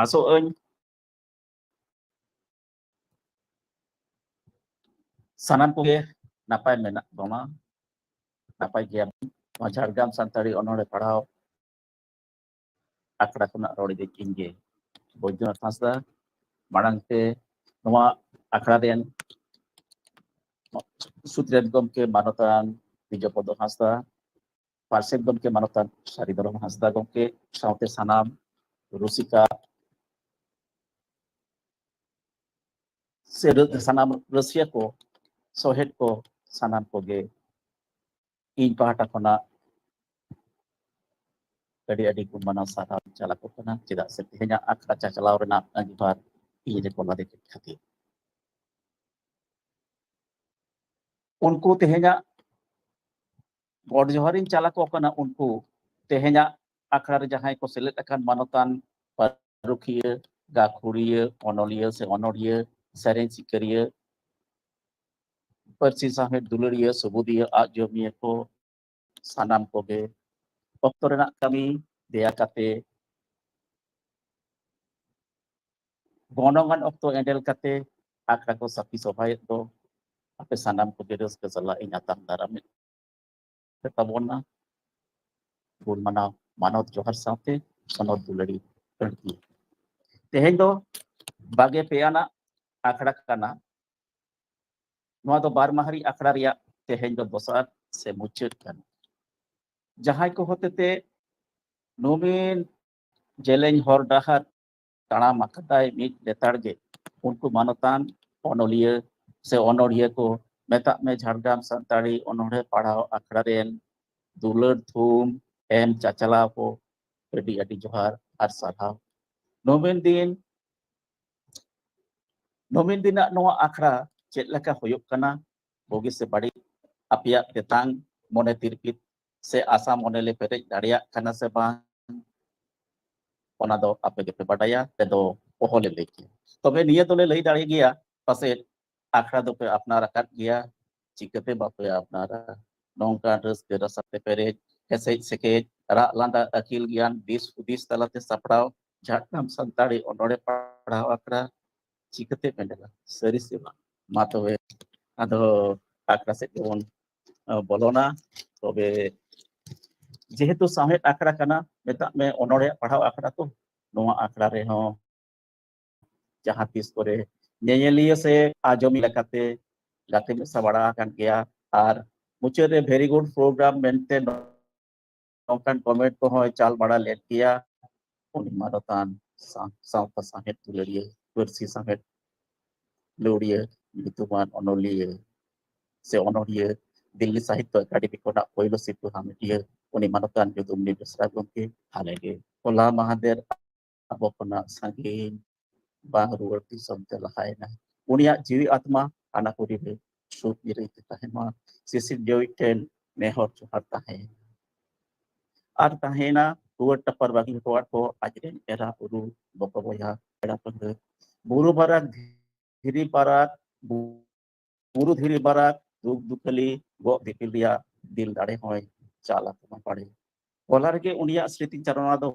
Aso'añ sanan koge napay menak boma, napay gaya nᱚᱣᱟ Jhargram Santali ᱚᱱᱚᱬᱦᱮ ᱯᱟᱲᱦᱟᱣ ᱟᱠᱷᱲᱟ ᱠᱷᱚᱱᱟᱜ ᱨᱚᱲ ᱤᱫᱟᱹᱧ ᱤᱧᱜᱮ ᱵᱳᱭᱫᱚᱱᱟᱛᱷ ᱦᱟᱸᱥᱫᱟ ᱢᱟᱲᱟᱝ ᱛᱮ ᱱᱚᱣᱟ ᱟᱠᱷᱲᱟ ᱨᱮᱱ ᱥᱩᱛᱨᱮᱛ ᱜᱚᱢᱠᱮ ᱢᱟᱱᱚᱛᱟᱱ ᱵᱤᱡᱚᱯᱚᱫᱚ ᱦᱟᱸᱥᱫᱟ, ᱯᱟᱨᱥᱮᱛ ᱜᱚᱢᱠᱮ ᱢᱟᱱᱚᱛᱟᱱ ᱥᱟᱨᱤᱫᱷᱚᱨᱚᱢ ᱦᱟᱸᱥᱫᱟ ᱜᱚᱢᱠᱮ ᱥᱟᱶᱛᱮ ᱥᱟᱱᱟᱢ ᱨᱩᱥᱤᱠᱟ ᱥᱮ ᱥᱟᱱᱟᱢ ᱨᱟᱹᱥᱤᱭᱟᱹ ᱠᱚ ᱥᱚᱦᱮᱫ ko sanam koge ᱤᱧ ᱯᱟᱦᱴᱟ ᱠᱷᱚᱱᱟᱜ ᱟᱹᱰᱤ ᱜᱩᱱᱢᱟᱱᱟᱣ ᱥᱟᱨᱦᱟᱣ ᱪᱟᱞ ᱟᱠᱚ ᱠᱟᱱᱟ ᱪᱮᱫᱟᱜ ᱥᱮ ᱛᱮᱦᱮᱧᱟᱜ ᱟᱠᱷᱲᱟ ᱪᱟᱪᱞᱟᱣ ᱨᱮᱱᱟᱜ ᱟᱸᱜᱤᱵᱷᱟᱨ ᱤᱧ ᱨᱮᱠᱚ ᱞᱟᱫᱮ ᱠᱮᱫ ᱠᱷᱟᱹᱛᱤᱨ ᱩᱱᱠᱩ ᱛᱮᱦᱮᱧᱟᱜ ᱜᱚᱰ ᱡᱚᱦᱟᱨᱤᱧ ᱪᱟᱞ ᱟᱠᱚ ᱠᱟᱱᱟ ᱩᱱᱠᱩ ᱛᱮᱦᱮᱧᱟᱜ ᱟᱠᱷᱲᱟ ᱨᱮ ᱡᱟᱦᱟᱸᱭ ko ᱥᱮᱞᱮᱫ ᱟᱠᱟᱱ ᱢᱟᱱᱚᱛᱟᱱ ᱯᱟᱹᱨᱩᱠᱷᱤᱭᱟᱹ ᱜᱟᱹᱠᱷᱩᱲᱤᱭᱟᱹ ᱚᱱᱚᱞᱤᱭᱟᱹ ᱥᱮ ᱚᱱᱚᱲᱦᱤᱭᱟᱹ ᱥᱮᱨᱮᱧ ᱥᱤᱠᱟᱹᱨᱤᱭᱟᱹ ᱯᱟᱹᱨᱥᱤ ᱥᱟᱶᱦᱮᱫ ᱫᱩᱞᱟᱹᱲᱤᱭᱟᱹ ᱥᱩᱵᱩᱫᱤᱭᱟᱹ ᱟᱜ ᱡᱚᱢᱤᱭᱟᱹ ko sanam koge ᱚᱠᱛᱚ ᱨᱮᱱᱟᱜ ᱠᱟᱹᱢᱤ ᱫᱮᱭᱟ ᱠᱟᱛᱮ ᱜᱚᱱᱚᱝᱟᱱ ᱚᱠᱛᱚ ᱮᱸᱰᱮᱞ ᱠᱟᱛᱮ ᱟᱠᱷᱲᱟ ko ᱥᱟᱹᱠᱷᱤ ᱥᱚᱵᱷᱟᱭᱮᱫ ᱫᱚ ᱟᱯᱮ ᱥᱟᱱᱟᱢ koge ᱨᱟᱹᱥᱠᱟᱹ ᱥᱟᱞᱟᱜ ᱤᱧ ᱟᱛᱟᱝ ᱫᱟᱨᱟᱢᱮᱫ ᱛᱟᱵᱚᱱᱟ ᱜᱩᱱᱢᱟᱱᱟᱣ ᱢᱟᱱᱚᱛ ᱡᱚᱦᱟᱨ ᱥᱟᱶᱛᱮ ᱥᱚᱱᱚᱛ ᱫᱩᱞᱟᱹᱲᱤ ᱟᱹᱲᱛᱤ ᱛᱮᱦᱮᱧ ᱫᱚ 22 ᱟᱱᱟᱜ ᱟᱠᱷᱲᱟ ᱠᱟᱱᱟ ᱱᱚᱣᱟ ᱫᱚ ᱵᱟᱨ ᱢᱟᱦᱟᱨᱤ ᱟᱠᱷᱲᱟ ᱨᱮᱭᱟᱜ ᱛᱮᱦᱮᱧ ᱫᱚ ᱫᱚᱥᱟᱨ ᱥᱮ ᱢᱩᱪᱟᱹᱫ ᱠᱟᱱᱟ ᱡᱟᱦᱟᱸᱭ ko ᱦᱚᱛᱮᱛᱮ ᱱᱩᱢᱤᱱ ᱡᱮᱞᱮᱧ ᱦᱚᱨ ᱰᱟᱦᱟᱨ ᱛᱟᱲᱟᱢ ᱟᱠᱟᱫᱟᱭ ᱢᱤᱫ ᱞᱮᱛᱟᱲ ᱜᱮ ᱩᱱᱠᱩ ᱢᱟᱱᱚᱛᱟᱱ ᱚᱱᱚᱞᱤᱭᱟᱹ ᱥᱮ ᱚᱱᱚᱲᱦᱤᱭᱟᱹ ko ᱢᱮᱛᱟᱜ ᱢᱮ ঝাড়গ্রাম ᱥᱟᱱᱛᱟᱲᱤ ᱚᱱᱚᱬᱦᱮ ᱯᱟᱲᱦᱟᱣ ᱟᱠᱷᱲᱟ ᱨᱮᱱ ᱫᱩᱞᱟᱹᱲ ᱛᱷᱩᱢ ᱮᱢ ᱪᱟᱪᱞᱟᱣ ko ᱟᱹᱰᱤ ᱡᱚᱦᱟᱨ ᱟᱨ ᱥᱟᱨᱦᱟᱣ ᱱᱩᱢᱤᱱ ᱫᱤᱱᱟᱜ ᱱᱚᱣᱟ ᱟᱠᱷᱲᱟ ᱪᱮᱫ ᱞᱮᱠᱟ ᱦᱩᱭᱩᱜ ᱠᱟᱱᱟ ᱵᱩᱜᱤ ᱥᱮ ᱵᱟᱹᱲᱤᱡ ᱟᱯᱮᱭᱟᱜ ᱛᱮᱛᱟᱝ ᱢᱚᱱᱮ ᱛᱤᱨᱯᱤᱛ ᱥᱮ ᱟᱥᱟ ᱢᱚᱱᱮ ᱞᱮ ᱯᱮᱨᱮᱡ ᱫᱟᱲᱮᱭᱟᱜ ᱠᱟᱱᱟ ᱥᱮ ᱵᱟᱝ ᱚᱱᱟ ᱫᱚ ᱟᱯᱮ ᱜᱮᱯᱮ ᱵᱟᱰᱟᱭᱟ ᱛᱮᱫᱚ ᱚᱦᱚᱞᱮ ᱞᱟᱹᱭ ᱠᱮᱭᱟ ᱛᱚᱵᱮ ᱱᱤᱭᱟᱹ ᱫᱚᱞᱮ ᱞᱟᱹᱭ ᱫᱟᱲᱮ ᱜᱮᱭᱟ ᱯᱟᱥᱮ ᱟᱠᱷᱲᱟ ᱫᱚᱯᱮ ᱟᱯᱱᱟᱨ ᱟᱠᱟᱫ ᱜᱮᱭᱟ ᱪᱤᱠᱟᱹᱛᱮ ᱵᱟᱯᱮ ᱟᱯᱱᱟᱨᱟ ᱱᱚᱝᱠᱟᱱ ᱨᱟᱹᱥᱠᱟᱹ ᱨᱟᱥᱟᱛᱮ ᱯᱮᱨᱮᱡ ᱦᱮᱥᱮᱡ ᱥᱮᱠᱮᱡ ᱨᱟᱜ ᱞᱟᱸᱫᱟ ᱟᱹᱠᱤᱞ ᱜᱮᱭᱟᱱ ᱫᱤᱥ ᱦᱩᱫᱤᱥ ᱛᱟᱞᱟᱛᱮ ᱥᱟᱯᱲᱟᱣ ঝাড়গ্রাম ᱥᱟᱱᱛᱟᱲᱤ ᱚᱱᱚᱬᱦᱮ ᱯᱟᱲᱦᱟᱣ ᱟᱠᱷᱲᱟ ᱪᱤᱠᱟᱹᱛᱮ ᱯᱮᱸᱰᱮᱞᱟ ᱥᱟᱹᱨᱤ ᱥᱮ ᱵᱟᱝ ᱢᱟ ᱛᱚᱵᱮ ᱟᱫᱚ ᱟᱠᱷᱲᱟ ᱥᱮᱫ ᱜᱮᱵᱚᱱ ᱵᱚᱞᱚᱱᱟ ᱛᱚᱵᱮ যেহেতু সামহেদ আখড়া কানা মেতাগ মে অনড়হে পড়াও আখড়া তো নোয়া আখড়া রেহᱚᱸ ᱡᱟᱦᱟᱸ ᱛᱤᱥ ᱠᱚᱨᱮ ᱧᱮᱧᱮᱞᱤᱭᱟᱹ ᱥᱮ ᱟᱸᱡᱚᱢᱤ ᱞᱮᱠᱟᱛᱮ ᱜᱟᱛᱮ ᱢᱮᱥᱟ ᱵᱟᱲᱟ ᱟᱠᱟᱱ ᱜᱮᱭᱟ ᱟᱨ ᱢᱩᱪᱟᱹᱫ ᱨᱮ ᱵᱷᱮᱨᱤ ᱜᱩᱰ ᱯᱨᱳᱜᱨᱟᱢ ᱢᱮᱱᱛᱮ ᱱᱚᱝᱠᱟᱱ ᱠᱚᱢᱮᱱᱴ ᱠᱚᱦᱚᱸ ᱪᱟᱞ ᱵᱟᱲᱟ ᱞᱮᱫ ᱜᱮᱭᱟ ᱩᱱᱤ ᱢᱟᱱᱚᱛᱟᱱ ᱥᱟᱶᱛᱟ ᱥᱟᱶᱦᱮᱫ ᱫᱩᱞᱟᱹᱲᱤᱭᱟᱹ ᱯᱟᱹᱨᱥᱤ ᱥᱟᱶᱦᱮᱫ ᱞᱟᱹᱣᱲᱤᱭᱟᱹ ᱧᱩᱛᱩᱢᱟᱱ ᱚᱱᱚᱞᱤᱭᱟᱹ ᱥᱮ ᱚᱱᱚᱲᱦᱤᱭᱟᱹ দিল্লি সাহিত্য একাডেমি খᱚᱱᱟᱜ ᱯᱳᱭᱞᱳ ᱥᱤᱨᱯᱟᱹ ᱦᱟᱢᱮᱴᱤᱭᱟᱹ ᱩᱱᱤ ᱢᱟᱱᱚᱛᱟᱱ ᱡᱩᱫᱩᱢᱱᱤ ᱵᱮᱥᱨᱟ ᱜᱚᱢᱠᱮ ᱦᱟᱞᱮᱜᱮ ᱦᱚᱞᱟ ᱢᱟᱦᱫᱮᱨ ᱟᱵᱚ ᱠᱷᱚᱱᱟᱜ ᱥᱟᱺᱜᱤᱧ ᱵᱟᱝ ᱨᱩᱣᱟᱹᱲ ᱫᱤᱥᱚᱢ ᱛᱮ ᱞᱟᱦᱟᱭᱮᱱᱟ ᱩᱱᱤᱭᱟᱜ ᱡᱤᱣᱤ ᱟᱛᱢᱟ ᱟᱱᱟᱯᱩᱨᱤ ᱨᱮ ᱥᱩᱠ ᱱᱤᱨᱟᱹᱭ ᱛᱮ ᱛᱟᱦᱮᱱ ᱢᱟ ᱥᱤᱥᱤᱨ ᱡᱤᱣᱤ ᱴᱷᱮᱱ ᱱᱮᱦᱚᱨ ᱡᱚᱦᱟᱨ ᱛᱟᱦᱮᱸ ᱟᱨ ᱛᱟᱦᱮᱱᱟ ᱨᱩᱣᱟᱹᱲ ᱴᱟᱯᱟᱨ ᱵᱟᱹᱜᱤ ᱦᱚᱴᱚᱣᱟᱫ ᱠᱚ ᱟᱡᱨᱮᱱ ᱮᱨᱟ ᱩᱨᱩ ᱵᱚᱠᱚ ᱵᱚᱭᱦᱟ ᱯᱮᱲᱟ ᱯᱟᱹᱲᱦᱟᱹ ᱵᱩᱨᱩ ᱵᱟᱨᱟᱠ ᱫᱷᱤᱨᱤ ᱯᱟᱨᱟᱠ ᱵᱩᱨᱩ ᱫᱷᱤᱨᱤ ᱵᱟᱨᱟᱠ ᱫᱩᱠ ᱫᱩᱠᱷᱟᱹᱞᱤ ᱜᱚᱜ ᱫᱤᱯᱤᱞ ᱨᱮᱭᱟᱜ ᱫᱤᱞ ᱫᱟᱲᱮ ᱦᱚᱸᱭ ᱪᱟᱞ ᱟᱠᱚᱢᱟ ᱵᱟᱲᱮ ᱦᱚᱞᱟ ᱨᱮᱜᱮ ᱩᱱᱤᱭᱟᱜ ᱥᱨᱤᱛᱤ ᱪᱟᱨᱚᱱᱟ ᱫᱚ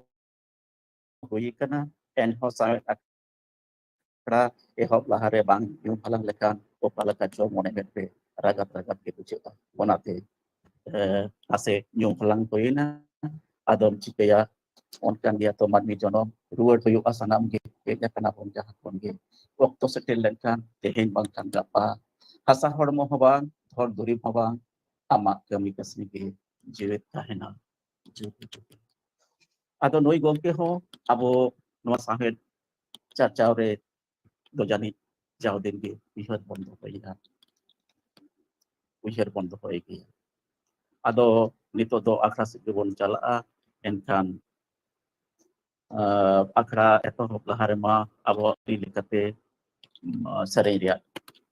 ᱦᱩᱭ ᱟᱠᱟᱱᱟ ᱮᱱᱦᱚᱸ ᱥᱟᱶᱦᱮᱫ ᱟᱠᱷᱲᱟ ᱮᱦᱚᱵ ᱞᱟᱦᱟᱨᱮ ᱵᱟᱝ ᱧᱩᱢ ᱦᱟᱞᱟᱝ ᱞᱮᱠᱷᱟᱱ ᱚᱠᱟ ᱞᱮᱠᱟ ᱪᱚ ᱢᱚᱱᱮ ᱢᱮᱫᱛᱮ ᱨᱟᱜᱟᱵ ᱜᱮ ᱵᱩᱡᱷᱟᱹᱜᱼᱟ ᱚᱱᱟᱛᱮ ᱱᱟᱥᱮ ᱧᱩᱢ ᱦᱟᱞᱟᱝ ᱦᱩᱭᱱᱟ ᱟᱫᱚᱢ ᱪᱤᱠᱟᱹᱭᱟ ᱚᱱᱠᱟᱱ ᱜᱮᱭᱟ ᱛᱚ ᱢᱟᱹᱱᱢᱤ ᱡᱚᱱᱚᱢ ᱨᱩᱣᱟᱹᱲ ᱦᱩᱭᱩᱜᱼᱟ ᱥᱟᱱᱟᱢ ᱜᱮ ᱦᱮᱡ ᱟᱠᱟᱱᱟ ᱵᱚᱱ ᱡᱟᱦᱟᱸ ᱠᱷᱚᱱ ᱜᱮ ᱚᱠᱛᱚ ᱥᱮᱴᱮᱨ ᱞᱮᱱᱠᱷᱟन ᱛᱮᱦᱮᱧ ᱵᱟᱝᱠᱷᱟᱱ ᱜᱟᱯᱟ ᱦᱟᱥᱟ ᱦᱚᱲᱢᱚ ᱦᱚᱸ ᱵᱟᱝ ᱦᱚᱲ ᱫᱩᱨᱤᱵ ᱦᱚᱸ ᱵᱟᱝ ᱟᱢᱟᱜ ᱠᱟᱹᱢᱤ ᱠᱟᱹᱥᱱᱤ ᱜᱮ ᱡᱤᱣᱮᱫ ᱛᱟᱦᱮᱱᱟ ᱟᱫᱚ ᱱᱩᱭ ᱜᱚᱢᱠᱮ ᱦᱚᱸ ᱟᱵᱚ ᱱᱚᱣᱟ ᱥᱟᱶᱦᱮᱫ ᱪᱟᱨᱪᱟᱣ ᱨᱮ ᱫᱚ ᱡᱟᱹᱱᱤᱡ ᱡᱟᱣ ᱫᱤᱱ ᱜᱮ ᱩᱭᱦᱟᱹᱨ ᱵᱚᱱ ᱫᱚᱦᱚᱭᱟ ᱩᱭᱦᱟᱹᱨ ᱵᱚᱱ ᱫᱚᱦᱚᱭ ᱜᱮᱭᱟ ᱟᱫᱚ ᱱᱤᱛᱚᱜ ᱫᱚ ᱟᱠᱷᱲᱟ ᱥᱮᱫ ᱜᱮᱵᱚᱱ ᱪᱟᱞᱟᱜᱼᱟ ᱮᱱᱠᱷᱟᱱ ᱟᱠᱷᱲᱟ ᱮᱛᱚᱦᱚᱵ ᱞᱟᱦᱟ ᱨᱮᱢᱟ ᱟᱵᱚᱣᱟᱜ ᱞᱮᱠᱟᱛᱮ ᱥᱮᱨᱮᱧ ᱨᱮᱭᱟᱜ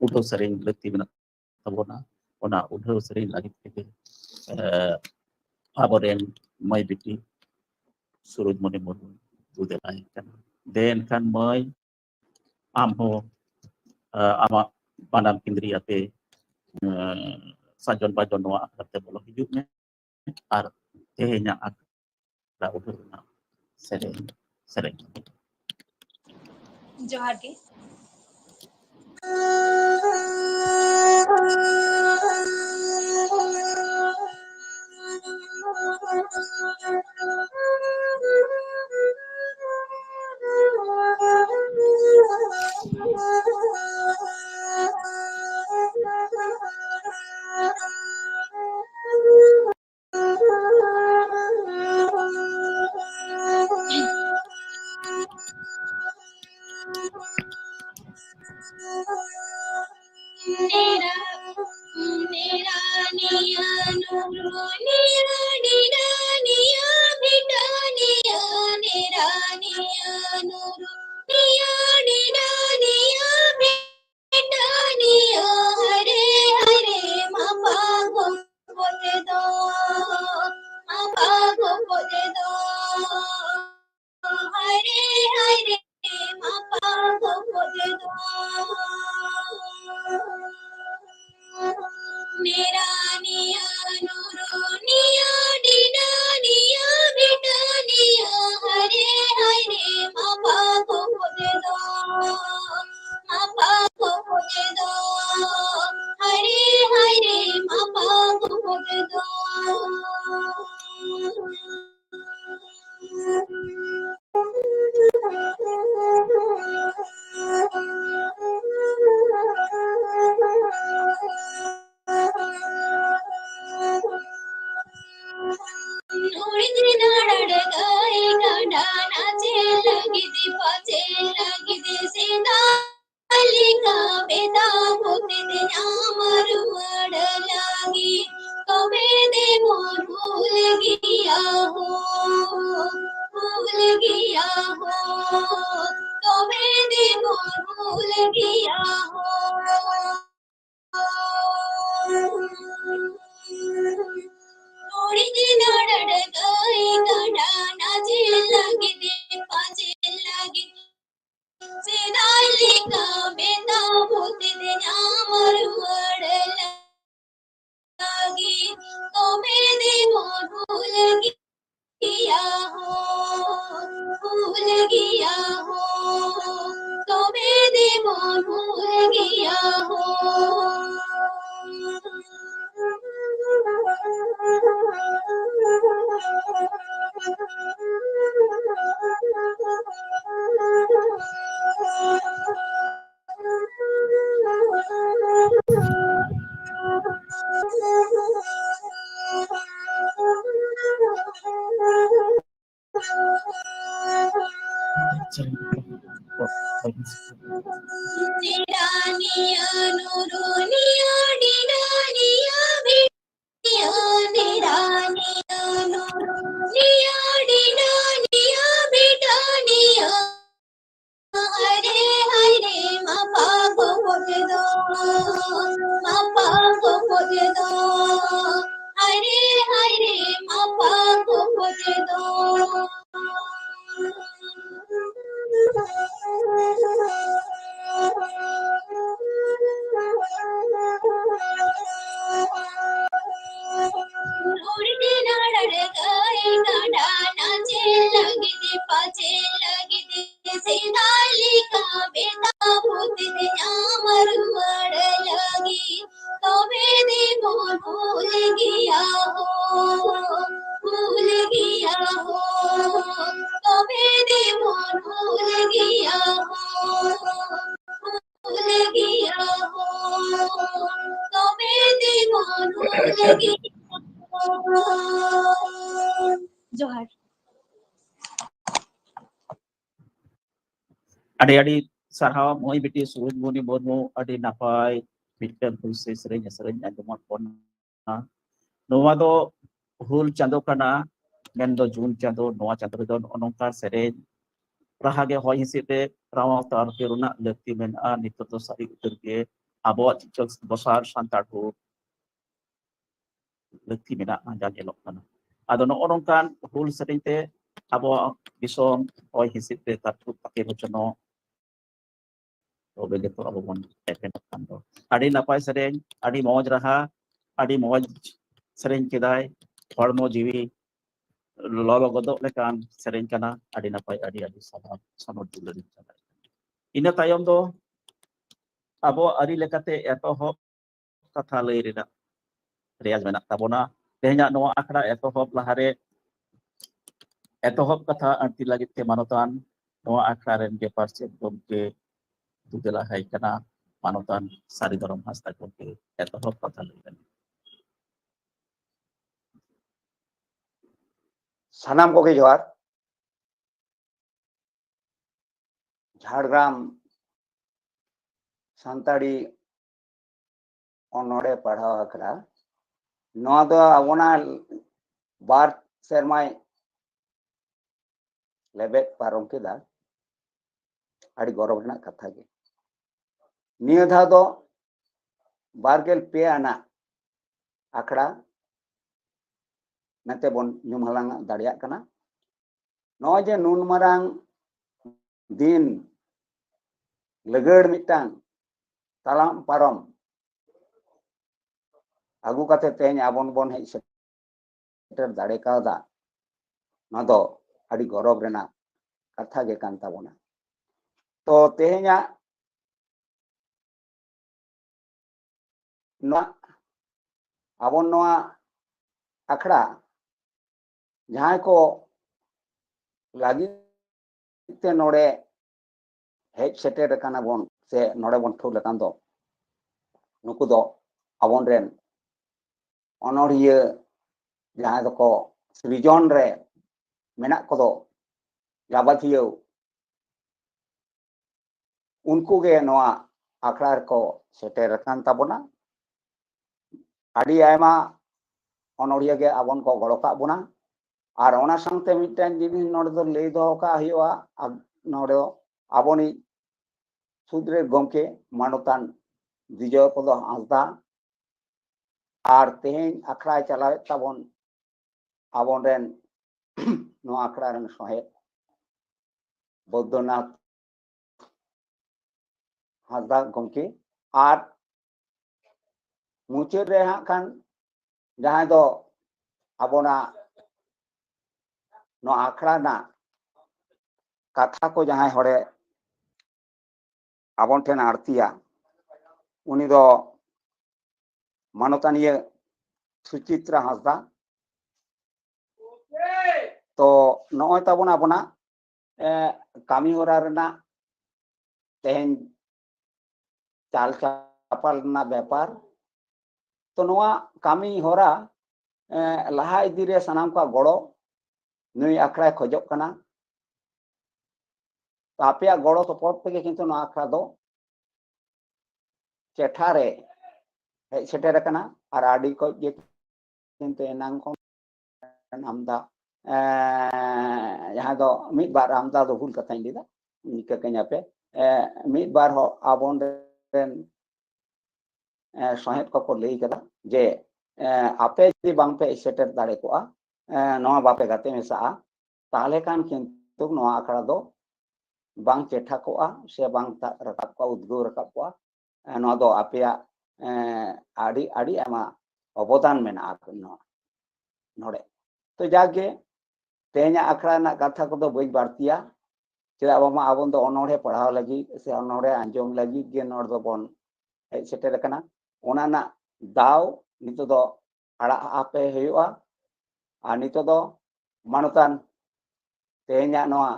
ᱩᱰᱷᱟᱹᱣ ᱥᱮᱨᱮᱧ ᱞᱟᱹᱠᱛᱤ ᱢᱮᱱᱟᱜ ᱛᱟᱵᱚᱱᱟ ᱚᱱᱟ ᱩᱰᱷᱟᱹᱣ ᱥᱮᱨᱮᱧ ᱞᱟᱹᱜᱤᱫ ᱛᱮᱜᱮ ᱟᱵᱚᱨᱮᱱ ᱢᱟᱹᱭ ᱵᱤᱴᱤ ᱥᱩᱨᱚᱡᱽᱢᱚᱱᱤ ᱢᱩᱨᱢᱩ ᱫᱩᱫᱮᱞᱟᱭ ᱠᱟᱱᱟ ᱫᱮ ᱮᱱᱠᱷᱟᱱ ᱢᱟᱹᱭ ᱟᱢ ᱦᱚᱸ ᱟᱢᱟᱜ ᱵᱟᱱᱟᱢ ᱠᱤᱸᱫᱽᱨᱤ ᱟᱛᱮ ᱥᱟᱡᱚᱱ ᱵᱟᱡᱚᱱ ᱱᱚᱣᱟ ᱟᱠᱷᱲᱟ ᱛᱮ ᱵᱚᱞᱚ ᱦᱤᱡᱩᱜ ᱢᱮ ᱟᱨ ᱛᱮᱦᱮᱧᱟᱜ ᱟᱠᱷᱲᱟ ᱩᱰᱷᱟᱹᱣ ᱨᱮᱱᱟᱜ ᱥᱮᱨᱮᱧ जोहार के जोहार Adik-adik sarhau moi biti surut muni bormu adi napai mitkan pulse sering anjumat pona. Noa do hul chando kana mendo Jun chando noa chando don onongka sering rahage hoy hisite rawa tar piruna lekti men a nitoto sari uturge abo cicok bosar santar hu lekti mena anjan elok kana. Ado no onongkan hul sering te abo bison hoy hisite tatu pakai hocono beli to abo mon epen kando. Adi napai sering, adi moj raha, adi moj sering kedai, hormo jiwi lolo godok lekan sering kana adi napai adi sabab sanod dulari. ina tayom do abo ari lekate etohop katha lay rena reyaz menak tabona tehnya noa akhra etohop lahare etohop katha arti lagit te manotan noa akhra ren ge parsep gomke tudela hai kana manotan Sari Daram Hasda gomke etohop katha lay rena सानाम को जोहार झाड़ग्राम सानताड़ी ओनोड़े पढ़ाव अखड़ा नोआ दो अबोना बार सेरमाय लेबेक पारम केदा अड़ी गौरव रना कथा गे निया धा दो बारगेल पे आना अखड़ा नते बोन ᱧᱩᱢ ᱦᱟᱞᱟᱝ ᱫᱟᱲᱮᱭᱟᱜ ᱠᱟᱱᱟ ᱱᱚᱜᱼᱚᱭ ᱡᱮ ᱱᱩᱱ ᱢᱟᱨᱟᱝ ᱫᱤᱱ ᱞᱟᱹᱜᱟᱹᱲ ᱢᱤᱫᱴᱟᱝ ᱛᱟᱞᱟᱢ ᱯᱟᱨᱚᱢ ᱟᱹᱜᱩ ᱠᱟᱛᱮ ᱛᱮᱦᱮᱧ ᱟᱵᱚᱱ ᱵᱚᱱ ᱦᱮᱡ ᱥᱮᱴᱮᱨ ᱫᱟᱲᱮ ᱠᱟᱣᱫᱟ ᱱᱚᱣᱟ ᱫᱚ ᱟᱹᱰᱤ ᱜᱚᱨᱚᱵ ᱨᱮᱱᱟᱜ ᱠᱟᱛᱷᱟ ᱜᱮ ᱠᱟᱱ ᱛᱟᱵᱚᱱᱟ ᱛᱚ ᱛᱮᱦᱮᱧᱟᱜ ᱱᱚᱣᱟ ᱟᱵᱚᱱ ᱱᱚᱣᱟ ᱟᱠᱷᱲᱟ जहाँ को लगिते नोड़े हेज सेटेर काना बोन से नोड़े बोन ठुल लकान दो नुकु दो अबोन रेन अनोरिया जहाँ दो को सृजन रे मेना को दो लाभाथियो उनको गे नोआ आखड़ा को सेटेर कान ताबोना आदि आयमा अनोरिया गे अबोन को गड़ोका बोना और ओना संगते मिटन जिनिस नोड़े दो लई दो का हुआ नोड़े आबोनी सुद्रे गमके मानोतान विजय पद हांसदा और तेहें अखड़ा चलावे ताबोन आबोन रेन नो अखड़ा रेन सहे बौद्धनाथ हांसदा गमके और मुचाद रे हां खान जहां दो आबोना नो आखड़ा ना कथा को जहां हरे आबोन ठेन आरतिया उनी दो मानोतानिया सुचित्रा हांसदा तो नॉय ताबोना आबोना कामी होरा रेना तेहेन चाल चापाल ना व्यापार तो नोआ कामी होरा लहा इदी रे सनाम का गड़ो नुई आखड़ा खोजोग कना तो आपे गड़ो सपोर्ट पे किंतु नो आखड़ा दो चेठा रे हेज सेटेर कना और आडी को जे किंतु एनांग को आमदा जहां दो मिद बार आमदा दो भूल कथाई लिदा निका कन्या पे मिद बार हो आबोन रेन सहेत को लई कदा जे आपे जदि बांग पे सेटेर दाड़े कोआ नोआ बापे गाते मेसा ताले कान किंतु नोआ आखड़ा दो बांग चेठा कोआ से बांग रकाब को उद्गो रकाब कोआ नोआ दो आपेया आडी आडी आमा अवदान मेना नोड़े तो जागे तेहेnya आखड़ा ना कथा को दो बई बारतिया चेदा बामा आबोन दो अनोड़े पढ़ाव लगी से अनोड़े आंजम लगी गे नोड़ दो बोन हेज सेटेर कना ओना ना दाव नितो दो आड़ा आपे हुआ और नितो दो मानोतान तेहेnya नोआ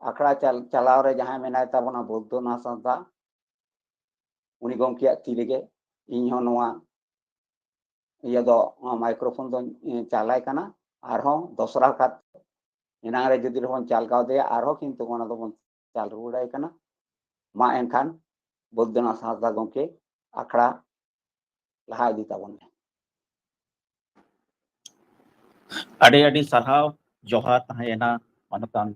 आखड़ा चलाव रे जहां मेनाय ताबोना बौद्धनाथ हांसदा उनी गमकेया तिरेगे इन हो नोआ इया दो माइक्रोफोन दो चालाय कना आरहो दोसरा खात इनांग रे जदि बन चाल काव दे आरहो किंतु ओना दो बन चाल रुड़ाय कना मा एनखान बौद्धनाथ हांसदा गमके आखड़ा लहा इदी ताबोन ade ade sarhaw johar tahena manotan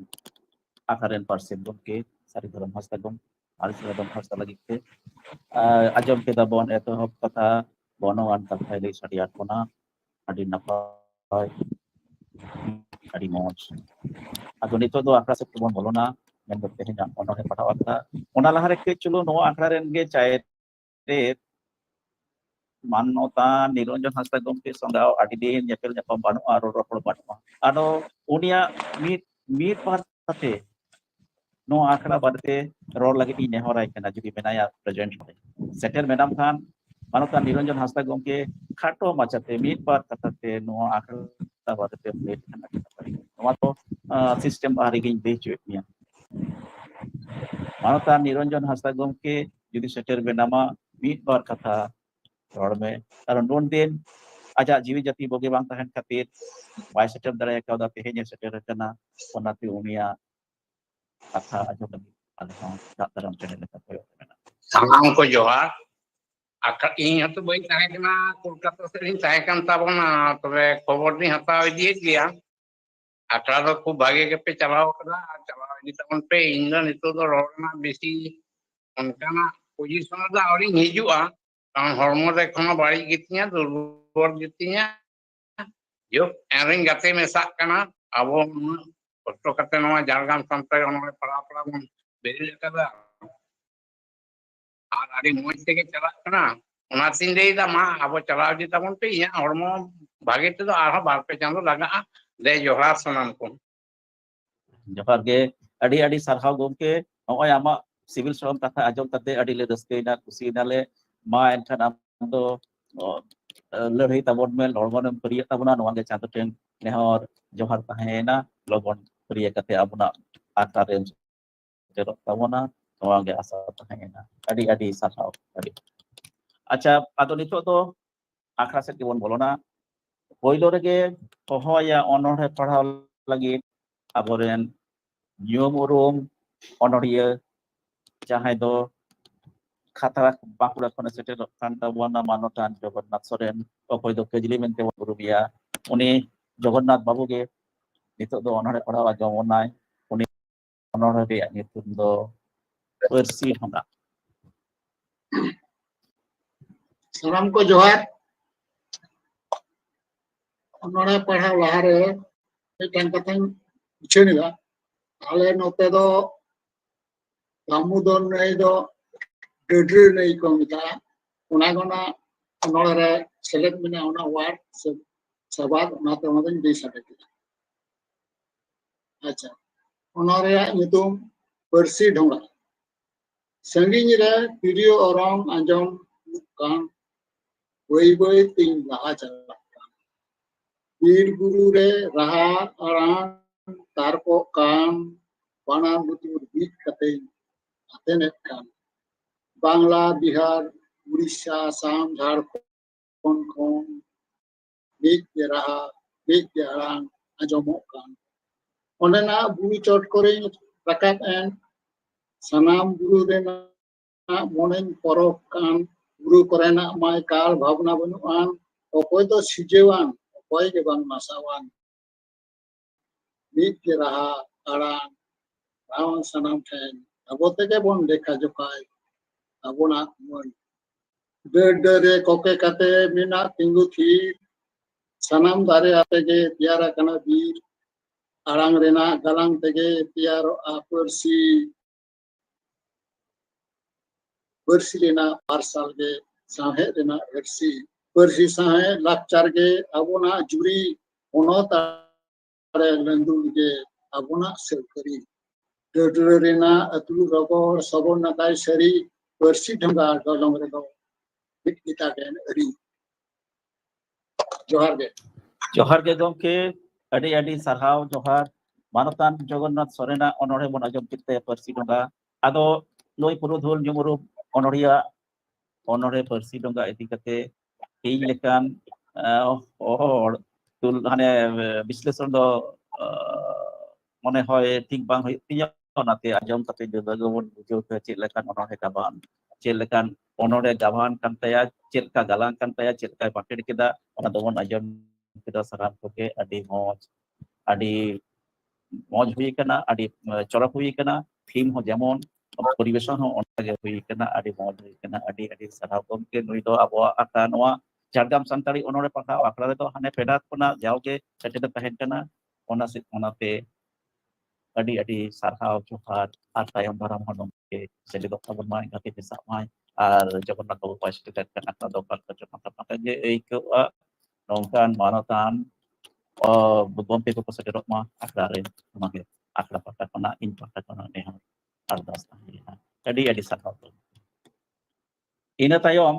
akaren parsep gomke Sari Daram Hasda gom Sari Daram Hasda lagi ke ajom kita bon etohop kata bonoan katha lay sadiat bona adi napai adi moj ado nito do akra sep bon bolona men do tehena onore pataw akra ona lahare ke chulo no akra ren ge chaye te मानवता निरंजन हांसदा गमके संगाव आदि दिन nyepel nyapam banu'a roror banu'a ano unia mit mit par kate no akhra badate rol lagi ini horai kena jadi menaya present setel menam kan Manotan Niranjan Hasta gomke khato machate mid bar katate no akhra badate plate kena kita pari no to system hari gin bechuet nia Manotan Niranjan Hasta gomke jadi setel menama mid bar kata rorme karon don din aja jiwi jati boge bang tahan katit bai setel daraya kau da tehnya setel kena onati unia kata aja kan alhamdulillah tak dalam channel kita koyo Salam ko johar. Akak ini tu baik tahan kena Kolkata sering tahan kan tabona tobe khobor ni hataw idie dia. Akak do khub bhage ke pe chalao kada chalao ini tamon pe England itu do rorna besi onkana position da auri hijua karon hormo re kono bari gitinya durbor gitinya yuk ering gate mesak kana abo foto kate noa Jharkhand sampai ono para mon beri kada আর আরে মজ থেকে চালাক না ওনার scene দেই দা মা আবো চালাও দি তখন pay ইয়া হরমো ভাগে তো আর বার পে চাঁদো লাগা দে জোহার সনাম কো Johar ge adi sarhau gomke noy ama civil servant kata ajong tate adi le raskeina kusina le ma enkan am do lehei tabon mel lorgon priya tabona no ge chato ten nehor johar tahena logon priya kate abuna ataren jero tabona no ge asa tahena adi sarhau adi acha ado nito to akhra set gebon bolona poilo rege hoya onore padhao lagi aboren নিয়ম উরুম অনরিয়া যাহাই do kata Bankura khone setel kanta buana manotan Jogornath Soren okoy do kejili mente burubia uni Jogornath babu ge nitok do onore padawa jomonai uni onore re nitum do Persi honda Salam ko johar. Onore padhaw lahare mitan kathang bichonida ale note do Damodar nei do Dedre nei ko mita ona gona onore select mena ona word sabad ona te onaden dei sabet acha onore nitum Persi dhonga sanging re video orang anjom kan boi ting laha chala bir guru re raha arang tarko kan banan butur bit kate atenet kan Bangla Bihar Uড়িষ্যা Assam Jharkhand khon big ge raha big ge arang ajomok kan onena buru chot kore rakab en sanam guru rena monen porok kan guru korena mai kal bhavna banuan okoy do sijewan okoy ge bang masawan big ge raha arang rawan sanam ten abo tege bon dekha jokai abona mon dere koke kate mina tingu thi sanam dare atege tiara kana bir arang rena galang tege tiaro Persi rena parsal ge sahe rena Persi sahe lakchar ge abona juri onot are lendul ge abona selkari dere rena atulu rogor sabon nakai sari Persi dhanga dolong re do kita gen ri Johar ge gomke adi sarhau johar manotan Jogornath Sorena onore bon ajom kitte Persi donga ado noi purudhul nyumuru onoria onore Persi donga edi kate ei lekan tul hane বিশ্লেষণ do mone hoy ঠিক bang hoy tinya onate ajom kate jogabon bujau ke cek lekan onore kaban cek lekan onore gaban kan taya cek ka galang kan taya cek ka pakai kita ona domon ajom kita saran koke adi moj hui kana adi chorak hui kana theme ho jemon পরিবেশন ho onage hui kana adi moj hui kana adi sarau gomke nui do abo aka noa Jharkhand santari onore pakha akra do hane pedat kona jauge setel tahen kana onate adi sarhau johar ar tayom daram honong ke seli do kabon mai kate bisa mai ar Jogornath babu pas dekat kan akra do kar kata je ei ke nongkan manotan gompe ko sa derok ma akra re akra pahta khona in pahta khona nehor ardas tahena adi sarhau tu ina tayom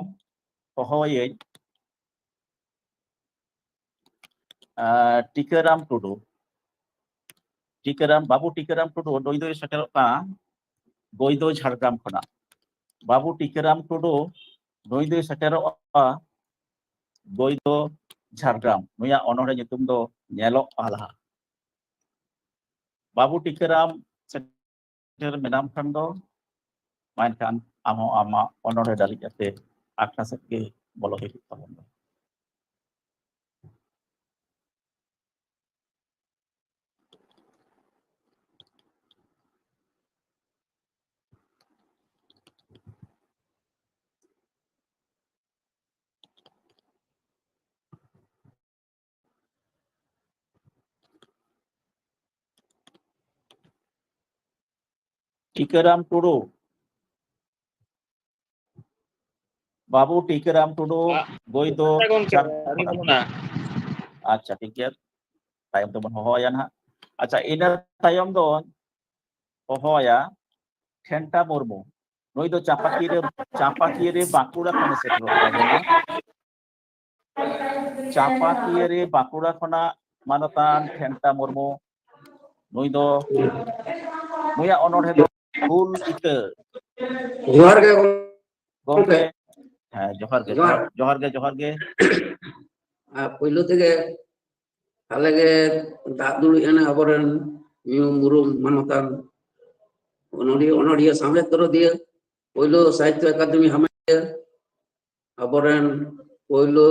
hohoye Tikaram Tudu Babu Tikaram Tudu Doido Sateroka Goido Jhargram Khona Babu Tikaram Tudu Doido Sateroka Goido Jhargram Nuya Honore Nyutum do Nyelok Ala Babu Tikaram Sater Menam Khando Mainkan Amo Ama Honore Dalijate Akna Setke Bolohi Talondo Tikaram Tudu Babu Tikaram Tudu Goido Acha tikir tayom teman hohoya na acha ina tayom don hohoya Khenta Murmu noi do Chapakire Bakura khona setro Chapakire Bakura khona manatan Khenta Murmu noi do nuya onor he Hul ite जोहार के gomke johar ge पहिलो तेगे अलगे दाग दुड़ी एने अबरन new मुरुम मानतान ओनोडिया सामने तरो दिए पहिलो साहित्य अकादमी हमें अबरन पहिलो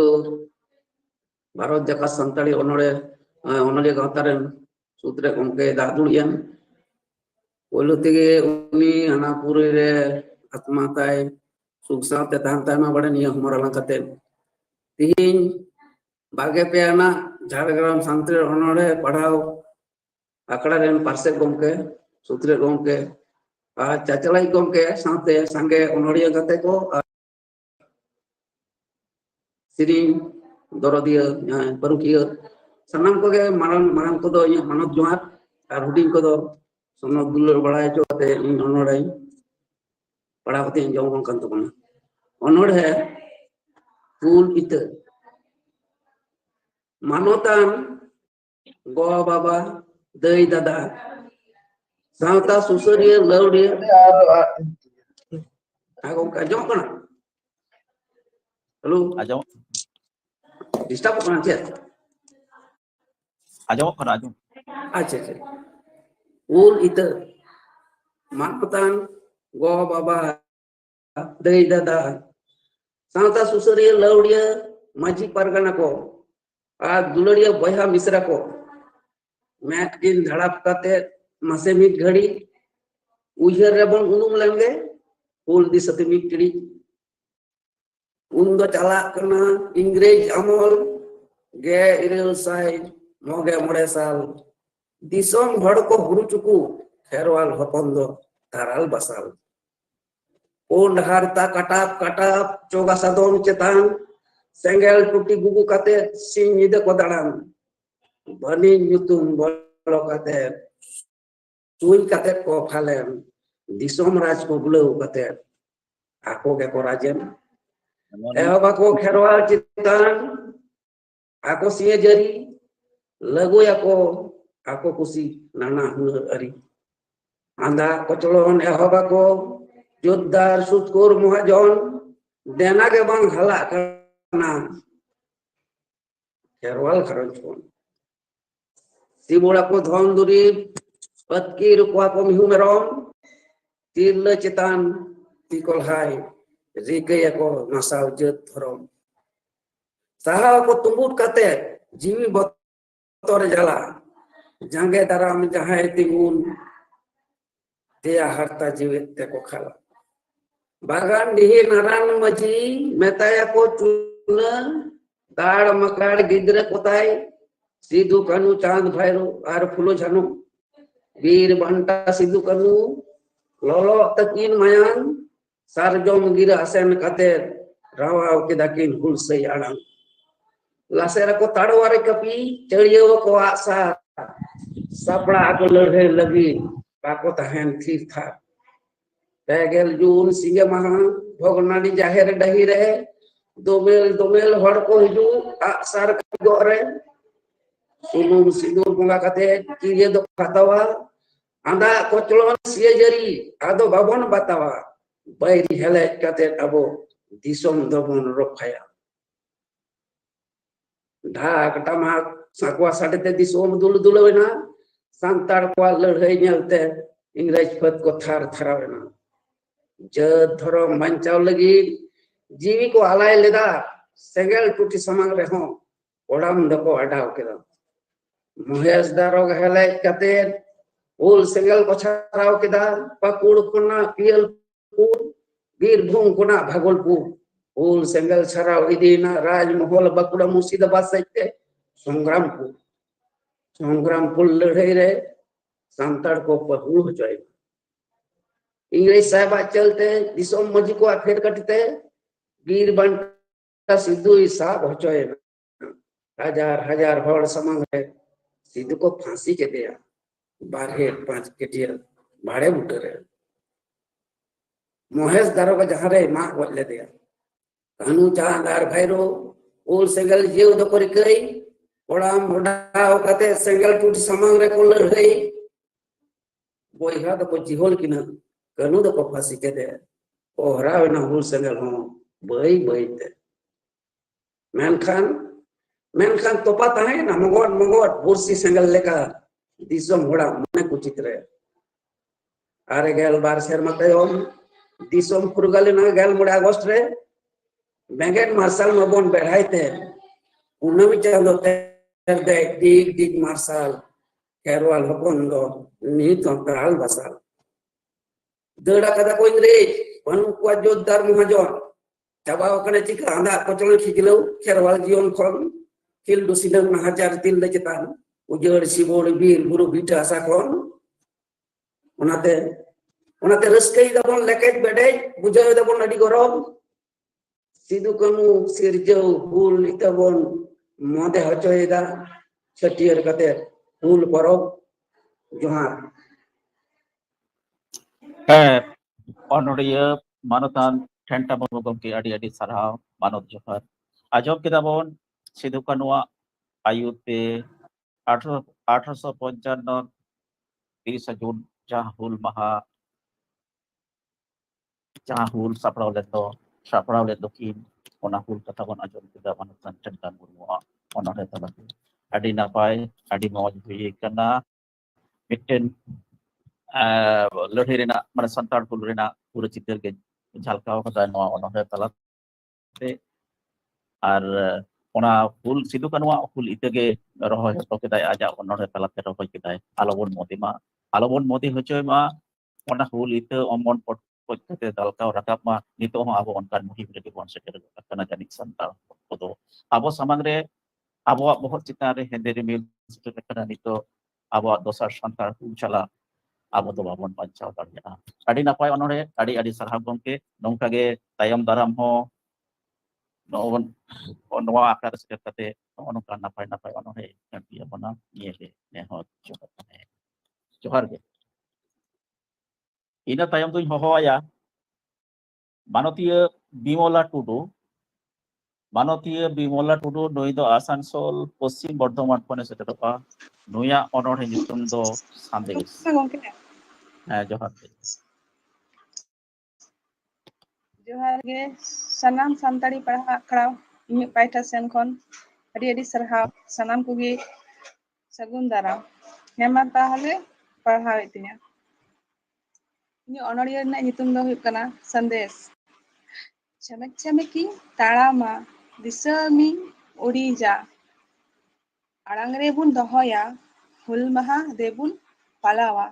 भारत जका संताली ओनोडिया गावतारेन सूत्रे गमके दाग दुड़ियान पहिलो तेगे उनी अनापुरी रे आत्मा ताय सुख साथे तान ताय मा बड़े निया हमर अलंकते तीन बागे पे आना झारग्राम सांतरे ओनोड़े पढ़ाओ आकड़ा रेन पार्से गमके सूत्रे गमके चाचलाई गमके साथे संगे ओनोड़िया गते को श्री दरदिया परुकिया सनाम को के मारन को दो इन मानव जोहार और हुडिंग को दो सनो दुलर बड़ाई जोते इन ओनोड़े पढ़ावते इन जों कंत बना ओनोड़े फूल इत Manotan go baba dei dada sauta susuria laudia aku kajong kana halo ajong disturb kana chat ajong khona ajong acha ul ita manotan go baba dei dada sauta susuria laudia maji pargana ko दुलड़िया बहा मिश्रा को mat किन धड़ाप काते मसे मिट घड़ी उजर Ray-Ban उनुम लेंगे फूल दिसते मिटड़ी उन दो चला करना इंग्रेज अमल गे इरेल साई मोगे मोड़े साल दिसोम हड़ को हुरु चुकू खेरवाल हपन दो ताराल बसाल ओन हारता कटाप चोगा सदोन चेतान Senggel tuti gugu kate sing ide ko dalam bani nyutum bolo kate suin kate ko phalen disom raj ko bulau kate ako ke ko rajen ewa ko kherwal citan ako siye jari lagu ako kusi nana hunur ari anda kocolon ewa ko joddar sutkur muhajon dena ke bang halak Kherwal Kharanchon Tibula ko dhon duri patki rukwa ko mihu merom tirla citan tikol hai rikaya ko nasal jet thorom saha ko tumbut kate jiwi botor jala jange daram jahai timun dia harta jiwit te ko khala bagan dihi naran maji metaya ko दाड़ मकाड़ गिद्र कोताई सिद्धू कनु चांद Bhairo are फुलो झनु वीर बंटा सिद्धू कनु लोलो तकीन मयान सारजोम गिर असेन कते रावाव के दकिन हुलसई आड़ंग लासेर को ताड़वारे कपी चढ़ियो को आसा sapra aku lehai lagi aku tahan thir thar Pegel Jun Singa Maha Bhognadi Jahir Dahire Domel hor ko hiju aksar gore sulung sidur bunga kate kiri do katawa anda kocolon sia jari ado babon batawa bairi hele kate abo disom dobon rokhaya dah ketama sakwa sadete disom dulu dulu wena santar kwa lehai nyalte Ingrej phat ko thar tharawena जद धर्म बचाव लगी जीवी को आलाय लेदा सेंगल टूटी समंग रहो Odum दको अडाव केदा Mahesh दारोग हेले कते उल सेंगल को छराव केदा पकुड़ कोना पियलपुर बीरभूम कोना भागलपुर उल सेंगल छराव इदीना राजमहल बकुड़ा मुर्शिदाबाद सहित संग्रामपुर लड़ाई रे सांताड़ को पहुड़ हो जाए इंग्लिश साहबा चलते दिसोम मजी को आखेर कटते वीर बंटा सिद्धू साहब होचोए हजार हजार हर समंग है सिद्धू को फांसी के दिया 12-5 केटिया भाड़े बुटे रे महेश दारोगा जहां रे मां वले दिया कानू चांदार भैरो ओल सेंगल जीव दो करी कई ओडाम ओडाव कते सेंगल टूट समंग रे को लड़ई बोइहा दो को जिहोल किना कनु दो को फांसी के दे ओहरा वेना हुल सेंगल हो बई बई ते मेनखान तोपा ताहे ना मगोट बुरसी सेंगल लेका दिसम होड़ा मने कुचित रे आरे गेल बार शर्मा तयम दिसम फुरगले ना गेल मुड़े अगस्त रे बेंगेट मार्शल मबोन बेढ़ाइते उनमी चांदो ते दिग मार्शल केरवाल हपन दो नीत अंतराल बसाल दड़ा कदा को इंग्रेज पनु को जोदार महाजन चाबाव कने चिका आंदा कोचल खिजलो खेरवाल जीवन खन किल दुसिदम हजार तिल दे चेतान उजड़ सिबोड़ बीर बुरु बिटा आसा खन ओनाते रस्कई दबन लेकेज बेडे बुझाय दबन अडी गरम सिदु कनु सिरजौ हुल इतबन मोदे हचोयदा छटियर कते हुल परब जोहार ऑनोडिया मानतान ठेंटा बाबू गमके आड़ी आड़ी सरहाव मानव जोहर आजम किताबन सिधु कानुआ आयुते 1855 30 जून जहां हुल सापड़ाव ले दोकिन ओना हुल कथा बन आजम किदा मानतान ठेंटा मुर्मुआ ओनोडे तलाते आड़ी नापाय आड़ी मौज हुई कना मिट्टन लड़ाई रेना माने संताड़ हुल रेना पूरा चित्र के झलकाव कदा नवा ओनोडे तलाते आर ओना हुल सिधु कानुआ हुल इतेगे रहोय हतो केदाय आजा ओनोडे तलाते रहोय केदाय आलोबन मोदी होचोय मा ओना हुल इते अमन पट कते दलकाव राकाब मा नितो हो आबो अनकान मुहिम रेगे बन सेटर कना जानि संताड़ कोदो आबो समाज रे आबो बहुत चिता रे हेंदे रे मिल सेटर कना नितो आबो दोसार संताड़ हुल चला आबो दो बाबन बांचाव दाड़िया आड़ी नापाय ओनोडे आड़ी सरहाव गमके नोंका गे तायम दाराम हो नवा आकार सेटर कते नोंका नापाय ओनोडे एमपी बना ये गे नेहो जोहार गे ina tayam tuñ hohoaya मानतीय Bimla Tudu नई दो आसानसोल पश्चिम बर्धमान खने सेटरपा नुया अनोढ़े नितुम दो संदेश जोहार गे सनाम सानताड़ी पढ़ा आखड़ा इन पाइठा सेन खन अड़ी सरहा सनाम कुगी सगुन दाराम हेमा ताहले पढ़ाव इतिया इन अनोड़िया रना नितुम दो हुयुग कना संदेश चमक चमकी ताड़ामा दिसमी उड़ीजा आड़ांग रे बुन दोहोया हुल महा देबुन पालावा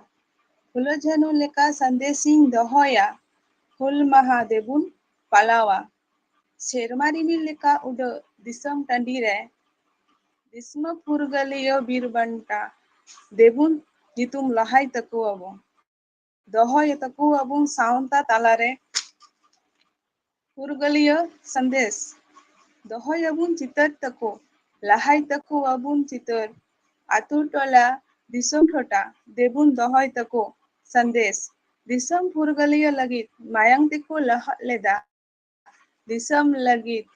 हुल झनु लेका संदेशिंग दोहोया हुल महा देबुन पालावा शेरमा रिमिल लेका उड दिसम टंडी रे दिसम फुरगलियो बीरबंटा देबुन नितुम लहाय तको अबो दोहोय तको अबुन साउंता तालारे फुरगलियो संदेश दोहोय अबुन चितर तको लहाय तको अबुन चितर आतुर टोला दिसोम ठोटा देबुन दहय तको संदेश दिसोम फुरगलिया लगित मायंग तिको लहत लेदा दिसोम लगित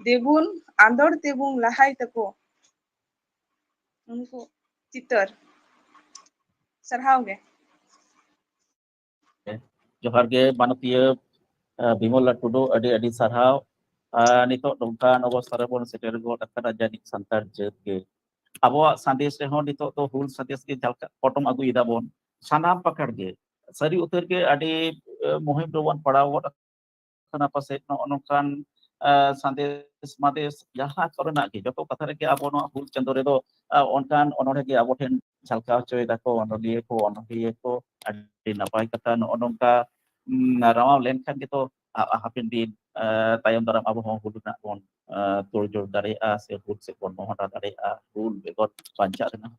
देबुन आंदोड़ तेबुन लहाय तको उनको चितर सरहाव गे जोहार गे मानतीय बिमला टुडू अडी अडी सरहाव नितो नोंकान अवस्था रे बोन सेटेर गो अकना जानि संतार जेत गे अबो संदेश रे हों नितो तो हुल संदेश के जलका पटम अगु इदा बोन सानाम पकड़ गे सरी उतर के अडी मुहिम दोवन पड़ाव kana pase no nongkan sandes mades jaha korena ge joto katha rege abo no hul chando re do onkan onore ge abo ten chalka choy dako onoliye ko adi napai kata no nongka rawa len khan gitu hapin din tayam daram abo hong hulu na bon turjur dari a se hul se bon mohon dari a hul begot panca rena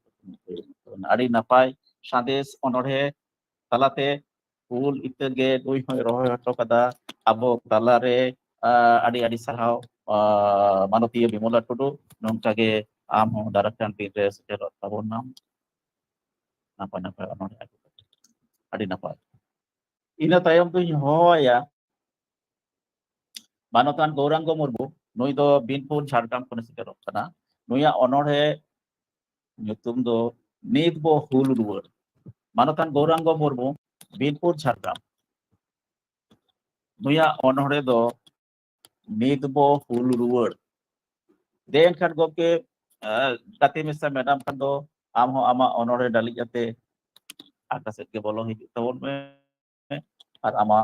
adi napai sandes onore talate hul itu ge doi hoi rohoi hoto kada abo talare adi adi sarhaw manotiya bimola tudu nongka ge am hong darakan pire sejarot tabon nam napa onore adi napa ina tayom tu hoya manotan Gaurango Murmu nui do Binpur Jharkhand kone sejarot kana nuya onore nyutum do nit bo hul ruwer manotan Gaurango Murmu Binpur Jharkhand nuya onore do nidbo hul ruwer den kan gopke kate misa madam kan do am ho ama onore dali jate akaset ke bolo hijik tabon me ar ama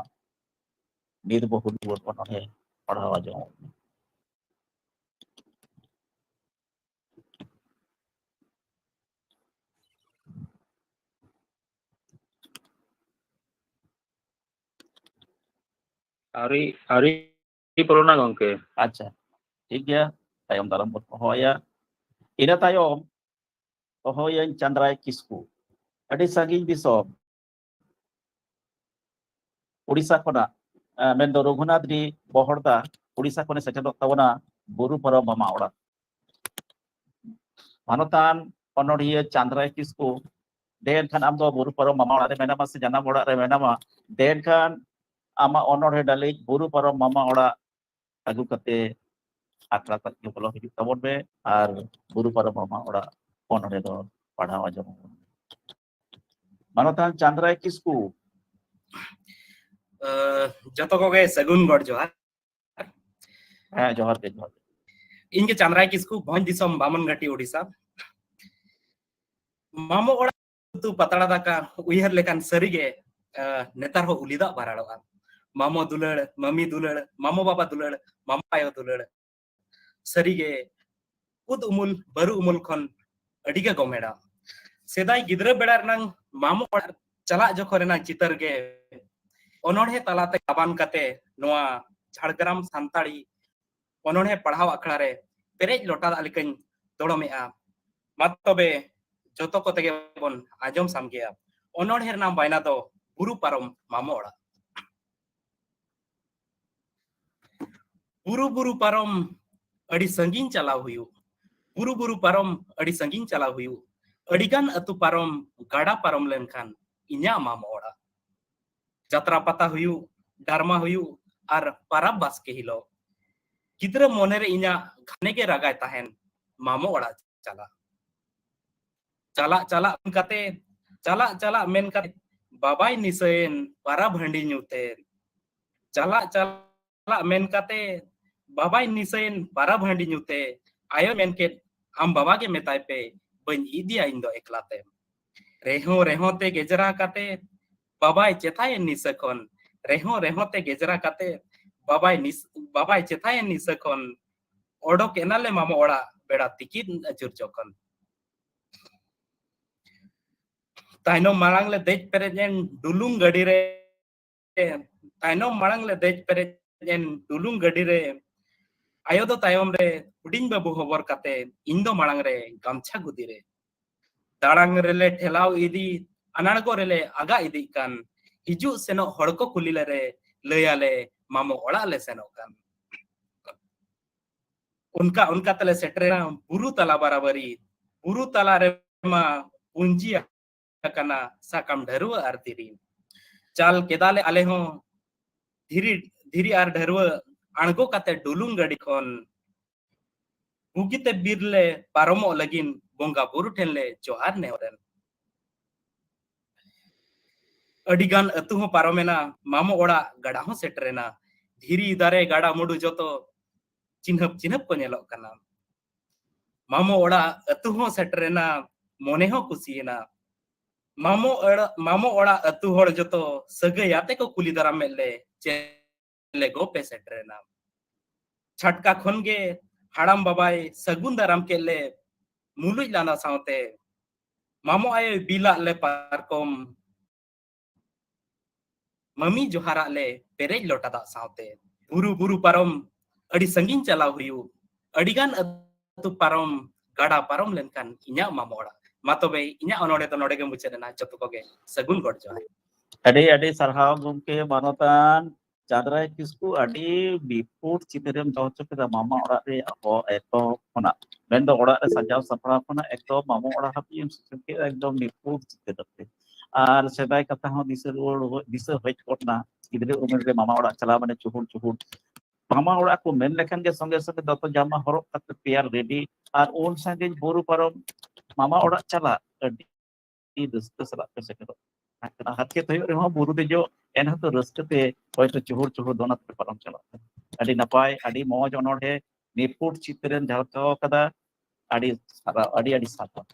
nidbo hul ruwer onore padhawa jong Ari peruna gongke. acha ठीक गया tayom dalam bot hoya ina tayom hoya Chandrai Kisku adi saging disom Odisha khona mendo Raghunath di Bohorda Odisha khone secerot tabona buru para mama ora manotan onoriya Chandrai Kisku den kan am do buru para mama ora re menama se janam ora re menama den kan ama onore dalik buru para mama ora agu kate akra tak bolo hijik tabon be ar buru para mama ora onore do padhawa jong manotan Chandrai Kisku जतो को गए सगुन गढ़ जोहार जोहार के इनके चंद्राय किसकु भोज दिसम बामन घाटी ओडिशा मामो ओड़ा तु पतड़ा दाका उयहर लेकान सरीगे नेतार हो उलिदा बाराड़ोआ मामो दुलड़ मम्मी दुलड़ मामो बाबा दुलड़ मामा आयो दुलड़ सरीगे उद उमुल बरु उमुल खन अडिगे गोमेड़ा सेदाई गिद्रा बेड़ार नंग मामो ओड़ा चला जोखरेना चितर गे ओनोढ़े तलाते गाबान कते नोआ झाड़ग्राम सांताड़ी ओनोढ़े पढ़ाव अखड़ा रे पेरेज लोटा अलिकन दोड़मेआ मत तबे जोतो को तेगे बोन आजम सामगेया ओनोढ़े नाम बायना दो बुरु पारम मामो ओड़ा बुरु पारम अड़ी संगीन चलाव हुयु बुरु पारम अड़ी संगीन चलाव हुयु अड़ीगान अतु पारम गाड़ा पारम लेनखान इन्या मामो ओड़ा जत्रा पता हुयु डारमा हुयु आर पाराब बास्के हिलो गिद्रा मोनेरे इन्या घाने के रागाय ताहेन मामो ओड़ा चला मेन कते बाबाई निसेन पाराब हंडी न्यूते चला मेन कते बाबाई निसेन पाराब हंडी न्यूते आयो मेन के आम बाबा के मेताय पे बन इदिया इंदो एकलाते रेहो ते गेजरा कते बाबाई चेताय निसखन रेहो ते गेजरा कते बाबाई चेताय निसखन ओडो केनाले मामो ओड़ा बेड़ा तिकिन अजुर जोखन ताइनो मांग ले देज पेरेजेन डुलुंग गडी रे ताइनो मांग ले देज पेरेजेन डुलुंग गडी रे आयो दो तायम रे हुडिंग बाबू होबर कते इंदो मांग रे गमछा गुदी रे दाड़ांग रेले ठेलाव इदी अनाड़गो रेले आगा इदी कान हिजु सेनो हड़को कुलीले रे लयाले मामो ओड़ा ले सेनो कान उनका तले सेटरेना बुरु तला बराबरी बुरु तला रे मा punji akana sakam dharwa ar diri chal kedale ale ho dhiri ar dharwa ango kate dulung gadi khon bugite birle paromo lagin bonga buru thenle johar neoren adigan atu ho paromena mamo ora gada ho setrena dhiri dare gada mudu joto चिन्हप को नेलो कना मामो ओड़ा अतु हो सेटरेना मोने हो कुसीना मामो ओड़ा अतु होड़ जतो सगे याते को कुली दरा मेले चेले गोपे सेटरेना छटका खनगे हाड़ाम बाबाई सगुन दराम केले मुलुज लाना सावते मामो आये बिला ले पारकोम मम्मी जोहारा ले पेरेज लोटा दा सावते बुरु बुरु पारम अड़ी संगीन चलाव हुयु अड़ीगान अतु पारम गाड़ा पारम लेनकान इnya मामोड़ा मातोबे इnya अनोडे तो नोडे के मुचेना जतो कोगे सगुन गड जोहार ᱟᱹᱰᱤ ᱥᱟᱨᱦᱟᱣ ᱜᱚᱢᱠᱮ ᱢᱟᱱᱚᱛᱟᱱ ᱪᱟᱸᱫᱽᱨᱟᱭ ᱠᱤᱥᱠᱩ ᱟᱹᱰᱤ ᱵᱤᱯᱩᱴ ᱪᱤᱛᱟᱹᱨᱮᱢ ᱫᱚᱦᱚ ᱦᱚᱪᱚ ᱠᱮᱫᱟ ᱢᱟᱢᱟ ᱚᱲᱟᱜ ᱨᱮ ᱮᱛᱚᱦᱚᱵ ᱠᱷᱚᱱᱟᱜ ᱢᱮᱱᱫᱚ ᱚᱲᱟᱜ ᱨᱮ ᱥᱟᱡᱟᱣ ᱥᱟᱯᱲᱟᱣ ᱠᱷᱚᱱᱟᱜ ᱮᱠᱫᱚᱢ ᱢᱟᱢᱟ ᱚᱲᱟᱜ ᱦᱟᱹᱵᱤᱡ ᱮᱢ ᱥᱮᱴᱮᱨ ᱠᱮᱫᱟ ᱮᱠᱫᱚम ᱵᱤᱯᱩᱴ ᱪᱤᱛᱟᱹᱨ ᱛᱮ ᱟᱨ ᱥᱮᱫᱟᱭ ᱠᱟᱛᱷᱟ ᱦᱚᱸ ᱫᱤᱥᱟᱹ ᱦᱮᱡ ᱜᱚᱫᱱᱟ ᱜᱤᱫᱽᱨᱟᱹ ᱩᱢᱮᱨ ᱨᱮ ᱢᱟᱢᱟ ᱚᱲᱟᱜ ᱪᱟᱞᱟᱣ ᱢᱟᱱᱮ ᱪᱩᱦᱩᱲ मामा ओड़ा को मेन लेखन के संगे संगे दतो जामा हरक कते तैयार रेडी और उन संगे बोरु परम मामा ओड़ा चला अडी रस्ते सला पे सेटरो हाथे तो रे हो बोरु दे जो एन तो रस्ते पे होय तो चुहुर दोना पे परम चला अडी नपाय अडी मौज अनोडे निपुट चित्रेन झलकाव कदा अडी साथा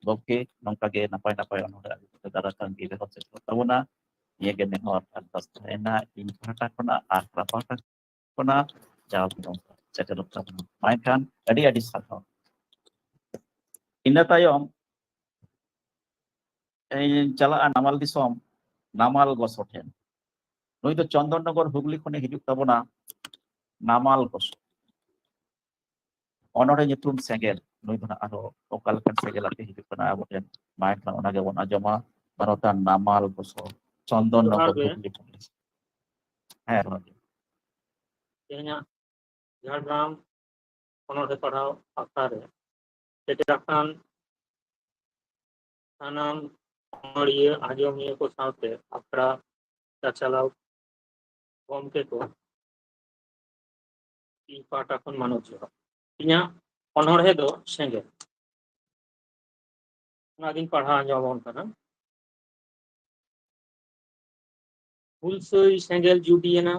गोके नंका गे नपाय अनोडे दादा kan गे हो सेटरो तबना ये गे ने हो अर्थात तस्ना इन भाटा कोना आक्रा पाटा कोना jawab dong secara utama mainkan adik satu ina tayom chalaan namal disom namal gosoten nui do Chandannagar Hooghly khone hijuk tabona namal gos onore nyutum segel nui dona aro okalkan segel ate hijuk kana aboten mainkan onage bon ajoma barotan namal goso Chandannagar Hooghly khone hai roge Jhargram पनोटे पढ़ाओ आखड़े सेटाखान सानाम अमरिया आजमिया को साथे आखड़ा चाचलाव गमके को इन पाटाखन मानव जो इना अनोड़े दो सेंगे नागिन पढ़ा आंजमोन कना हुलसई सेंगेल जुडियना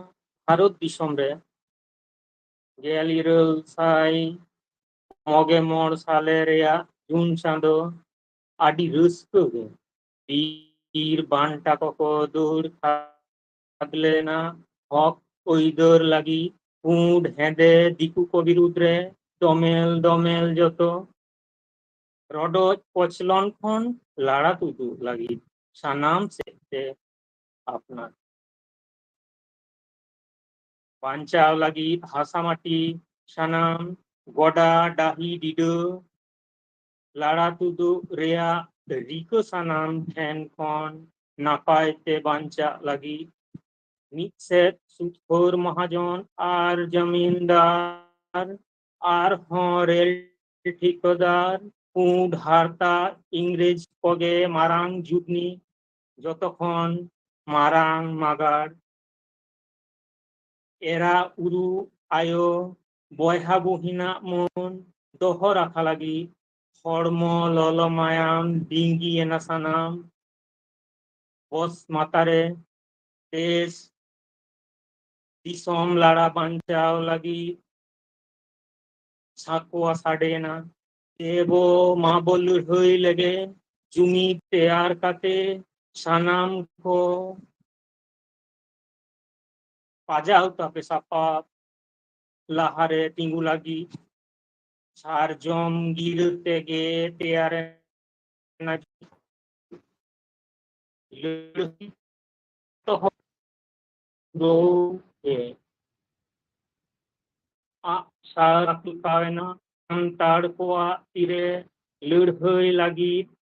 भारत दिसम रे गेलिरल साई मगे मोड़ साले रेया जून चांदो आदि रस्को गे बीर बांटा को दूर थाकलेना हक ओइदर लगी पुंड हेदे दिकु को बिरुद्ध रे दमेल जतो रडोज पचलन खन लाड़ा तुतु लगी सानाम से आपनार बांचाव लगी हासामाटी सानाम गोडा डाही डिडो लाड़ा तुदु रेया रिको सानाम ठेन खन नापाय ते बांचा लगी मिसेट सुथोर महाजन आर जमींदार आर रेल ठिकादार पुंड हारता इंग्रेज कोगे मारांग जुगनी जतखन मारांग मागार एरा उरु आयो बयहा बहिना मन दोह राखा लगी हड़मो लल मायाम डिंगी एना सानाम बस मातारे देश दिसोम लाड़ा बांचाव लगी साकुआ साडेना एबो मा बोलु हई लगे जुमी तैयार काते सानाम को पाजाव तापे सापा लाहारे तिंगु लगी सारजम गिर तेगे तैयार ना तो दो ए आ सारकुतावेना अंताड़ को तीरे लड़हई लगी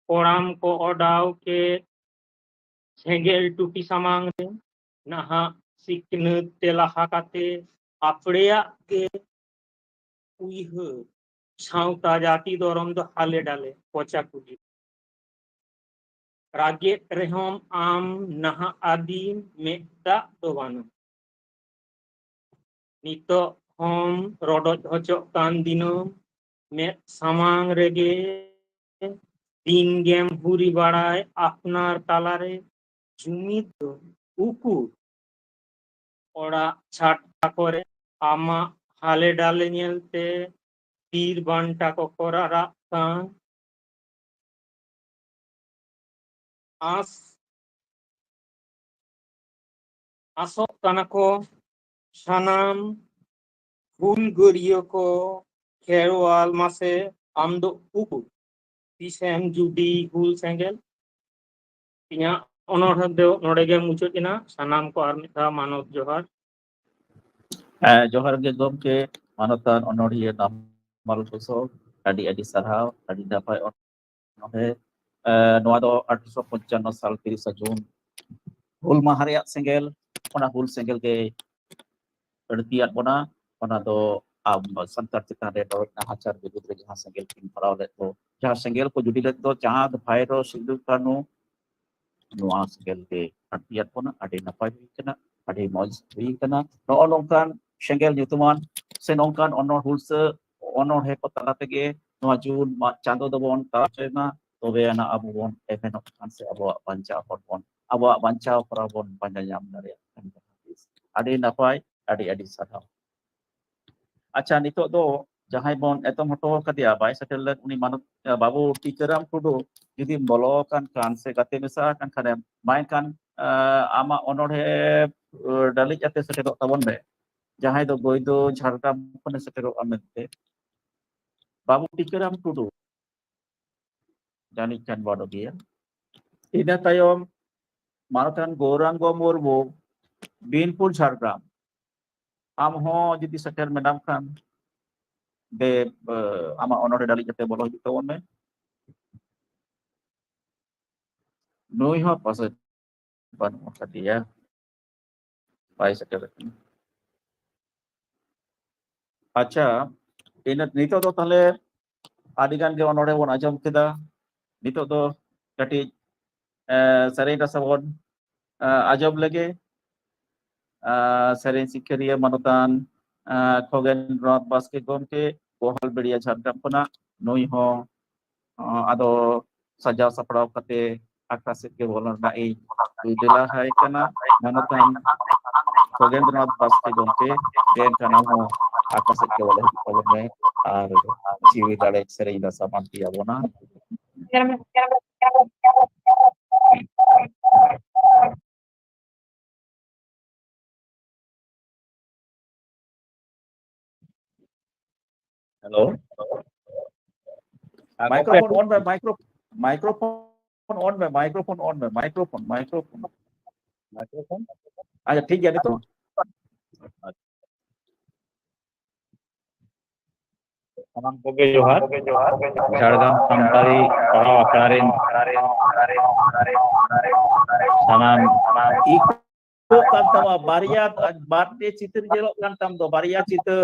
कोड़ाम को ओडाव के सेंगेल टुटी सामांग रे नहा सिकनत तेलाहा काते आपड़ेया के उइह साउता जाति दरम दो हाले डाले पचा कुदी ᱨᱟᱜᱮᱫ ᱨᱮᱦᱚᱸᱢ ᱟᱢ ᱱᱟᱦᱟᱜ ᱟᱹᱫᱤᱢ ᱢᱮᱫ ᱫᱟᱜ ᱫᱚ ᱵᱟᱹᱱᱩᱜ ᱱᱤᱛᱚᱜ ᱦᱚᱢ ᱨᱚᱰᱚᱡ ᱦᱚᱪᱚᱜ ᱠᱟᱱ ᱫᱤᱱᱟᱹᱢ ᱢᱮᱫ ᱥᱟᱢᱟᱝ ᱨᱮᱜᱮ ᱫᱤᱱ ᱜᱮᱢ ᱦᱩᱨᱤ ᱵᱟᱲᱟᱭ ᱟᱯᱱᱟর ᱛᱟᱞᱟᱨᱮ ᱡᱩᱢᱤᱫ ᱫᱚ ᱩᱠᱩᱨ ᱚᱲᱟᱜ ᱪᱷᱟᱴᱠᱟ ᱠᱚᱨᱮ ᱟᱢᱟᱜ ᱦᱟᱞᱮ ᱰᱟᱞᱮ ᱧᱮᱞᱛᱮ ᱵᱤᱨ ᱵᱟᱱᱴᱟ ᱠᱚᱠᱚ ᱨᱟᱨᱟᱜ ᱠᱟᱱ ᱟᱥᱚᱜ ᱠᱟᱱᱟ ᱠᱚ ᱥᱟᱱᱟᱢ ᱦᱩᱞᱜᱟᱹᱨᱤᱭᱟᱹ ᱠᱚ ᱠᱷᱮᱨᱣᱟᱞ ᱢᱟᱥᱮ ᱟᱢ ᱫᱚ ᱩᱠᱩᱨ ᱛᱤᱥᱮᱢ ᱡᱩᱫᱤ ᱦᱩᱞ ᱥᱮᱸᱜᱮᱞ ᱤᱧᱟᱹᱜ ᱚᱱᱚᱬᱦᱮ ᱫᱚ ᱱᱚᱰᱮ ᱜᱮ ᱢᱩᱪᱟᱹᱫ ᱮᱱᱟ ᱥᱟᱱᱟᱢ ᱠᱚ ᱟᱨ ᱢᱤᱫ ᱫᱷᱟᱣ ᱢᱟᱱᱚᱛ ᱡᱚᱦᱟᱨ ᱡᱚᱦᱟᱨ ᱜᱮ ᱜᱚᱢᱠᱮ ᱢᱟᱱᱚᱛᱟᱱ ᱚᱱᱚᱬᱦᱤᱭᱟᱹ ᱱᱟᱢᱟᱞ ᱠᱚᱥᱚᱵ ᱟᱹᱰᱤ ᱟᱹᱰᱤ ᱥᱟᱨᱦᱟᱣ ᱟᱹᱰᱤ ᱱᱟᱯᱟᱭ ᱚᱱᱚᱬᱦᱮ ᱱᱚᱣᱟ ᱫᱚ 1855 ᱥᱟᱞ 30 ᱡᱩᱱ ᱦᱩᱞ ᱢᱟᱦᱟ ᱨᱮᱭᱟᱜ ᱥᱮᱸᱜᱮᱞ ᱚᱱᱟ ᱦᱩᱞ ᱥᱮᱸᱜᱮᱞ ᱜᱮ ᱟᱹᱲᱛᱤᱭᱟᱫ ᱵᱚᱱᱟ ᱚᱱᱟ ᱫᱚ ᱟᱵᱚ ᱥᱟᱱᱛᱟᱲ ᱪᱮᱛᱟᱱ ᱨᱮ ᱱᱟᱦᱟᱪᱟᱨ ᱵᱤᱨᱩᱫᱽ ᱨᱮ ᱡᱟᱦᱟᱸ ᱥᱮᱸᱜᱮᱞ ᱠᱤᱱ ᱯᱟᱲᱟᱣ ᱞᱮᱫ ᱫᱚ ᱡᱟᱦᱟᱸ ᱥᱮᱸᱜᱮᱞ ko ᱡᱩᱰᱤ ᱞᱮᱫ ᱫᱚ ᱪᱟᱸᱫ ᱵᱷᱟᱭᱨᱚ ᱥᱤᱫᱩ ᱠᱟᱹᱱᱩ ᱱᱚᱣᱟ ᱥᱮᱸᱜᱮᱞ ᱜᱮ ᱟᱹᱲᱛᱤᱭᱟᱫ ᱵᱚᱱᱟ ᱟᱹᱰᱤ ᱱᱟᱯᱟᱭ ᱦᱩᱭ ᱠᱟᱱᱟ ᱟᱹᱰᱤ ᱢᱚᱡᱽ ᱦᱩᱭ ᱠᱟᱱᱟ ᱱᱚᱜᱼᱚ ᱱᱚᱝᱠᱟᱱ ᱥᱮᱸᱜᱮᱞ ᱧᱩᱛᱩᱢᱟᱱ ᱥᱮ ᱱᱚᱝᱠᱟᱱ ᱦᱩᱞᱥᱟᱹ ᱚᱱᱚᱬᱦᱮ ᱠᱚ ᱛᱟᱞᱟ ᱛᱮᱜᱮ ᱱᱚᱣᱟ ᱡᱩᱱ ᱪᱟᱸᱫᱳ ᱫᱚᱵᱚᱱ ᱛᱟᱲᱟᱢ ᱦᱚᱪᱚᱭᱢᱟ ᱛᱚᱵᱮ ᱟᱱᱟᱜ ᱟᱵᱚ ᱵᱚᱱ ᱮᱵᱷᱮᱱᱚᱜ ᱠᱟᱱ ᱥᱮ ᱟᱵᱚᱣᱟᱜ ᱵᱟᱧᱪᱟᱣ ᱦᱚᱲ ᱵᱚᱱ ᱟᱵᱚᱣᱟᱜ ᱵᱟᱧᱪᱟᱣ ᱦᱚᱨᱟ ᱵᱚᱱ ᱯᱟᱸᱡᱟ ᱧᱟᱢ ᱫᱟᱲᱮᱭᱟᱜ ᱠᱟᱱ ᱟᱹᱰᱤ ᱱᱟᱯᱟᱭ ᱟᱹᱰि ᱟᱹᱰᱤ ᱥᱟᱨᱦᱟᱣ ᱟᱪᱪᱷᱟ ᱱᱤᱛᱚᱜ ᱫᱚ ᱡᱟᱦᱟᱸᱭ ᱵᱚᱱ ᱮᱛᱚᱢ ᱦᱚᱴᱚ ᱠᱟᱫᱮᱭᱟ ᱵᱟᱭ ᱥᱮᱴᱮᱨ ᱞᱮᱱ ᱩᱱᱤ ᱢᱟᱱᱚᱛ ᱵᱟᱵᱩ ᱴᱤᱠᱟᱹᱨᱟᱢ ᱴᱩᱰᱩ ᱡᱩᱫᱤᱢ ᱵᱚᱞᱚ ᱟᱠᱟᱱ ᱠᱷᱟᱱ ᱥᱮ ᱜᱟᱛᱮ ᱢᱮᱥᱟ ᱟᱠᱟᱱ ᱠᱷᱟᱱᱮᱢ ᱢᱟ ᱮᱱᱠᱷᱟᱱ ᱟᱢᱟᱜ ᱚᱱᱚᱬᱦᱮ ᱰᱟᱹᱞᱤᱡ ᱟᱛᱮ ᱥᱮᱴᱮᱨᱚᱜ ᱛᱟᱵᱚᱱ ᱢᱮ ᱡᱟᱦᱟᱸᱭ ᱫᱚ ᱵᱳᱭᱫᱳ ᱡᱷᱟᱲᱜᱨᱟᱢ ᱠᱷᱚᱱᱮ ᱥᱮᱴᱮᱨᱚᱜᱼᱟ ᱢᱮᱱᱛᱮ ᱵᱟᱵᱩ ᱴᱤᱠᱟᱹᱨᱟᱢ ᱴᱩᱰᱩ ᱡᱟᱹᱱᱤᱡ ᱠᱷᱟᱱ ᱵᱚᱲ ᱜᱮᱭᱟ ᱤᱱᱟᱹ ᱛᱟᱭᱚᱢ ᱢᱟᱱᱚᱛᱟᱱ ᱜᱳᱨᱟᱝᱜᱚ ᱢᱩᱨᱢᱩ ᱵᱤᱱᱯᱩᱨ ᱡᱷᱟᱲᱜᱨᱟᱢ ᱟᱢ ᱦᱚᱸ ᱡᱩᱫᱤ ᱥᱮᱴᱮᱨ ᱢᱮᱱᱟᱢ ᱠᱷᱟᱱ ᱫᱮ ᱟᱢᱟᱜ ᱚᱱᱚᱬᱦᱮ ᱰᱟᱹᱞᱤᱡ ᱟᱛᱮ ᱵᱚᱞᱚ ᱦᱤᱡᱩᱜ ᱛᱟᱵᱚᱱ ᱢᱮ ᱱᱩᱭ ᱦᱚᱸ ᱯᱟᱥᱮᱡ ᱵᱟᱹᱱᱩᱜ ᱟᱠᱟᱫᱮᱭᱟ ᱵᱟᱭ ᱥᱮᱴᱮᱨ ᱟᱠᱟᱱᱟ ᱟᱪᱪᱷᱟ ᱱᱤᱛᱚᱜ ᱫᱚ ᱛᱟᱦᱞᱮ ᱟᱹᱰᱤ ᱜᱟᱱ ᱜᱮ ᱚᱱᱚᱬᱦᱮ ᱵᱚᱱ ᱟᱸᱡᱚᱢ ᱠᱮᱫᱟ ᱱᱤᱛᱚᱜ ᱫᱚ ᱠᱟᱹᱴᱤᱡ ᱥᱮᱨᱮᱧ ᱨᱟᱥᱟ ᱵᱚᱱ ᱟᱸᱡᱚᱢ ᱞᱮᱜᱮ ᱥᱮᱨᱮᱧ ᱥᱤᱠᱟᱹᱨᱤᱭᱟᱹ ᱢᱟᱱᱚᱛᱟᱱ ᱠᱷᱚᱜᱮᱱᱫᱨᱚᱱᱟᱛᱷ ᱵᱟᱥᱠᱮ ᱜᱚᱢᱠᱮ ᱵᱚᱦᱟᱞ ᱵᱮᱲᱤᱭᱟ ᱡᱷᱟᱲᱜᱨᱟᱢ ᱠᱷᱚᱱᱟᱜ ᱱᱩᱭ ᱦᱚᱸ ᱟᱫᱚ ᱥᱟᱡᱟᱣ ᱥᱟᱯᱲᱟᱣ ᱠᱟᱛᱮ ᱟᱠᱷᱲᱟ ᱥᱮᱫ ᱜᱮ ᱵᱚᱞᱚ ᱨᱮᱱᱟᱜ ᱤᱧ ᱫᱮᱞᱟ ᱦᱟᱭ ᱠᱟᱱᱟ ᱢᱟᱱᱚᱛᱟᱱ ᱠᱷᱚᱜᱮᱱᱫᱨᱚᱱᱟᱛᱷ ᱵᱟᱥᱠᱮ ᱜᱚᱢᱠᱮ ᱮᱱᱠᱷᱟᱱ ᱟᱢ ᱦᱚᱸ ᱟᱠᱷᱲᱟ ᱥᱮᱫ ᱜᱮ ᱵᱚᱞᱚ ᱦᱤᱡᱩᱜ ᱛᱟᱵᱚᱱ ᱢᱮ ᱟᱨ ᱡᱤᱣᱤ ᱫᱟᱲᱮ ᱥᱮᱨᱮᱧ ᱨᱟᱥᱟ ᱵᱟᱱᱛᱤ ᱭᱟᱵᱚᱱᱟ हेलो माइक्रोफोन ऑन में माइक्रोफोन ऑन में माइक्रोफोन अच्छा ठीक है नहीं तो ᱥᱟᱱᱟᱢ ᱠᱚᱜᱮ ᱡᱚᱦᱟᱨ ᱡᱷᱟᱲᱜᱨᱟᱢ ᱥᱟᱱᱛᱟᱲᱤ ᱯᱟᱲᱦᱟᱣ ᱟᱠᱷᱲᱟ ᱨᱮᱱ ᱥᱟᱱᱟᱢ eco kan tama baria barte चित्र jelok kan tam do baria चित्र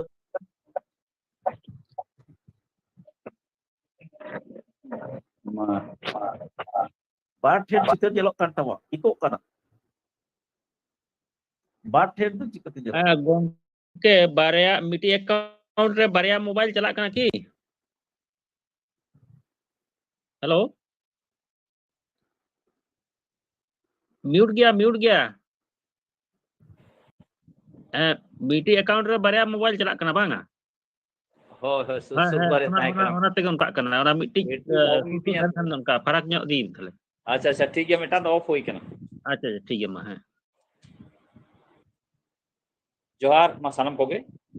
barte चित्र jelok kan tama इको kana barte do चित्र jelok गomke बारया मिटी अकाउंट रे बारया मोबाइल चला kana ki हेलो म्यूट गया मिटी अकाउंट रे बारया मोबाइल चला kana banga हो सुसुर बारे ताई kana ona tege onka kana ona मिटी kan onka farak nyok din thale अच्छा ठीक है मेटा तो ऑफ हुई kana अच्छा ठीक है मा जोहार मा सानम कोगे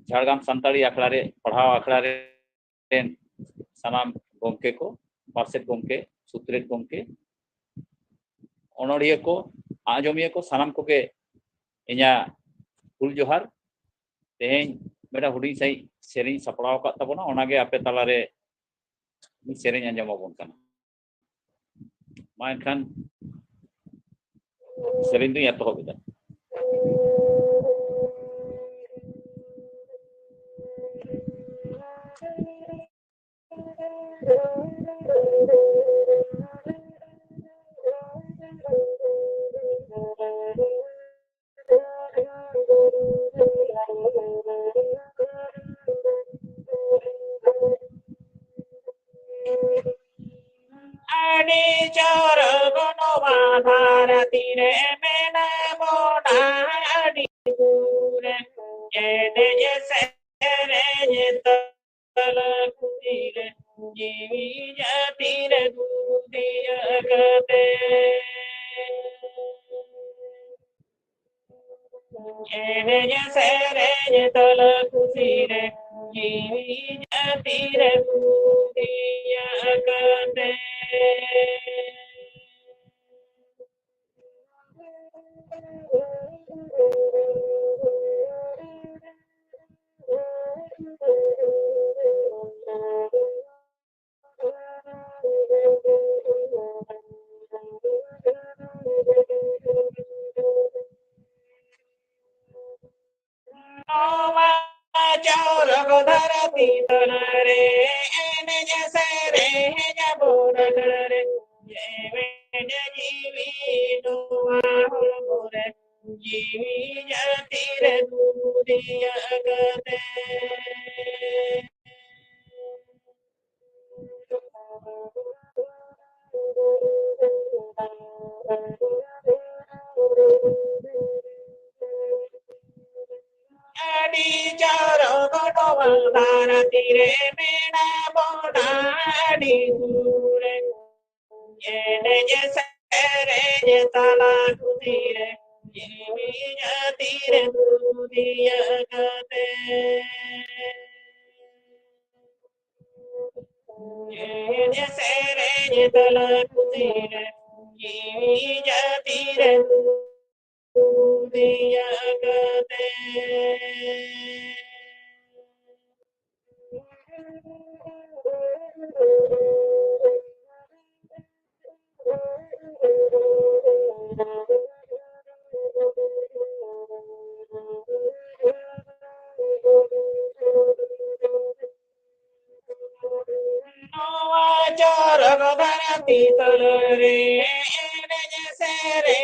झाड़ग्राम संताड़ी आखड़ा रे पढ़ाव आखड़ा रे सानाम गोमके को पार्षद गोमके सुत्रेत गोमके ओनोड़िया को आजमिया को सानाम कोगे इन्या हुल जोहार तेहें मेरा हुडी सही सेरिंग सपड़ाव का तबना ओनागे आपे तला रे सेरिंग अंजमाबोन kana मा एनखान सेरिंग दुई एतोहब एदा Adi cara gono madara tire mena bona adi pure ene sere tala kutire jivi jatire dudiya kate ene sere tala kutire jivi jatire dudiya kate Raghodara Titanare, Eneja Sere, Jabura Kare, Jeveja Jivi, Nuahore, Jivi Jatire Dudia Gate. Adi jaro gono valdara tire mena bona adi dure ene sere tala kutire jivi jatire dudiya gate ene sere tala kutire jivi jatire dudiya gate. Raghodara Titanare, Eneja Sere,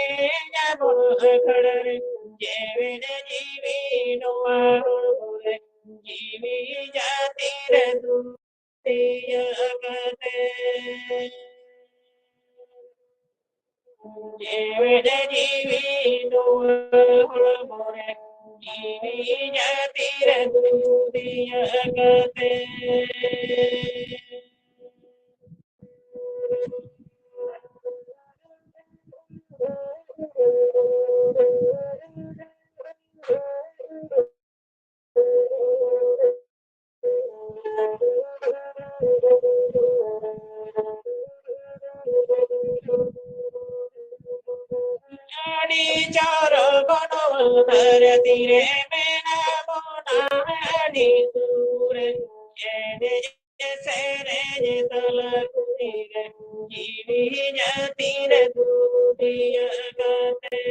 Jabura Kare, Jeveja Jivi, Nuahore, Jivi Jatire Dudiya Gate. Jeveja Jivi, Nuahore, Jivi Jatire Dudiya Gate. Adi jaro gono valdara tire mena bona adi dure ene sere tala kutire jivi jatire dudiya gate.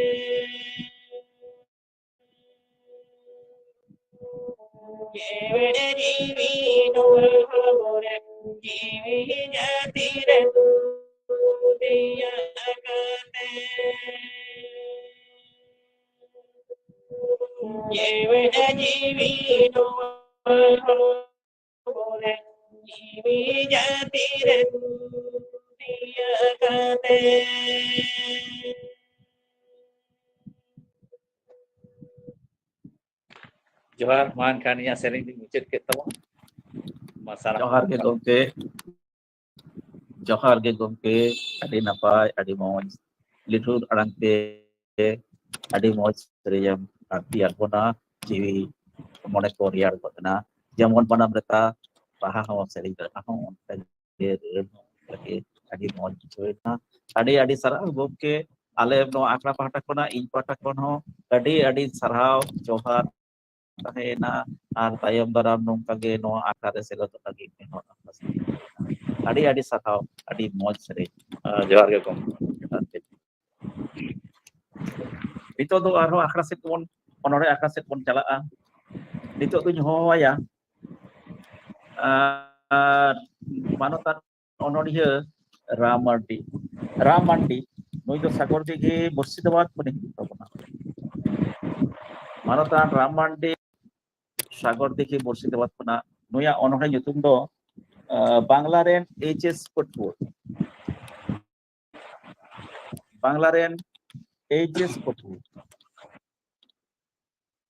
Jeveja jivi nuahore jivi jatire dudiya gate. Jeveja jivi nuahore jivi jatire dudiya gate. Johar man kan inya sering dimucit ke tamo masalah Johar ge gomke adi napai adi moj litur arangte adi moj seriyam arti arbona jiwi mone koryar kotna jamon pana mereka paha hawa seri ahon tage adi moj choina adi sarah gomke ale no akra pahata kona in pahata kono adi sarah johar tahena ar tayam daram nongka ge no akra de selo to lagi no adi sarah adi moj seri Johar ge kom Nito do arho akra set pon onore akra set pon chalaa nito tuh hoya manotan onodia Ramandi noi do sagor ge Murshidabad mane tabona ᱢᱟᱱᱚᱛᱟᱱ ᱨᱟᱢ ᱢᱟᱱᱰᱤ ᱥᱟᱜᱚᱨ ᱫᱤঘᱤ ᱢᱩᱨᱥᱤᱫᱟᱵᱟᱫ ᱠᱷᱚᱱᱟᱜ ᱱᱩᱭᱟᱜ ᱚᱱᱚᱬᱦᱮ ᱧᱩᱛᱩᱢ ᱫᱚ ᱵᱟᱝᱞᱟ ᱨᱮᱱ HS ᱯᱟᱹᱴᱷᱩᱣᱟᱹ ᱵᱟᱝᱞᱟ ᱨᱮᱱ HS ᱯᱟᱹᱴᱷᱩᱣᱟᱹ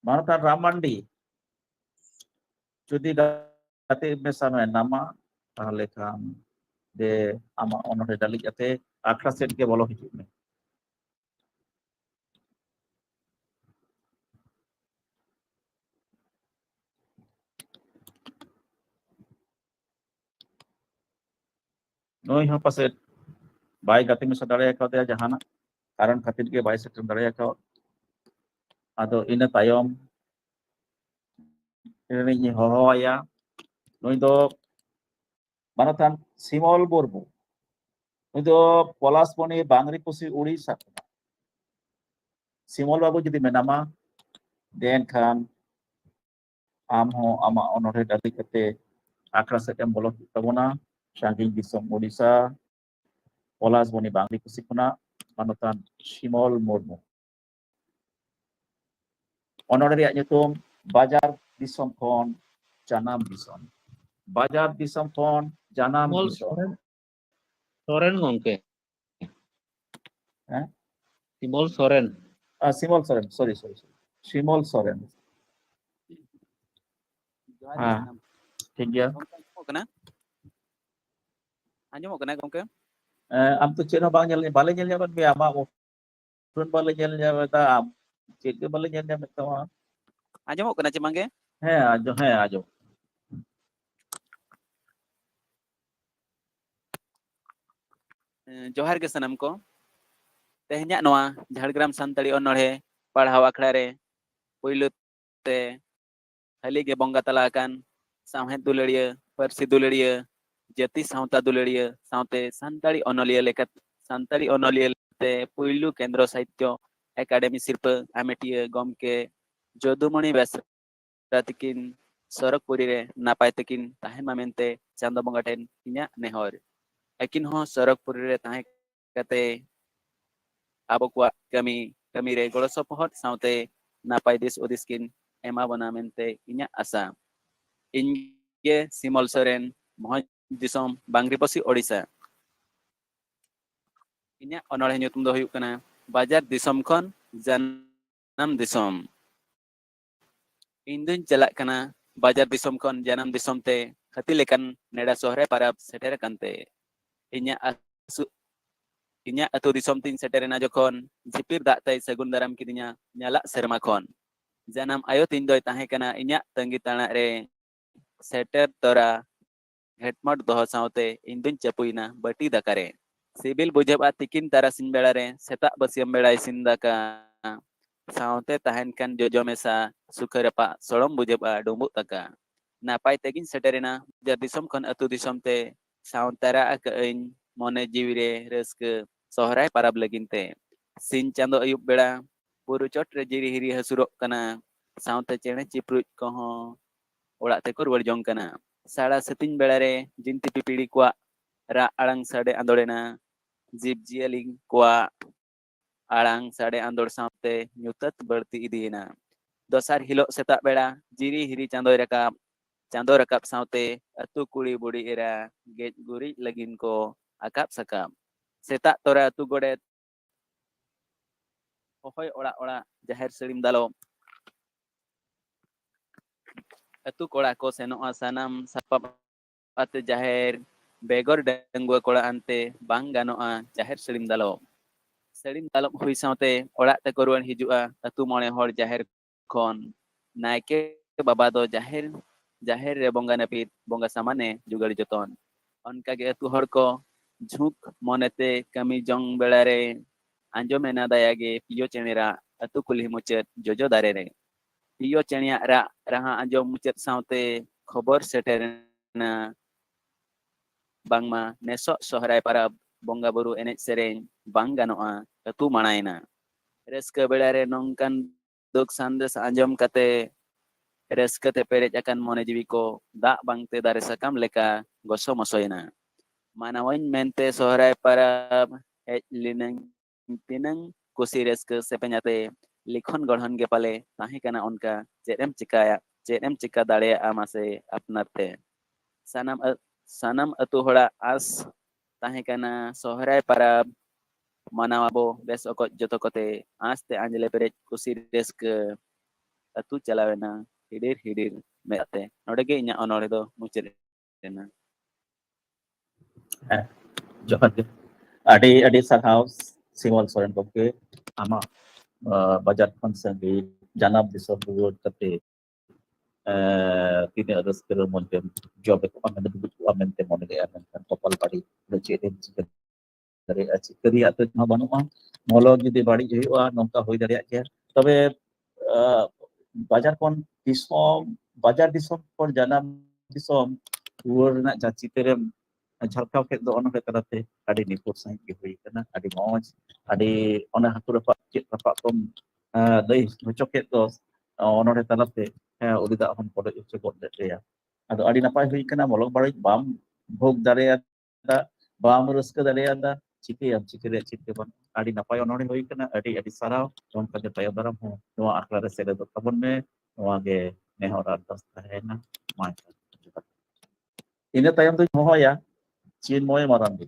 ᱢᱟᱱᱚᱛᱟᱱ ᱨᱟᱢ ᱢᱟᱱᱰᱤ যদি গাতে মেশা নামা তাহলে খান যে আমার অনড়ে ডালি যাতে আখড়া সেটকে বলো হিজুগ মে নই হ্যাঁ পাশে বাই গাতে মেশা দাঁড়িয়ে কাউতে জাহানা কারণ খাতির গে বাই সেক্টর দাঁড়িয়ে কাউ আদো ইনা তায়ম ini hohoaya nui do manatan Simol Borbu nui do Polasponi Bangri Pusi Urisa Simol Babu jadi menama den kan amho ama onore dali kate akra setem bolok tabona sanging disom Odisha Polasponi Bangri Pusi kuna manatan Simol Mormu onore riak nyutum Bajar Disom Khon Janam Disom Bajar Disom Khon Janam Disom Soren gongke. Eh? Simol Soren. Simol Soren, sorry. Simol Soren. ठीक गया Anjumok kena gongke? am to cheno bang nyel bale nyel nyabat be ama turun bale nyel nyabat am chek ke bale nyel nyabat ta Anjumok kena cimangge? he ajo Johar ge sanam ko. Tehnya noa Jhargram Santali onolhe parhaw akhड़ा re puylu te hali ge bonga talakan samhet dulariya parsi dulariya jati sawta dulariya sawte Santali onoliya lekat Santali onoliya te puylu kendro sahityo academy sirpa ametiya gomke Jodumoni Besra tikin Sorakpuri re napay tikin tahen mamente chando bonga ten inya nehor akin ho Sorakpuri re tahen kate abo kuat kami re golo sopohot saute napay dis udiskin ema bona mente inya asa inge Simol Soren mohon disom Bangri Posi Odisha inya onolhe nyutum do huyuk kana Bajar Disom Khon Janam Disom Indun jalak kana Bajar Disom Khon Janam Disom te hati lekan neda sohre parab setere kante inya atu disom tin seterena jokon jipir dak tai sagun daram kidinya nyala serma khon janam ayo tin doi tahe kana inya tangi tanak re seter tora hetmot doho saute indun chapuina bati dakare sibil bujab atikin tarasin belare setak basiam belai sindaka saute tahen kan jojo mesa sukarapa solom bujab dumbuk taka napay tegin seterena jar disom khon atu disom te sauntara akain mone jiwire reske sohrai parab laginte sin chando ayub beda puru chot re jiri hiri hasurok kana saute chene chipruj koho orak teko ruar jong kana sara setin belare jinti pipili kwa ra alang sade andorena jib jialing kwa alang sade andor saute nyutat berti idina dosar hilok setak beda jiri hiri chando rakap saute atu kuli budi era gej guri lagin ko akap sakap setak tora atu godet hohoi orak jaher selim dalo atu kola ko senoa sanam sapap atu jaher begor dengua kola ante bang ganoa jaher selim dalo hui saute orak te koruan hijua atu mone hor jaher khon naike baba do jaher re bonga napit bonga samane juga dijoton onka ge atu hor ko झुक मोनेते कमी Jong बेलारे आंजो मेना दायागे पियो चेनेरा अतु कुली मुचत जोजो दारे रे पियो चेनिया रा रहा आंजो मुचत साउते खबर सेटेरना बांगमा नेसो सोहराय पाराब बोंगा बुरु एनेज सेरेन बांग गानोआ अतु मानायना रेस्के बेलारे नोंकान दुख संदेश आंजोम कते रेस्के ते पेरेज akan मोने जीवी को दा बांगते दारे सकam leka goso mosoyna Manawan mente sohrai para linang pinang kusi reske sepenyate लिखन गढ़न के पाले ताहे कना उनका चेदम चिकाया चेदम चिका दाड़ेया मासे अपनाते सानम अतु होड़ा आस ताहे कना सोहराय परब मानावबो बेस ओको जतो कोते आस्ते आंजले पेरे कुसी रेस्क अतु चलावेना हिडिर हिडिर मेते नोडेगे इnya onore do mucirena Johar ge adi sarhau Simol Soren gomke ama bajar khon sangi janab disor ruwet kate tini adas kero monte job ko amene dubu amente mone ge amen kan kopal bari do chedem chike dari achi kari atu ma banua molo judi bari huwa nongka hoi daria ke tobe bajar kon disom kon janab disom ruwet na jachi terem झलकाव के दो ono तरते adi nipur sahi ki hui kana adi moj adi ona haku rapat cit rapat tom dei ngocok ke do ono tarate ulida hon podo isu god de ya ado adi napai hui kana molok bari bam bhog dare ada bam ruska dare ada cikire cikte ban adi napai ono hui kana adi sarau ton kaje tayo daram ho no akla re sere do tabon me no age nehora das tahena mai ina tayam tu hoya चिन्मय मारांडे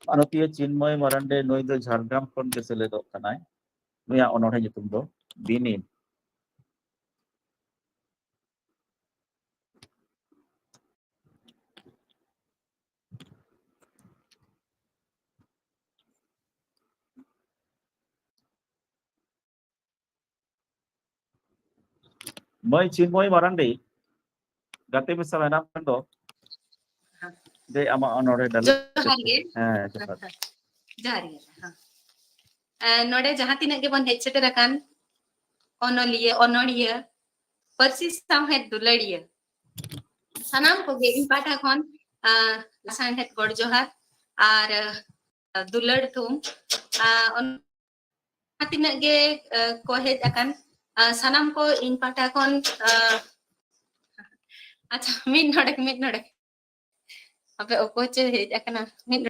मानतीय चिन्मय मारांडे नई दो झारग्राम खन के सेलेदो कनाय नुया अनोढ़े nyutum दो बिनिन मैं चिन्मय मारांडे गाते मिसा मेना दो दे आमा अनोढ़े दल जोहार गे जोहार जोहार गे नोडे जहां तिना के बन हेज सेटर अकान ओनोलिया ओनोड़िया परसी सामहेद दुलड़िया सनाम को गे इन पाटा खन लसान हेद गोड़ जोहार आर दुलड़ तुम तिना गे को हेज अकान सनाम को इन पाटा खन अच्छा मिड नोडे अबे ओकोचे हेज अकाना मिड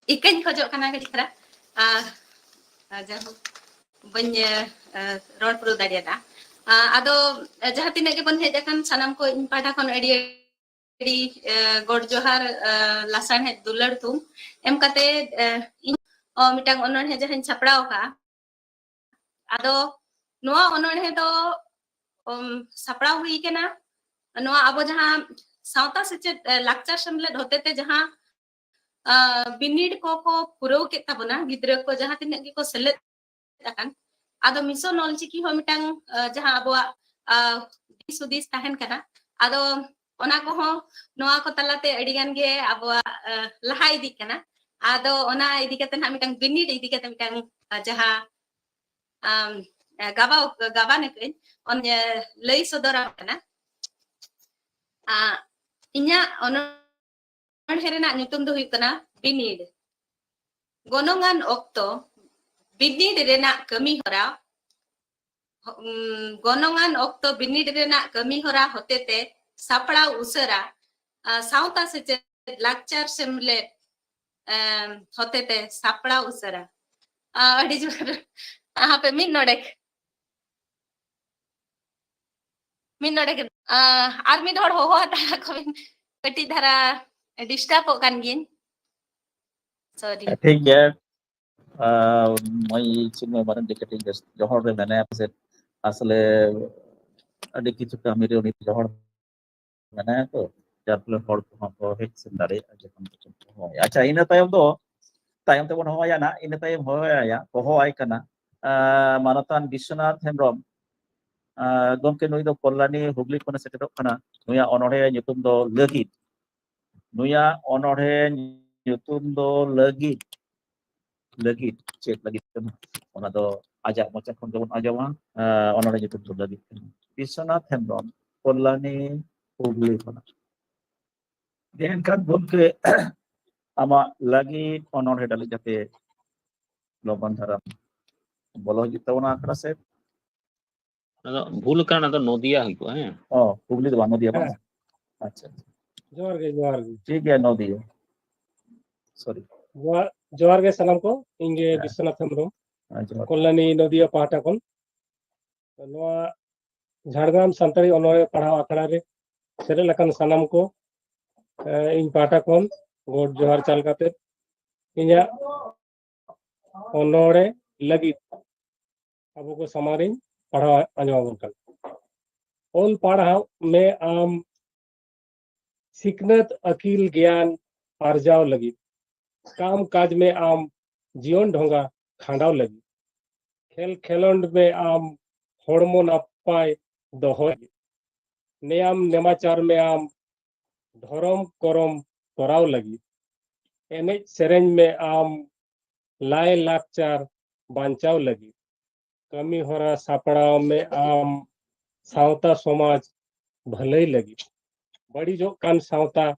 ikan खोजो खाना के दिखरा जाहो बन रोड प्रो दाड़ियादा आदो जहां तिना के बन हेज अकान सनाम को इन पाटा खन एडी गोड़ जोहार लासान हे दुलड़ तुम एम कते इन मिटांग ओनोन हे जहां छपड़ाव का आदो नोआ ओनोन हे दो सपड़ाव हुई केना नोआ अबो जहां सावता सेचे लाक्चर समले होते ते जहां बिनिड को पुरव के ताबना गिद्र को जहां तिना के को सेलेद अकान आदो मिशन ऑलचिकी हो मिटांग जहां अबवा दिसुदिस ताहन कना आदो ओना को हो नोआ को तलाते अडिगान गे अबवा लहा इदी कना आदो ओना इदी कते ना मिटांग बिनिड इदी कते मिटांग जहां गाबा ने कइन ओन लई सदरा कना इnya ono हेरेना nyutum do huyuk kana binid gonongan okto binid rena kami hora gonongan okto binid rena kami hora hotete sapड़ा usara sauta se lakchar semle hotete sapड़ा usara adi jor aha pe min nodek ar mid hor ho ta ko kati dhara disturb kan gin sorry ठीक है मैं चिन्मय मारांडे cutting जोहर रे मैंने आपसे असले अडी किछु कमी रे उनी जोहर मैंने तो जारफले हर को हेज सेंदारे जखन हो अच्छा इन तायम ते बन होया ना इन तायम होया को होय kana मानतान विश्वनाथ हेमब्रम गमके नुई दो कल्याणी हुगली खन सेटेरो kana नुया अनोढ़े nyutum do legit नुया अनोढ़े nyutum do legit cek legit kana ona do ajak macam kon jabon ajama अनोढ़े nyutum do legit Biswanath Hembrom Kalyani Hooghly खन Dan kan gomke ama lagi onor hedal jate loban dharam bolo jita ona akra se भूल कर नदिया हुई है oh Hugli do bano dia bang acha जोहार गे ठीक है no दिए sorry जोहार गे सानाम को इंगे विश्वनाथ हेम्ब्रम aja कल्याणी नदिया पाहटा खन नोआ झाड़ग्राम सानताड़ी अनोरे पढ़ाव आखड़ा रे सेरे लकन सानाम को इन पाहटा खन गोड जोहार चाल काते इन्या अनोरे लगी अब को समारिन पढ़ाव आंजम कन ओल पढ़ाव में आम सिकनत अकील ज्ञान आर्जाव लगी काम काज में आम जीवन ढोंगा खांडाव लगी खेल खेलोंड में आम होड़मो नापाय दोहो नेयाम नेमाचार में आम धरम करम तोराव लगी एनेज सेरेंज में आम लाय लाकचार बांचाव लगी कमी होरा सापड़ाव में आम सावता समाज भलई लगी बड़ी जो कान सावता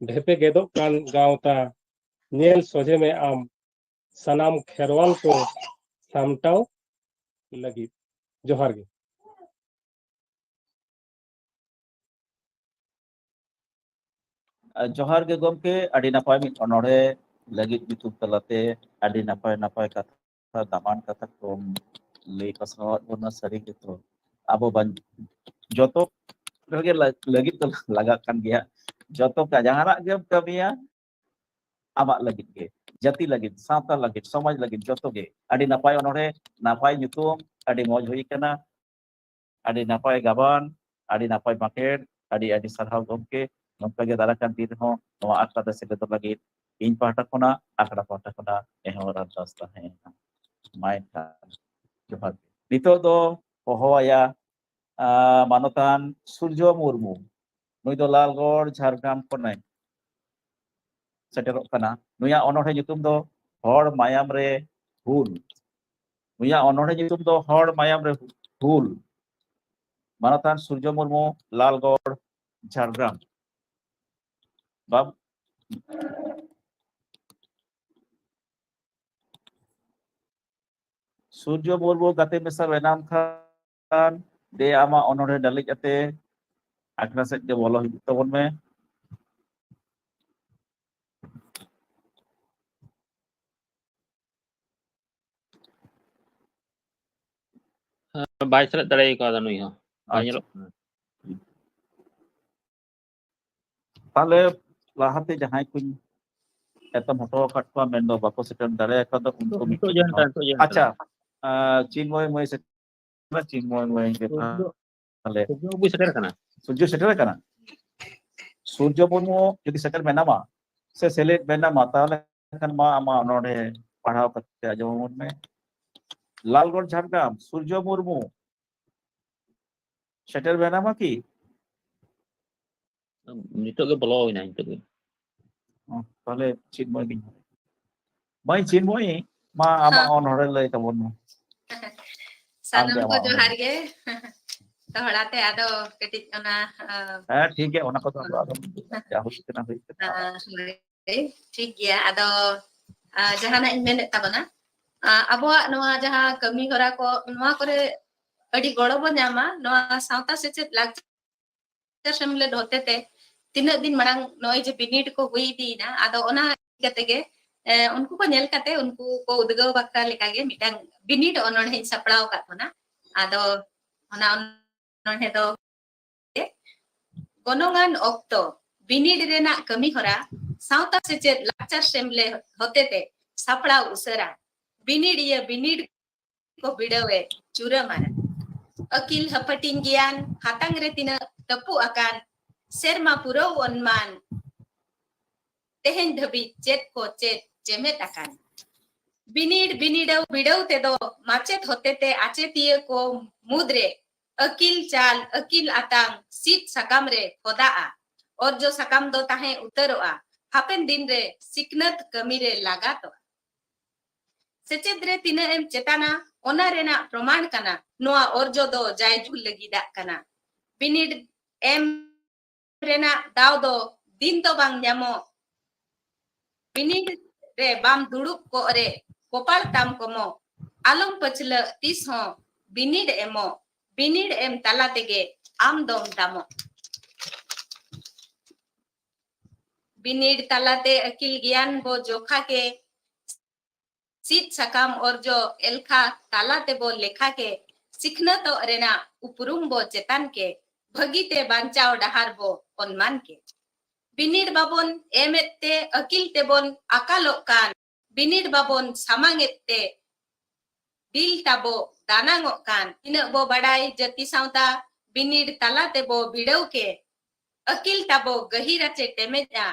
ढेपे गेदो कान गावता नेल सोझे में आम सनाम खेरवाल को सामटाव लगी जोहार गे johar ge gomke adi napai mit onore lagi YouTube talate adi napai kata daman kata kom lei pasawat bona sari gitu abo ban joto lagi to lagakan dia joto ka jahanak ge kamiya amak lagi ge jati lagi sawta lagi samaj lagi joto ge adi napai onore napai nyutum adi moj hui kana adi napai gaban adi napai market adi sarhau gomke nongka ge darakan din ho noa akta se beto lagi in pahta khona akra pahta khona ehora rasta hai main ka johar nito do pohoya manotan Surjo Murmu nui do Lalgor Jhargram khonai seterok kana nuya onorhe nyutum do hor mayam re hul nuya onorhe nyutum do hor mayam re hul manotan Surjo Murmu Lalgor Jhargram bab Surjo Murmu gate mesar benam khan de ama onorhe dalik ate akra set ge bolo hibut tabon me by सले दड़े का नुई हो Acha. Tale lahate jahay kuny etam hoto katwa mendo bako setan dare akada unko तो जानता तो जानता acha chinmoy moy setan chinmoy moy tale जो भी shutter करना Surjo setel kana Surjo Murmu যদি setel menama se select menama তাহলে kan ma ama onore padhaw kate ajomon me Lalgor Jhargram Surjo Murmu setel menama ki नितो के blow ना नितो के তাহলে চিন্ময় গিন mai chinmoy ma ama onore lay tabon mo sanam ko johar ge tohड़ाते आदो कटिज ona ठीक है ona ko to ya huis kana ठीक गया ado jahana in menet tabona abuak noa jaha kami hora ko noa kore adi goro bon nyama noa sauta sechet lagchar semle hote te tina din marang noi je binit ko hui di na ado ona kate ge unku ko nyel kate unku ko udgaw bakra leka ge mitang binit onon hin saprao kat ona ado ona onon he do gonongan okto binit rena kami hora sauta sechet lagchar semle hote te saprao usara binit ko bidawe cura mara akil hapatin gian hatang retina tepu akan serma puro onman tehen dhabi jet ko jet jemet akan binidau bidau te do macet hote te achetiye ko mudre akil chal akil atang sit sakam re khodaa और जो sakam do tahe uteroa hapen din re siknat kami re lagato sechet re tina em chetana ona rena proman kana noa orjo do jai jul lagi dak kana binid em rena daw do din to bang nyamo binid re bam dudup ko re kopal tam komo along pachla tis ho binid emo binid em tala tege am dom damo binid talate akil gyan bo jokha ke sit sakam orjo elkha talate bo lekha ke sikhna to arena upurum bo chetan ke bhagite banchao dahar bo onman ke binid babon emette akil tebon akalok kan binid babon samangette dil tabo danangok kan ina bo badai jati sauta binid talate bo bidau ke akil tabo gahira che temeja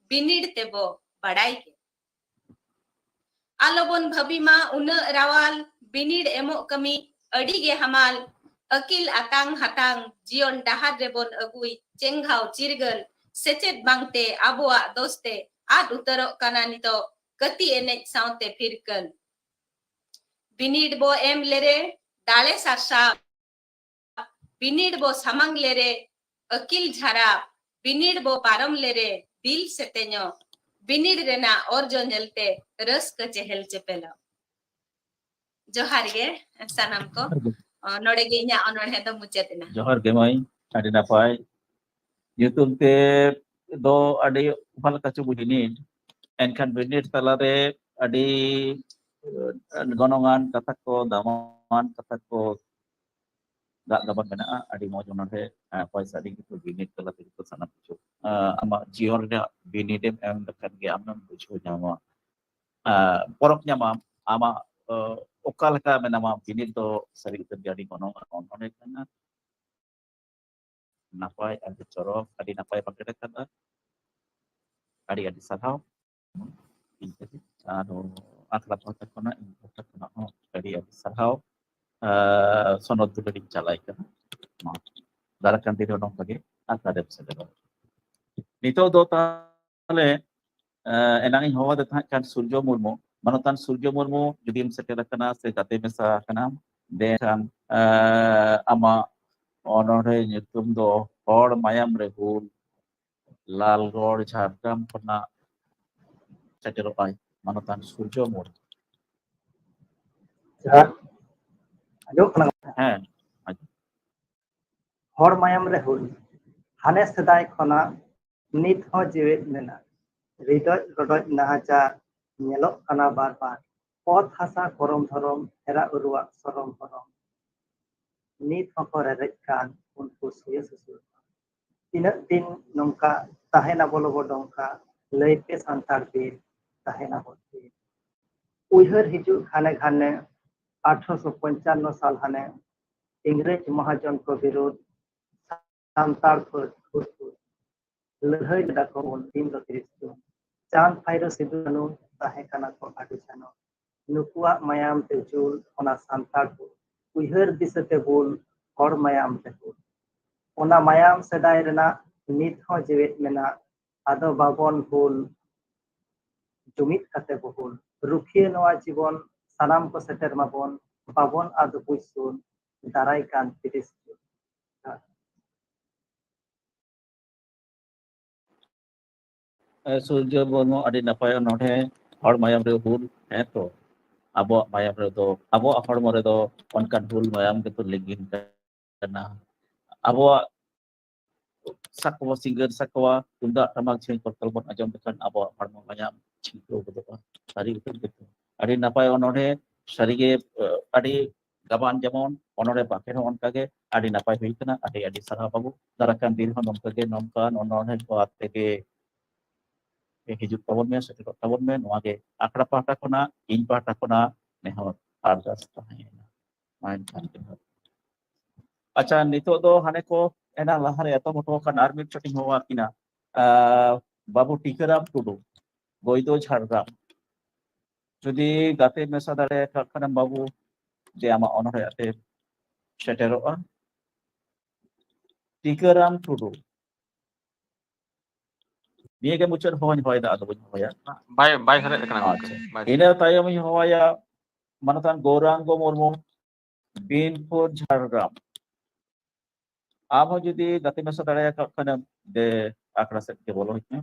binid tebo badai ke alobon bhabima una rawal binid emo kami adi ge hamal akil atang hatang jion dahar rebon agui chenghau chirgal sechet bangte aboa doste ad utaro kana nito kati enej saute firkal binid bo em lere dale sarsa binid bo samang lere akil jhara binid bo param lere dil seteño binid rena orjo nyelte रस का चहल चपेला जोहार गे सनम को नोडे गे nya onor hedo mucetina Johar ge mai adi napai YouTube te do adi upal kacu budinid enkan binid talare adi gonongan kata ko daman kata ko gak dapat bena adi mau jono he paisa adi gitu binid talate itu sana pucu ama jior dia binid em dekat ge amnam pucu nyama poroknya ma ama okal ka menama binid to sering terjadi gonongan karena napai adi corok adi napai pakai kata adi sarau anu akhlak otak kena otak kena adi sarau sonot tu dari calai kan darakan tidak dong pagi ada sedekah nito do tale enangin hawa kan Surjo Murmu manutan Surjo Murmu judim setelah kena sekate mesa kena dan ama onore nyutum do hor mayam rehul Lalgor Jharkham pernah setelah manutan Surjo Murmu ᱟᱸᱡᱚᱢᱚᱜ ᱠᱟᱱᱟ ᱦᱮᱸ ᱦᱚᱲ ᱢᱟᱭᱟᱢ ᱨᱮ ᱦᱩᱞ ᱦᱟᱱᱮ ᱥᱮᱫᱟᱭ ᱠᱷᱚᱱᱟᱜ ᱱᱤᱛ ᱦᱚᱸ ᱡᱮᱣᱮᱫ ᱢᱮᱱᱟᱜ ᱦᱨᱤᱫᱚᱡ ᱨᱚᱰᱚᱡ ᱱᱟᱦᱟᱪᱟᱨ ᱧᱮᱞᱚᱜ ᱠᱟᱱᱟ ᱵᱟᱨ ᱵᱟᱨ ᱚᱛ ᱦᱟᱥᱟ ᱠᱚᱨᱚᱢ ᱫᱷᱚᱨᱚᱢ ᱮᱨᱟ ᱩᱨᱩᱣᱟᱜ ᱥᱚᱨᱚᱢ ᱦᱚᱨᱚᱢ ᱱᱤᱛ ᱦᱚᱸᱠᱚ ᱨᱮᱨᱮᱡ ᱠᱟᱱ ᱩᱱᱠᱩ ᱥᱩᱭᱟᱹ ᱥᱩᱥᱩᱨ ᱛᱤᱱᱟᱹᱜ ᱫᱤᱱ ᱱᱚᱝᱠᱟ ᱛᱟᱦᱮᱱᱟ ᱵᱚᱞᱚ ᱵᱚᱰᱚᱝᱠᱟ ᱞᱟᱹᱭ ᱯᱮ ᱥᱟᱱᱛᱟᱲ ᱵᱤᱨ ᱛᱟᱦᱮᱱᱟ ᱵᱚᱛᱤᱨ ᱩᱭᱦᱟᱹᱨ ᱦᱤᱡᱩᱜ ᱜᱷᱟᱱᱮ ᱜᱷᱟᱱᱮ 1855 साल हने इंग्रेज महाजन को विरोध सांतार पर लड़ाई लड़ा को दिन दो 30 जून चांद फाइरो सिद्धू ताहे कना को आडि जानो नुकुआ मायाम ते जुल ओना सांतार को उइहर दिसते बोल और मायाम ते बोल ओना मायाम सदाय रेना नित हो जेवेत मेना आदो बाबन बोल जुमित कते बोल रुखिए नवा जीवन सानाम को सेटर माबन बाबन आदो पुइसुन दाराय कान 30 जून Surjo Murmu adi napai node hor mayam re hul to abo mayam re do abo hor more do onkan hul mayam gitu legin karena abo sakwa singer sakwa tunda tamak sing pertelpon ajam tekan abo hor mayam cingko gitu hari itu gitu adi napai node sarige adi gaban jamon onore pakai onkage adi napai huikana adi sarah babu darakan din hon onkage nonkan onore ko atege hidup tahun me sekitar tahun me nuage akra pahta kona in pahta kona nehot arjas tahena main kan acha nito do hane ko ena lahare eto moto kan army shooting howa kina babu tikaram tudu goido Jharkham যদি গাতে মেসা দাঁড়ে কারখানা বাবু যে আমার অনরে আতে সেটেরোয়া টিকারাম Tudu Dia kan muncul hawan hoya atau punya hoya. Baik hari kena. Ini tayam hoya manatan Gaurango Murmu Binpur Jharkham. Amo jadi gati masa daraya kana de ᱟᱠᱷᱲᱟ ᱥᱮᱫ ᱜᱮ ᱵᱚᱞᱚ ᱦᱩᱭᱩᱜᱼᱟ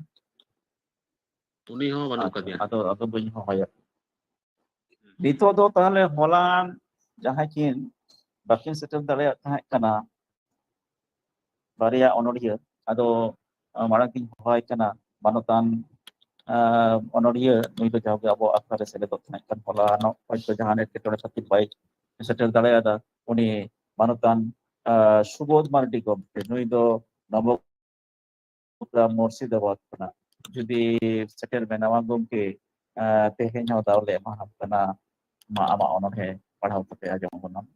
ᱩᱱᱤ ᱦᱚᱸ ᱵᱟᱹᱱᱩᱜ ᱠᱟᱫᱮᱭᱟ ᱟᱫᱚ ᱵᱟᱹᱧ ᱦᱚᱦᱚᱭᱟ ᱱᱤᱛᱚᱜ ᱫᱚ ᱛᱟᱦᱞᱮ ᱦᱚᱞᱟᱱ ᱡᱟᱦᱟᱸᱭ ᱠᱤᱱ ᱵᱟᱹᱠᱤᱱ ᱥᱮᱴᱮᱨ ᱫᱟᱲᱮᱭᱟᱜ ᱛᱟᱦᱮᱸ ᱠᱟᱱᱟ ᱵᱟᱨᱭᱟ ᱚᱱᱚᱲᱦᱤᱭᱟᱹ ᱟᱫᱚ ᱢᱟᱲᱟᱝ ᱛᱤᱧ ᱦᱚᱦᱚᱭ ᱠᱟᱱᱟ ᱢᱟᱱᱚᱛᱟᱱ ᱚᱱᱚᱲᱦᱤᱭᱟᱹ ᱱᱩᱭ ᱫᱚ ᱡᱟᱣᱜᱮ ᱟᱵᱚ ᱟᱠᱷᱲᱟ ᱨᱮ ᱥᱮᱞᱮᱫᱚᱜ ᱛᱟᱦᱮᱸ ᱠᱟᱱ ᱦᱚᱞᱟᱱᱚᱜ ᱦᱚᱭᱛᱚ ᱡᱟᱦᱟᱸ ᱮᱴᱠᱮᱴᱚᱬᱮ ᱠᱷᱟᱹᱛᱤᱨ ᱵᱟᱭ ᱥᱮᱴᱮᱨ ᱫᱟᱲᱮᱭᱟᱫᱟ ᱩᱱᱤ ᱢᱟᱱᱚᱛᱟᱱ ᱥᱩᱵᱳধ ᱢᱟᱨᱰᱤ ᱜᱚᱢᱠᱮ ᱱᱩᱭ ᱫᱚ ᱱᱚᱵᱚᱜᱨᱟᱢ ᱢᱩᱨᱥᱤᱫᱟᱵᱟᱫ ᱠᱷᱚᱱᱟᱜ ᱡᱩᱫᱤ ᱥᱮᱴᱮᱨ ᱵᱮᱱᱟᱣᱟ ᱜᱚᱢᱠᱮ ᱛᱮᱦᱮᱧ ᱦᱚᱸ ᱫᱟᱣ ᱞᱮ ᱮᱢᱟᱦᱟᱢ ᱠᱟᱱᱟ ᱢᱟ ᱟᱢᱟᱜ ᱚᱱᱚᱬᱦᱮ ᱯᱟᱲᱦᱟᱣ ᱠᱟᱛᱮ ᱟᱸᱡᱚᱢ ᱟᱵᱚᱱᱟᱢ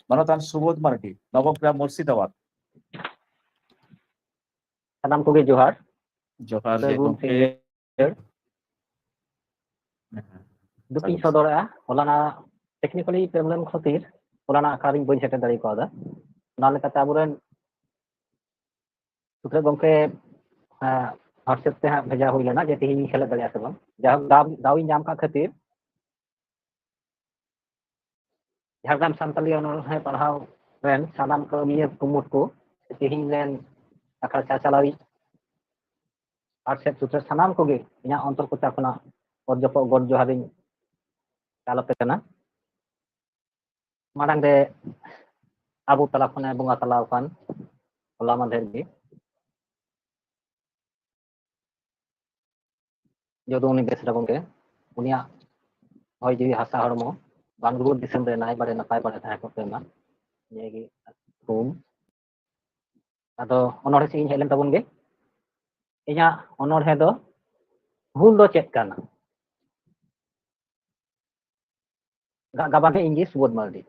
ᱢᱟᱱᱚᱛᱟᱱ ᱥᱩᱵᱳধ ᱢᱟᱨᱰᱤ ᱱᱚᱵᱚᱜᱨᱟᱢ ᱢᱩᱨᱥᱤᱫᱟᱵᱟᱫ ᱥᱟᱱᱟᱢ ᱠᱚᱜᱮ ᱡᱚᱦᱟᱨ ᱡᱚᱦᱟᱨ ᱜᱮ ᱥᱟᱹᱜᱩᱱ ᱜᱚᱢᱠᱮ ᱥᱤᱸᱜᱟᱹᱲ ᱫᱩᱠᱤᱧ ᱥᱚᱫᱚᱨᱮᱜᱼᱟ ᱦᱚᱞᱟᱱᱟᱜ ᱴᱮᱠᱱᱤᱠᱮᱞᱤ ᱯᱨᱚᱵᱞᱮᱢ ᱠᱷᱟᱹᱛᱤᱨ ᱦᱚᱞᱟᱱᱟᱜ ᱟᱠᱷᱲᱟ ᱨᱤᱧ ᱵᱟᱹᱧ ᱥᱮᱴᱮᱨ ᱫᱟᱲᱮ ᱠᱟᱣᱫᱟ ᱚᱱᱟ ᱞᱮᱠᱟᱛᱮ ᱟᱵᱚᱨᱮᱱ ᱥᱩᱛᱨᱮ ᱜᱚᱢᱠᱮ ᱦᱳᱣᱟᱴᱥᱮᱯ ᱛᱮ ᱦᱟᱸᱜ ᱵᱷᱮᱡᱟ ᱦᱩᱭ ᱞᱮᱱᱟ ᱡᱮ ᱛᱮᱦᱮᱧ ᱥᱮᱞᱮᱫ ᱫᱟᱲᱮᱭᱟᱜᱼᱟ ᱥᱮ ᱵᱟᱝ ᱡᱟᱭᱦᱳᱠ ᱫᱟᱣ ᱤᱧ ᱧᱟᱢ ᱠᱟᱜ ᱠᱷᱟᱹᱛᱤᱨ ᱡᱷᱟᱲᱜᱨᱟᱢ ᱥᱟᱱᱛᱟᱞᱤ ᱚᱱᱚᱬᱦᱮ ᱯᱟᱲᱦᱟᱣ ᱨᱮᱱ ᱥᱟᱱᱟᱢ ᱠᱟᱹᱢᱤᱭᱟᱹ ᱠᱩᱢᱩᱴ ᱠᱚ ᱛᱮᱦᱮᱧ ᱨᱮᱱ ᱟᱠᱷᱲᱟ ᱪᱟᱪᱞᱟᱣᱤᱡ ᱦᱳᱣᱟᱴᱥᱮᱯ ᱥᱩᱛᱨᱮ ᱥᱟᱱᱟᱢ ᱠᱚᱜᱮ ᱤᱧᱟᱹᱜ ᱚᱱᱛᱚᱨ ᱠᱚᱪᱟ ᱠᱷᱚᱱᱟᱜ ᱚᱛ ᱡᱚᱯᱚᱜ ᱜᱚᱰ ᱡᱚᱦᱟᱨᱤᱧ ᱪᱟᱞᱟᱯᱮ ᱠᱟᱱᱟ ᱢᱟᱲᱟᱝ ᱨᱮ ᱟᱵᱚ ᱛᱟᱞᱟ ᱠᱷᱚᱱᱮ ᱵᱚᱸᱜᱟ ᱛᱟᱞᱟᱣ ᱟᱠᱟᱱ ᱦᱚᱞᱟ ᱢᱟᱫᱷᱮᱨ ᱜᱮ ᱡᱚᱫᱩ ᱩᱱᱤ ᱵᱮᱥᱨᱟ ᱜᱚᱢᱠᱮ ᱩᱱᱤᱭᱟᱜ ᱦᱚᱭ ᱡᱤᱣᱤ ᱦᱟᱥᱟ ᱦᱚᱲᱢᱚ ᱵᱟᱝ ᱨᱩᱣᱟᱹᱲ ᱫᱤᱥᱚᱢ ᱨᱮ ᱱᱟᱭ ᱵᱟᱲᱮ ᱱᱟᱯᱟᱭ ᱵᱟᱲᱮ ᱛᱟᱦᱮᱸ ᱠᱚᱜ ᱢᱟ ᱱᱤᱭᱟᱹᱜᱮ ᱛᱷᱩᱢ ᱟᱫᱚ ᱚᱱᱚᱬᱦᱮ ᱥᱮᱫ ᱤᱧ ᱦᱮᱡ ᱞᱮᱱ ᱛᱟᱵᱚᱱ ᱜᱮ ᱤᱧᱟᱹᱜ ᱚᱱᱚᱬᱦᱮ ᱫᱚ ᱵᱷᱩᱞ ᱫᱚ ᱪᱮᱫ ᱠᱟᱱᱟ ᱜᱟᱵᱟᱱ ᱤᱧ ᱜᱮ ᱥᱩᱵᱳধ ᱢᱟᱨᱰᱤ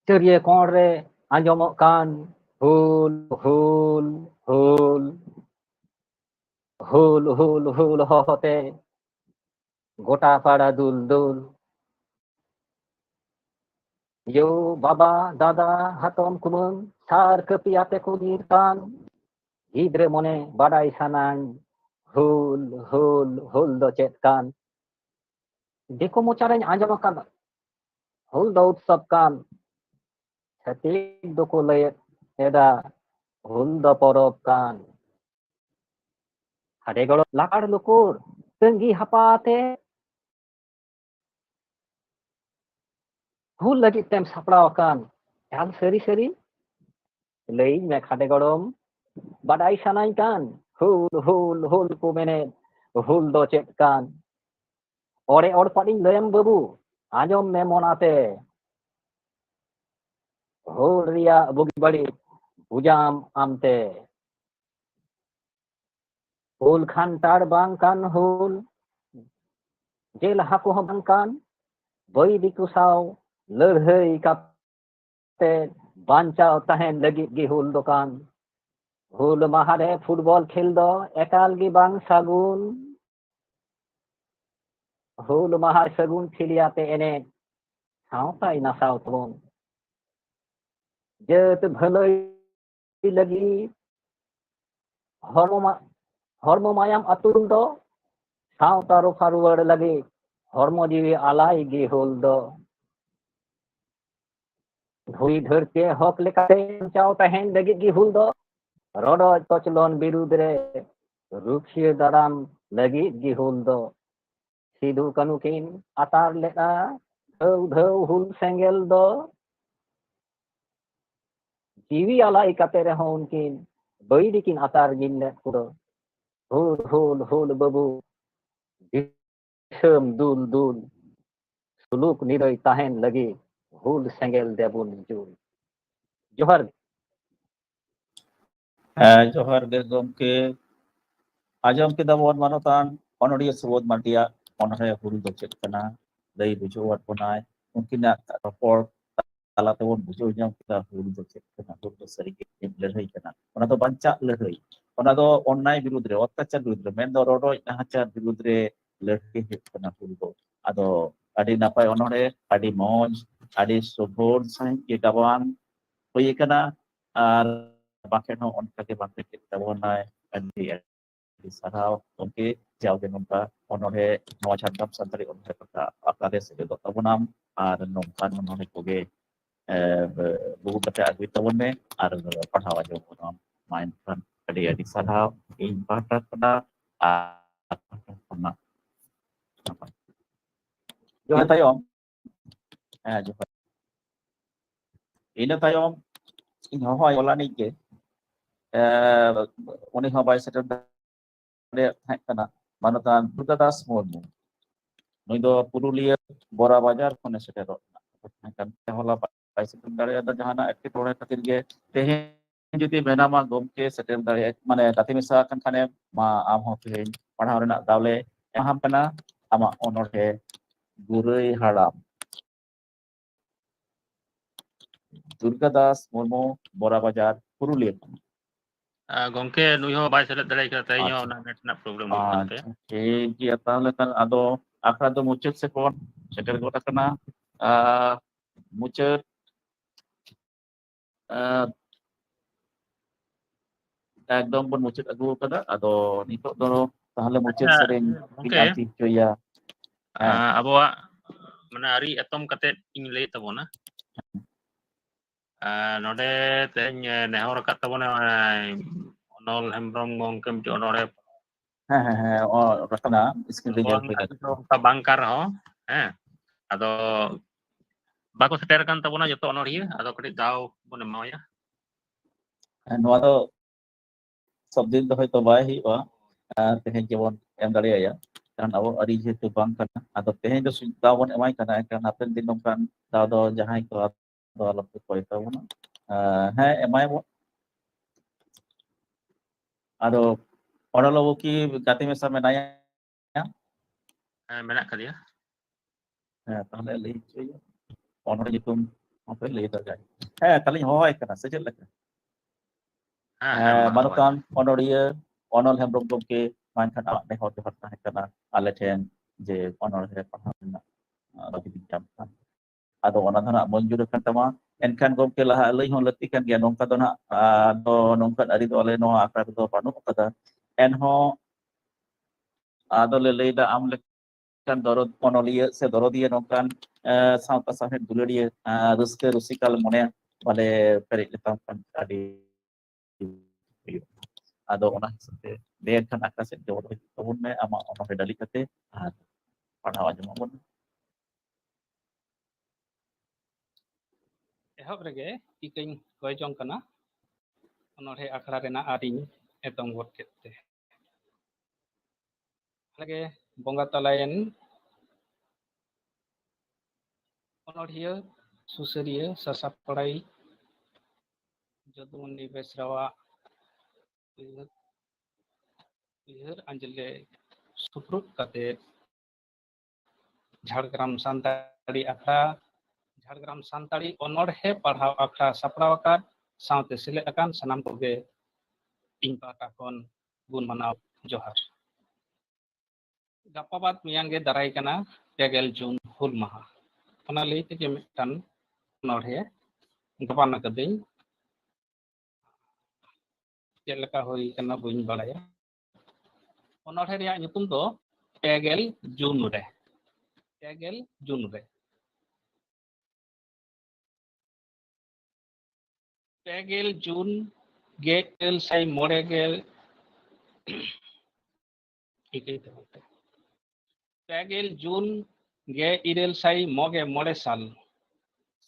ᱪᱟᱹᱨᱤᱭᱟᱹ ᱠᱚᱬ ᱨᱮ ᱟᱸᱡᱚᱢᱚᱜ ᱠᱟᱱ ᱦᱩᱞ ᱦᱩᱞ ᱦᱩᱞ ᱦᱩᱞ ᱦᱩᱞ ᱦᱩᱞ ᱦᱚᱦᱚᱛᱮ গোটা পাড়া দুল দুল ইয়ো বাবা দাদা হাতম কুমুন সার কপিয়াতে কুদির কান গিদ্রে মনে বাড়াই সানান হুল হুল হুল দ চেত কান দেখো মোচারেন আঞ্জম কান হুল দ উৎসব কান ছাতিক দোকো লয়ে এদা হুল দ পরব কান হাড়ে গড় লাকার লুকুর তঙ্গি হাপাতে ᱦᱩᱞ ᱞᱟᱹᱜᱤᱫ ᱛᱮᱢ ᱥᱟᱯᱲᱟᱣ ᱟᱠᱟᱱ ᱮᱠᱟᱞ ᱥᱟᱹᱨᱤ ᱥᱟᱹᱨᱤ ᱞᱟᱹᱭᱟᱹᱧ ᱢᱮ ᱠᱷᱟᱰᱮ ᱜᱚᱲᱚᱢ ᱵᱟᱰᱟᱭ ᱥᱟᱱᱟᱧ ᱠᱟᱱ ᱦᱩᱞ ᱦᱩᱞ ᱦᱩᱞ ᱠᱚ ᱢᱮᱱᱮᱫ ᱦᱩᱞ ᱫᱚ ᱪᱮᱫ ᱠᱟᱱ ᱚᱲᱮ ᱚᱲᱯᱟᱲᱤᱧ ᱞᱟᱹᱭᱟᱢ ᱵᱟᱹᱵᱩ ᱟᱸᱡᱚᱢ ᱢᱮ ᱢᱚᱱᱟᱛᱮ ᱦᱩᱞ ᱨᱮᱭᱟᱜ ᱵᱩᱜᱤ ᱵᱟᱹᱲᱤᱡ ᱵᱩᱡᱟᱢ ᱟᱢᱛᱮ ᱦᱩᱞ ᱠᱷᱟᱱᱴᱟᱲ ᱵᱟᱝ ᱠᱟᱱ ᱦᱩᱞ ᱡᱮᱞ ᱦᱟᱹᱠᱩ ᱦᱚᱸ ᱵᱟᱝ ᱠᱟᱱ ᱵᱟᱹᱭ ᱫᱤᱠᱩ ᱥᱟᱶ ᱞᱟᱹᱲᱦᱟᱹᱭ ᱠᱟᱛᱮ ᱵᱟᱧᱪᱟᱣ ᱛᱟᱦᱮᱱ ᱞᱟᱹᱜᱤᱫ ᱜᱮ ᱦᱩᱞ ᱫᱚᱠᱟᱱ ᱦᱩᱞ ᱢᱟᱦᱟᱨᱮ ᱯᱷᱩᱴᱵᱚᱞ ᱠᱷᱮᱞ ᱫᱚ ᱮᱠᱟᱞ ᱜᱮ ᱵᱟᱝ ᱥᱟᱹᱜᱩᱱ ᱦᱩᱞ ᱢᱟᱦᱟ ᱥᱟᱹᱜᱩᱱ ᱴᱷᱤᱞᱤᱭᱟᱛᱮ ᱮᱱᱮᱡ ᱥᱟᱶᱛᱟᱭ ᱱᱟᱥᱟᱣ ᱛᱟᱵᱚᱱ ᱡᱟᱹᱛ ᱵᱷᱟᱹᱞᱟᱹᱭ ᱞᱟᱹᱜᱤᱫ ᱦᱚᱲᱢᱚ ᱢᱟᱭᱟᱢ ᱟᱹᱛᱩᱨ ᱫᱚ ᱥᱟᱶᱛᱟ ᱨᱚᱯᱷᱟ ᱨᱩᱣᱟᱹᱲ ᱞᱟᱹᱜᱤᱫ ᱦᱚᱲᱢᱚ ᱡᱤᱣᱤ ᱟᱞᱟᱭ ᱜᱮ ᱦᱩᱞ ᱫᱚ ধুই ধরতে হক লেখাতে চাও তাহেন লাগি কি হুল দো রডজ কচলন বিরুদ্ধ রে রুখিয়ে দাঁড়ান লাগি কি হুল দো সিধু কানুকিন আতার লেখা ধৌ ধৌ হুল সেঙ্গেল দো জিবি আলাই কাতে রে উনকিন বৈদিকিন আতার গিনলে পুরো হুল হুল হুল বাবু দিশম দুল দুল সুলুক নিরয় তাহেন লাগি হুল সেঙ্গেল দেবুন জুল জোহার ᱡᱚᱦᱟᱨ ᱜᱮ ᱜᱚᱢᱠᱮ ᱟᱸᱡᱚᱢ ᱠᱮᱫᱟ ᱵᱚᱱ ᱢᱟᱱᱚᱛᱟᱱ ᱚᱱᱚᱲᱦᱤᱭᱟᱹ ᱥᱩᱵᱳধ ᱢᱟᱨᱰᱤᱭᱟᱜ ᱚᱱᱚᱬᱦᱮ ᱦᱩᱞ ᱫᱚ ᱪᱮᱫ ᱠᱟᱱᱟ ᱞᱟᱹᱭ ᱵᱩᱡᱷᱟᱹᱣᱟᱫ ᱵᱚᱱᱟᱭ ᱩᱱᱠᱤᱱᱟᱜ ᱨᱚᱯᱚᱲ ᱛᱟᱞᱟ ᱛᱮᱵᱚᱱ ᱵᱩᱡᱷᱟᱹᱣ ᱧᱟᱢ ᱠᱮᱫᱟ ᱦᱩᱞ ᱫᱚ ᱪᱮᱫ ᱠᱟᱱᱟ ᱦᱩᱞ ᱫᱚ ᱥᱟᱹᱨᱤᱜᱮ ᱞᱟᱹᱲᱦᱟᱹᱭ ᱠᱟᱱᱟ ᱚᱱᱟ ᱫᱚ ᱵᱟᱧᱪᱟᱜ ᱞᱟᱹᱲᱦᱟᱹᱭ ᱚᱱᱟ ᱫᱚ ᱚᱱᱱᱟᱭ ᱵᱤᱨᱩᱫᱽ ᱨᱮ ᱚᱛᱛᱟᱪᱟর ᱵᱤᱨᱩᱫᱽ ᱨᱮ ᱢᱮᱱᱫᱚ ᱨᱚᱰᱚᱡ ᱱᱟᱦᱟᱪᱟর ᱵᱤᱨᱩᱫᱽ ᱨᱮ ᱞᱟᱹᱲᱦᱟᱹᱭ ᱦᱩᱭᱩᱜ ᱠᱟᱱᱟ ᱦᱩᱞ ᱫᱚ ᱟᱫᱚ ᱟᱹᱰᱤ ᱱᱟᱯᱟᱭ ᱚᱱᱚᱬᱦᱮ ᱟᱹᱰᱤ ᱢᱚᱡᱽ ᱟᱹᱰᱤ ᱥᱚᱵᱷᱚᱨ ᱥᱟᱺᱦᱤᱡ ᱜᱮ ᱜᱟᱵᱟᱱ ᱦᱩᱭ ᱟᱠᱟᱱᱟ ᱟᱨ ᱵᱟᱠᱷᱮᱬ ᱦᱚᱸ ᱚᱱᱠᱟᱜᱮ ᱵᱟᱸᱠᱷᱮᱬ ᱠᱮᱫ ᱛᱟᱵᱚᱱᱟᱭ ᱟᱹᱰᱤ ᱟᱹᱰᱤ ᱥᱟᱨᱦᱟᱣ ᱜᱚᱢᱠᱮ ᱡᱟᱣᱜᱮ ᱱᱚᱝᱠᱟ ᱚᱱᱚᱬᱦᱮ ᱱᱚᱣᱟ ᱡᱷᱟᱲᱜᱨᱟᱢ ᱥᱟᱱᱛᱟᱲᱤ ᱚᱱᱚᱬᱦᱮ ᱟᱠᱷᱲᱟ ᱨᱮ ᱥᱮᱞᱮᱫᱚᱜ ᱛᱟᱵᱚᱱᱟᱢ ᱟᱨ ᱱᱚᱝᱠᱟᱱ ᱚᱱᱚᱬᱦᱮ ᱠᱚᱜᱮ buku kata aguy tabon me ar pahau aja mo main kan adi sarhau in pahta pada pernah ina tayom jofar ina tayom in hohoi ola ni ke uni ho bai setter de kana manutan Durgadas Murmu nui do Purulia Bora Bajar khone setero kan hola bai setter dare ada jahana ekti tore khatir ge tehen jodi benama gomke setter dare mane gati misa kan khane ma am ho tehen padhaw rena dawle eham kana ama onore Gurui Haram Durgadas Murmu Bora Bajar Purulia gongke nui ho bai selet dare ka tei nyo na net na problem hut kan te ठीक गया ताहले kan ado akhra do mucet se kon seter gota kana mucet ekdom pun mucet agu kada ado nitok do tahle mucet sering gongke pinanti coya abawa mana ari atom kate ing lay tabona node teng nehor kat tabona onol hembrom gongkem jo nore rakana screen reader ta bangkar ho ado bako seterkan tabona joto onoriya ado kadi daw bon emaya noa do sob din do hoyto bai hiwa tehen jemon em dareya kan abo ari jetu bang kana ado tehen do daw bon emai kana kan hapen din nongkan daw do jahai ko do alap ko tabona emai mo ado onolo ki gati mesa menaya menak kali ya tahle lay coya onor jitum apa lay terjadi kali hoy kana sejak lek manukan onoria onol hembrom gomke mankan awak nehor de harta kana ale ten je onor he pahana bagi dijamkan ado ona thana monjur kan tama enkan gomke laha alai hon leti kan dia nongka dona do nongkan ari do ale no akar do panu kada enho ado le leida am kan dorod onolia se dorodia nongkan sauta sahet duledia ruske rusikal mone bale perik letam kan adi ado ona sate dia kan akase do tahun me ama ona pedali kate padhaw aja mon ehab rege ikain koy jong kana onore akhra rena ariñ etong wot kette lage bonga talayen onoriya susuriya sasapadai jodumuni besrawa uyhar anjele suprut kate Jhargram Santari akhra Jhargram Santari onorhe padhaw akhra sapraw akan saute sile akan sanam koge ing pahta kon gun manaw johar gapabat miyang ge darai kana 3 Jun hul maha ona leite ge mitan onorhe gapana kadei jelaka hoi kana buin balaya onorhe riya nyutum do 3 Jun re 3 Jun re 3 Jun गेल साई मोड़े गेल पेगेल जून गे इरेल साई मोगे मोड़े साल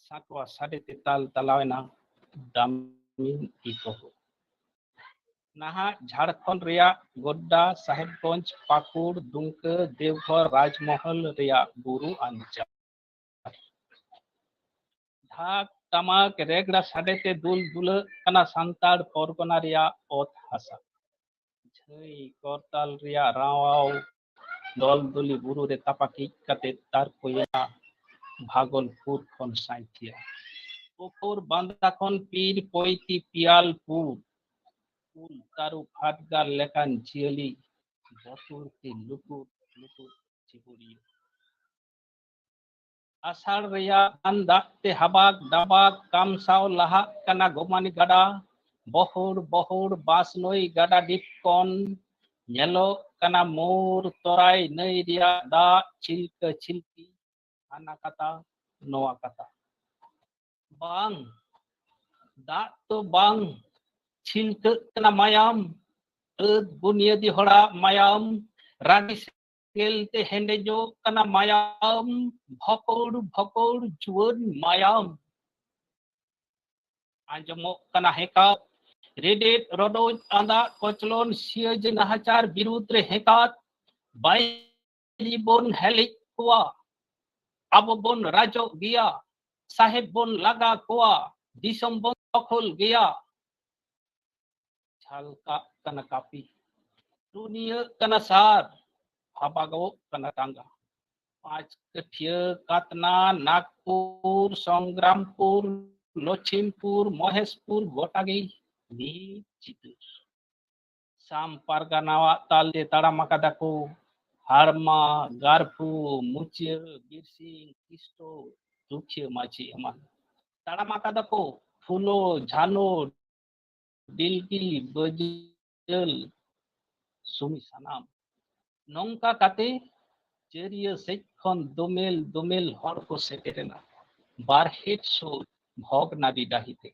साकवा साढ़े तिताल तलावेना दामिन eco नाहा झारखंड रिया गोड्डा साहेबगंज पाकुड़ दुमका देवघर राजमहल रिया बुरु अंचा धाक तमाक रेगड़ा साढ़े ते दुल दुल कना सांताड़ परगना रिया ओत हासा झई करताल रिया रावाव दल दली बुरु रे तापाकी कते तार कोया भागलपुर खन साइथिया पुकुर बांदा खन पीर पोइती पियालपुर पुल तारु फाटगार लेकान जियली बतुर ती लुकुर लुकुर चिबुरी आषाढ़ रिया अंदाते हबाक दबाक कामसाव लाहा कना गोमानी गड़ा बहुर बहुर बासनोई गड़ा डिपकन येलो कना मोर तोराई नई रिया दा चिल्क चिल्की आना कता नोआ कता bang dak to bang cinta kena mayam bunia di hora mayam rani selte hendejo kena mayam bhokor juan mayam anjamok kena hekat redit rodoj anda koclon sia je nahachar birudre hekat bai bon helik kuwa abo bon rajo gia sahib bon laga kuwa disom bon tokol gia halka kena kapi dunia kena sar habago kena tangga पांच कठिया कातना Nagpur Sangrampur Laxmipur Maheshpur गोटागी ni Chittoor Sam Parganawa Talde Taramakadako Harma Garpu Mucir Birsing Kisto Dukya Maci Aman Taramakadako Fulo Jano Dilgi Bajel Sumi Sanam Nongka Kate Jeria Sekon Domel Horko Seterena Barhet So Bhog Nadi Dahite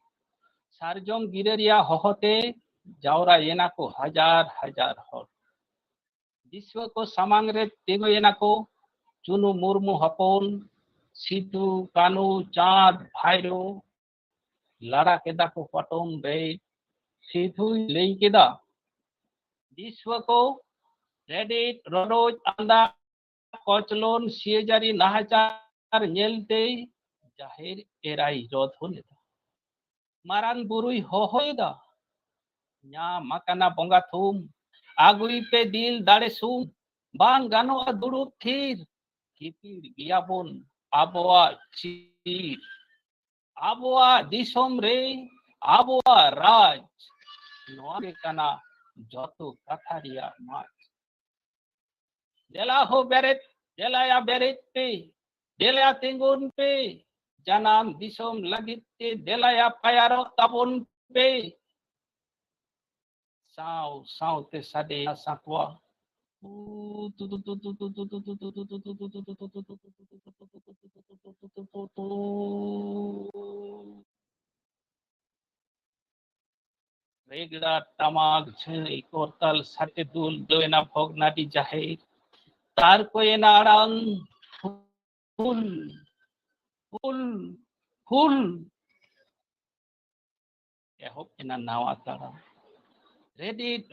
Sarjom Gireria Hohote Jaura Yenako Hajar Hor Diswa ko samangre tego yenako Chunu Murmu Hapon Situ Kanu Chad Bhairo Lara Keda ko Patom Bay Situ Lei Keda Diswa ko Reddit Rodoj Anda Kochlon Siejari Nahachar Nyelte Jahir Erai Rodhuneta Maran Burui Hohoida Nya Makana Bongathum Agui pe dil dare sum bang gano adurut thir kipir giabon aboa chir aboa disom re aboa raj noa ke kana joto katharia mach dela ho beret dela ya beret pe dela ya tingun pe janam disom lagit te dela ya payaro tabon pe sao te sade sakwa Regla tamag chai kortal sate dul doena phog nadi jahir tar ko ena arang full ehop ena nawa tara Reddit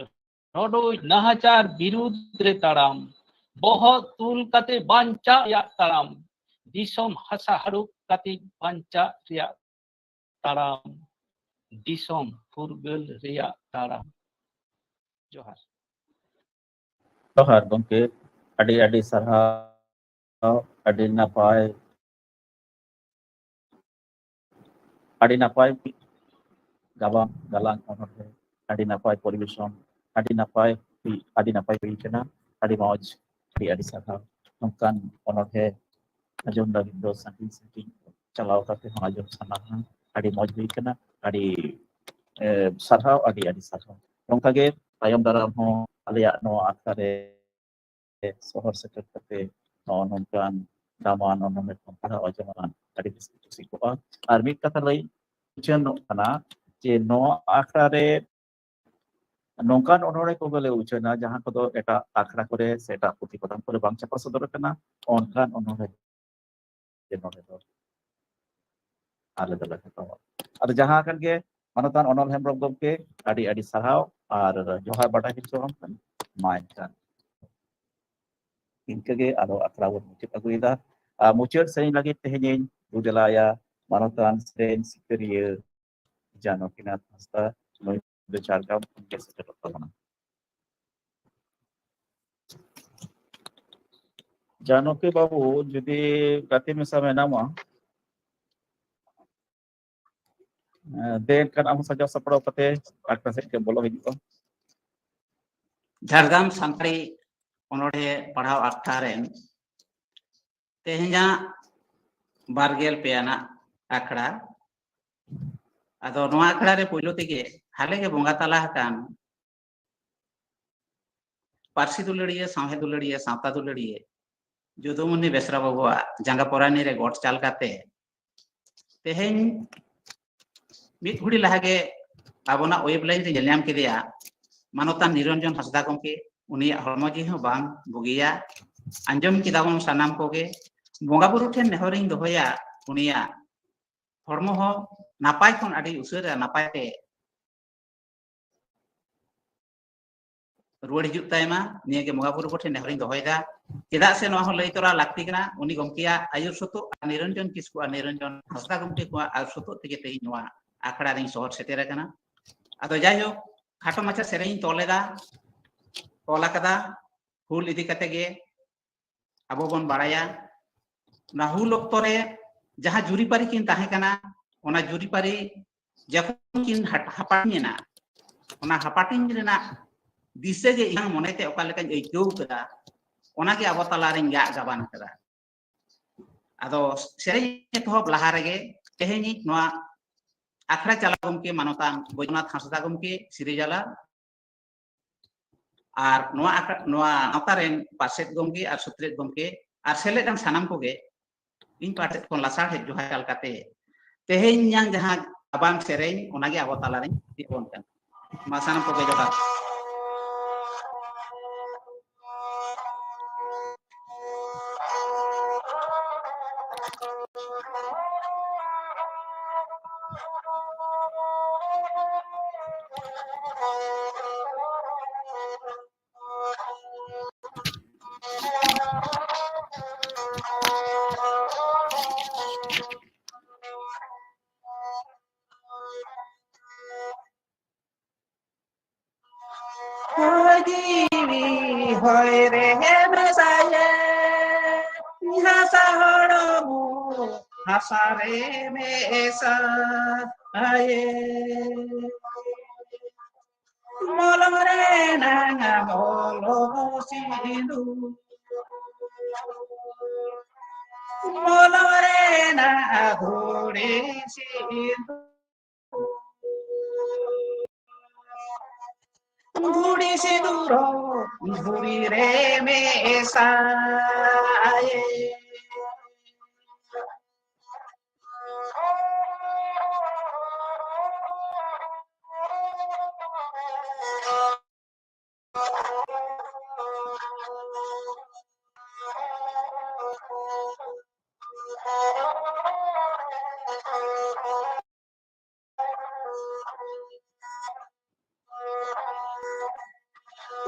Rodoj Nahachar Birudre Taram Boho Tul Kate Bancha Ya Taram Disom Hasa Haruk Kate Bancha Ria Taram Disom Furgul Ria Taram Johar Johar gomke adi sarhau adi napai gabang galang onorhe adi napai poribeshon adi napai hui kena adi moj adi sarhau nongkan onorhe ajom lagi do saking chalau kate ajom sanaha adi moj hui kena adi sarhau adi sarhau nongkage tayom daram ho aleyak no akare sohor seker kate no nongkan daman onomet pantara ojoman adi diskusi ko ar mid kata lai uchen kana je no akare nongkan onore ko gole uchena jahan kodo eta akhra kore seta puti kodam kore bang chapa sodor kana onkan onore jenore do alada lagi to ar jahan kan ge manatan onol hembrong gomke adi sarhau ar johar bada hicho kan main kan inkage alo akhra won mucit aguida mucit sering lagi tehenin budalaya manatan sen sikeria jano kinat hasta do charga ke seter tona jano ke babu jodi gati mesa menama den kan am saja sapro kate akase ke bolo hijo Jhargam Santari onode padhaw aktaren tehnya bargel peana akra ado noa akra re puylo tege hale ge bonga tala kan parsi duladiye samhe duladiye santa duladiye jodumuni besra babuwa janga porani re got chal kate Teheng mid hudi lahage abona webline re nyam kedeya manotan Niranjan Hasda gomke uniya hormo ji ho bang bugiya anjom kidabon sanam koge bonga buru ten nehoring dohoya uniya hormo ho napai kon adi usura napai te ruwar hijuk tayma niya ge bonga buru ko ten nehoring dohoyda chedak se noa ho lay tora lakti kana uni gomkiya ayur soto Niranjan Kisku a Niranjan Hasda gomke ko ayur soto tege te noa akara ring sohor setera kana ado jayo khato macha sereng toleda tola kada hul idi kate ge abo bon baraya na hul okto re jaha juri pari kin tahe kana ona juri pari jakon kin hapatina ona hapatin rena dise ge yang monete oka lekan eikeu kada ona ge abo tala ring ga gaban kada ado sereng etohop lahare ge teheni noa akhra chala gomke manotan Bojnath Hasda gomke Sirijala ar noa ataren paset gomke ar sutret gomke ar selet dan sanam koge in paset kon lasar het johar kate teheng yang jaha abang sereng onage abo talare dipon kan masanam koge johar Jiwi hoy re mesaye hasa horomu hasare mesa aye molore nanga molo sindu molore na dhore sindu Gudi siduro, gudi re mesa.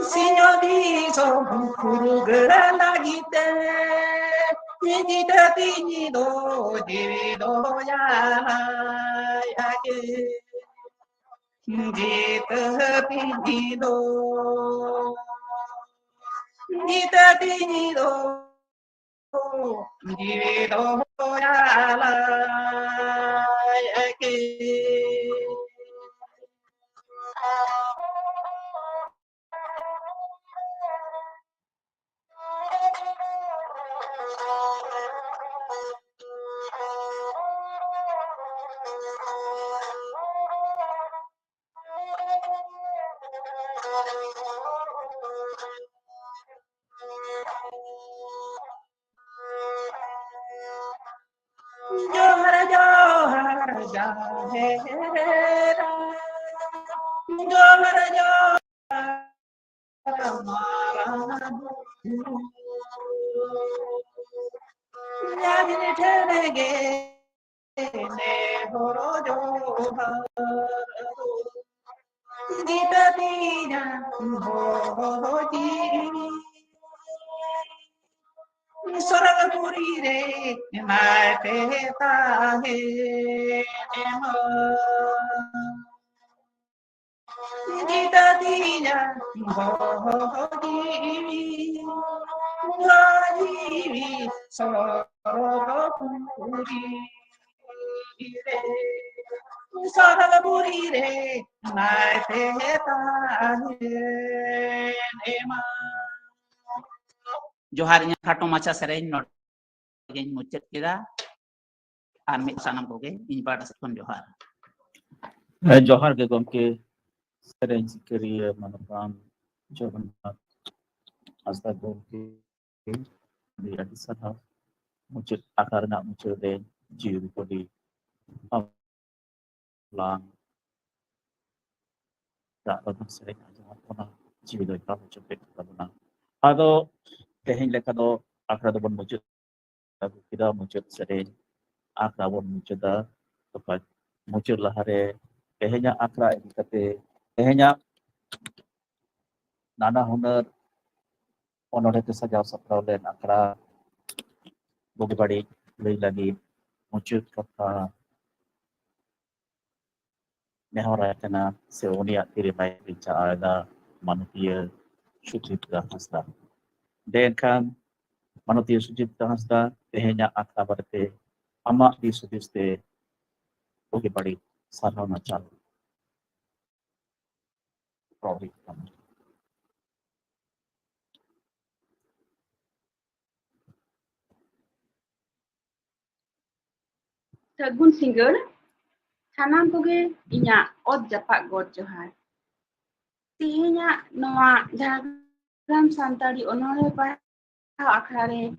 Signor diso kurugara lagite Nidita tinido divido ya Nidita tinido Nidita tinido divido ya Johar johar jahera Johar johar marabu Yagini thenege ne horo johar Gita tina hoji Soragapuri re naite tahe nema Gita tina hoji soragapuri re Soragapuri re naite tahe nema Joharnya khato macha sereng not gen mucet kida ar mi sanam koge in pada sekon johar Johar ge gomke sereng sikeriya manotan Jagannath Hasda gomke di adi sarha mucet akar na mucet de jiru kodi lang dak ronang sering anjungan ona jiwi do ikaw chupek tabuna ado teheng leka do akra do bon mujud agu kita mujud sering akra bon mujuda tepat mujud lahare tehenya akra ini kate tehenya nana hunar onore te sajau saprau len akra bogi badi lei lagi mujud kata nehora kena se unia tiri mai bicara ada manusia sucipta hasta dan kan manusia sucipta hasta tehenya akra barte ama di sudiste bogi badi sarana chal probably Sagun Singgul, sanam koge inyak od japak god johar. Tihenya noa Jhargram Santari onore pahau akhra re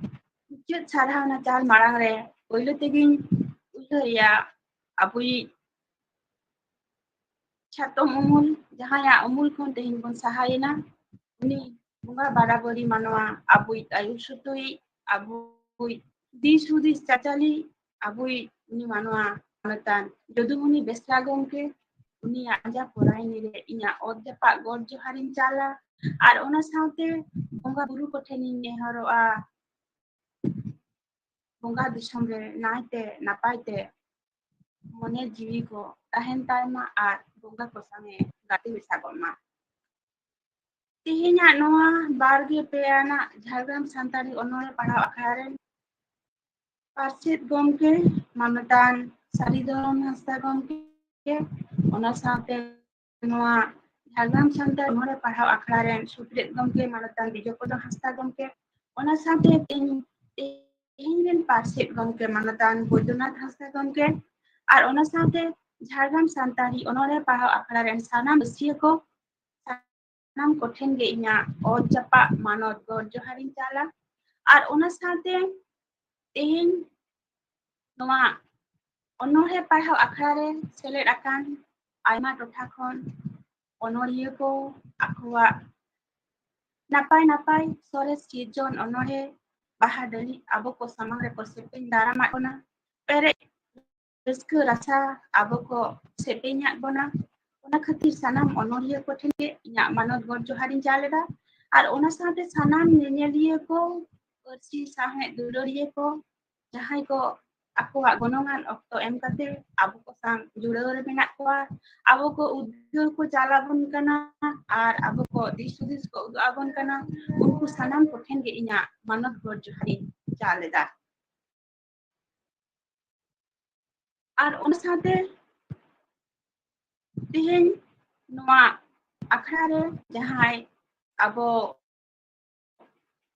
mujud sarhana chal marang re poilo tegin uya abui chatom umul jahaya umul khon tehin bon sahayena uni bunga barabari manwa abui ayusutui abui disudis chachali abui uni manwa matan jodumuni besragomke uni anja porai nire inya od japak god joharin chala ar ona saute bunga buru kothenin nehoroa bunga disam re naite napaite mone jiwi ko tahen taima ar bunga ko sange gati bisagoma tihenya noa barge peana Jhargram Santari onore pahau akharen Parsit gomke mamatan Saridharam Hasta gomke ona saute noa Jhargram Santari onore pahau akharen Suprit gomke mamatan Bijopodo Hasta gomke ona saute Indian Parsit gomke mamatan Boidonath Hasta gomke ar ona saute Jhargram Santari onore pahau akharen sanam besiya ko sanam kothen ge inya od japak manot god joharin chala ar ona saute teheng noa onore pahau akhra seled akan aima totha khon onoriya ko akwa napai sores sijon onore bahadali abo ko samang re ko sepeng daramat bona pere reska rasa abo ko sepenya bona ona khatir sanam onoriya ko thenge inya manot god joharin chaleda ar ona saute sanam nyeliya ko parsi sahe duloriya ko jahai ko akuak gonongan okto em kate abo ko sang jurau re menak koa abo ko udyol ko jalabon kana ar abo ko disudis ko udu abon kana unku sanam ko thenge inya manot god joharin chaleda ar ona saute tiheng noa akhra re jahai abo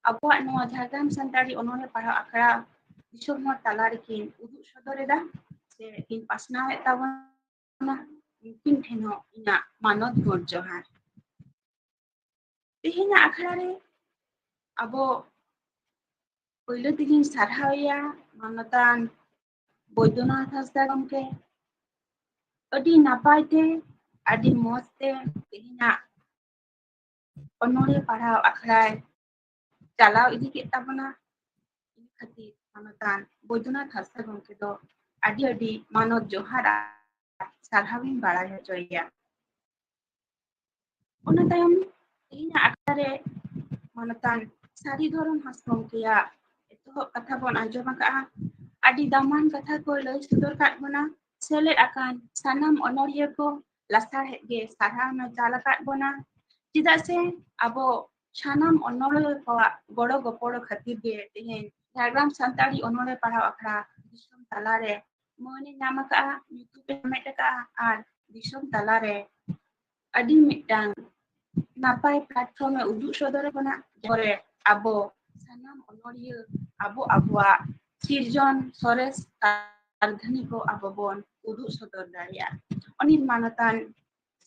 abuak noa Jhargram Santari onore pahau akhra disum hor talarikin uduk sodoreda se kin pasnawe tabona mungkin theno inya manot god johar tihenya akhra re abo poilo tigin sarhauya manatan Boidonath Hasta gomke adi napai te adi moj te tihenya onore pahau akhra chalau idi ke tabona ini khatir manatan Boidonath Hasta gomke do adi manot johar sarhawin barai hocoya ona tayom tihenya akhra re manatan Saridharam Hasta gomkeya etohop katha bon anjom aka'a adi daman katha ko lay sodor kat bona seled akan sanam onoriya ko lasar ge sarhana chala kat bona tidak se abo sanam onoriya ko godo gopodo khatir ge tehen Jhargram Santari onore pahau akhra disum talare mone nyama aka'a YouTube met aka'a ar disum talare adi mitang napai platform e uduk sodor bona jore abo sanam onoriya abo abuak sirjon sores arghani ko abobon uduk sodor daria onin manatan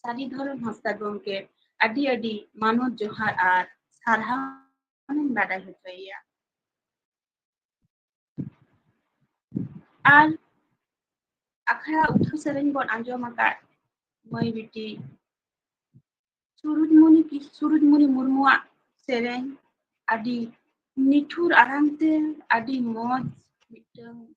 Saridharam Hasta gomke adi manot johar ar sarhanen badai hocoya ar akhara uthau sereng bon anjom akat mai biti Surujmuni Murmuak sereng adi nithur arangte adi moj mitang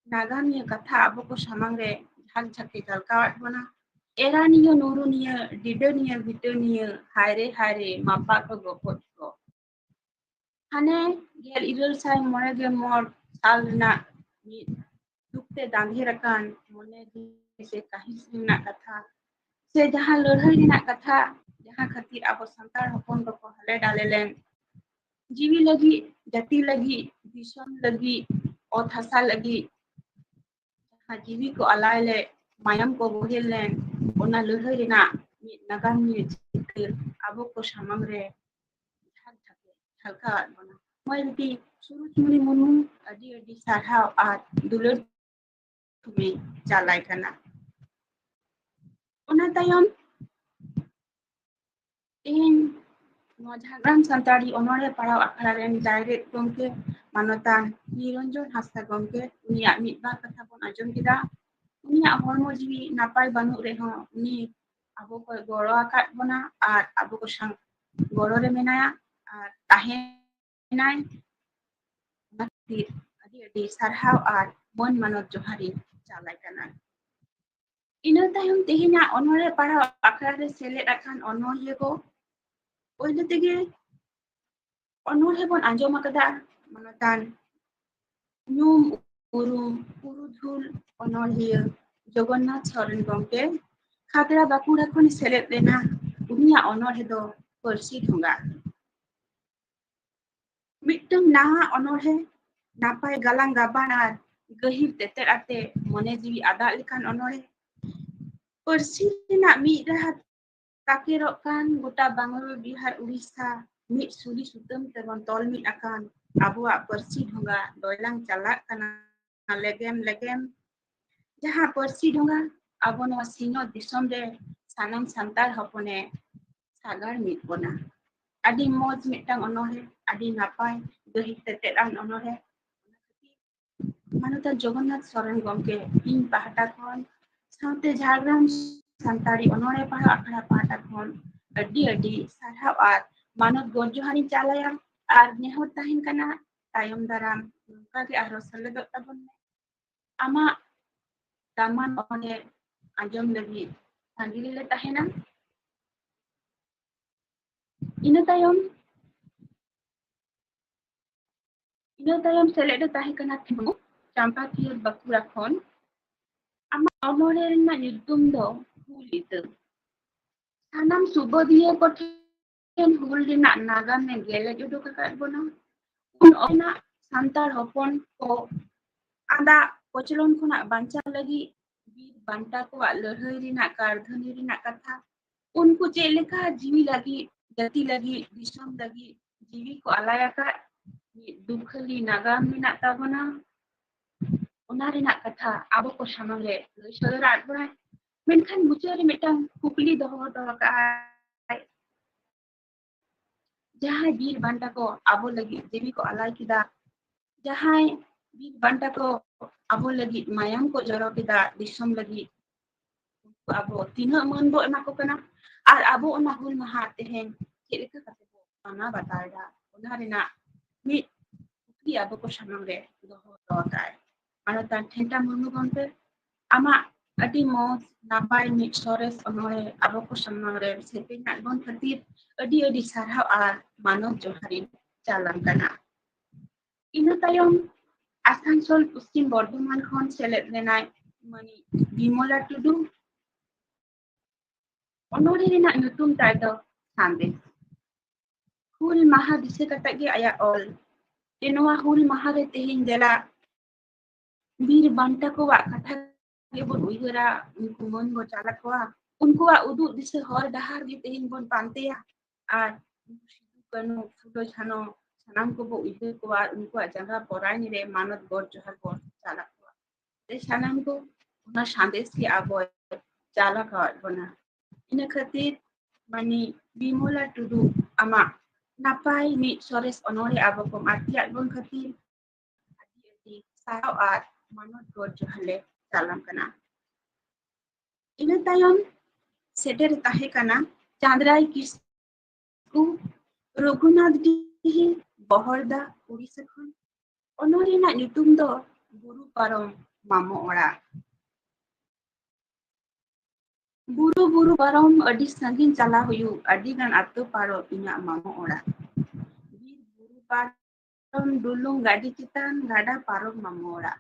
nagamiya katha abo ko samang re jhak jhake jalkawat bona eraniya nuruniya didaniya vitaniya haire mapa ko gopot ko hane gel irul sai more ge mor sal na mi dukte dangirakan mone se kahis na katha se jahan lorhai na katha jahan khatir abo santar hopon ko hale dalelen jiwi lagi jati lagi disom lagi ot hasa lagi jahan jiwi ko alai le mayam ko bohel len ona lorhai na mi nagam ni chikir abo ko samang re jhak jhake halka bona moi biti Surujmuni Murmu adi sarhau at dulur tumi jalai kana ona tayom in Nua Jhargram Santari Onore Parau Akhara ren direct gomke manotan Niranjon Hasda gomke uniak midbar katha bon ajom keda uniak hormo jiwi napai banuk rehon uni abo ko goro akat bona ar abo ko sang goro re menaya ar tahenai natir adi sarhau ar mon manot johari jalai kana ina tayom tehenya Onore Parau Akhara re seled akan onolye ko oile tege onolhe bon anjom akada manotan nyum urum urudhul onolhiya Jogonnath Soren gomke Khagra Bakura khoni seled lena unia onolhe do Persi Dhonga mitang naha onolhe napai galang gaban ar gahir teter ate mone jiwi adak lekan onolhe Persi rena mi rahat takirok kan gota Bangalore Bihar Urissa mid suli sutam terbon tol mid akan abuak Persi Dhonga doilang calak kana legem jaha Persi Dhonga abo no sino disom re sanam santal hopone sagar mid bona adi moj mitang onolhe adi napai gahi teteran onolhe manutan Jogonnath Soren gomke in pahata khon saute Jhargram Santari Onore Parau Akhara pahata khon adi sarhau ar manot gorjohani calaya ar nehor tahin kana tayom daram nungka ge arro seledot tabon ama daman one anjom lagi sandili le tahena ina tayom seled do tahi kana thimu Champathiya Bakura khon ama onore rena nyutum do hul ita sanam subodiya ko ken hul rena nagam ne gele judo kakat bona un ona santar hopon ko ada koclon khona bancha lagi bir banta ko lörhai rena kardhani rena katha unku ched leka jiwi lagi jati lagi disom lagi jiwi ko alaya ka dukhali nagam rena tabona ona rena katha abo ko samang re loi sodorat bona menkan muchari mitang kukli doho ka jahai bir banta ko abo lagi jiwi ko alai kida jahai bir banta ko abo lagi mayam ko joro kida disom lagi abo tina man bo ema ko kana ar abo ona hul maha tehen ched leka kate bo mana batalda ona rena mi kukli abo ko samang re doho kai manotan Thenta Murmu gomke ama adi moj napai mid sores onore abo ko samang re sepeng nak bon khatir adi sarhau ar manot johari jalan kana ina tayom Asansol Puschim Bordhoman khon seled lenai mani Bimola Tudu onore rena nyutum tai do Sandesh hul maha dise katak ge aya ol noa hul maha re tehin dela bir banta ko wa katha ge bon uihara unku mon bo chalak wa unku wa uduk dise hor dahar ge tehin bon panteya ar sidu kanu fulo chano sanam ko bo uihar ko ar unku jagah porai ni re manot gor johar bon chalak wa te sanam ko ona Sandesh ge abo chalak wa bona ina khatir mani Bimola Tudu ama napai mid sores onore abo ko artiat bon khatir adi sarhau ar manot gor johale salam kana. Ina tayom seder tahe kana Chandrai Kisku Raghunath Dihi Bohorda Urisa khon onore na nyutum do Buru Parom Mamo Ora. Buru parom adi sangin cala huyu adi gan ato paro inya mamo ora. Buru parom dulung gadi citan gada parom mamo ora.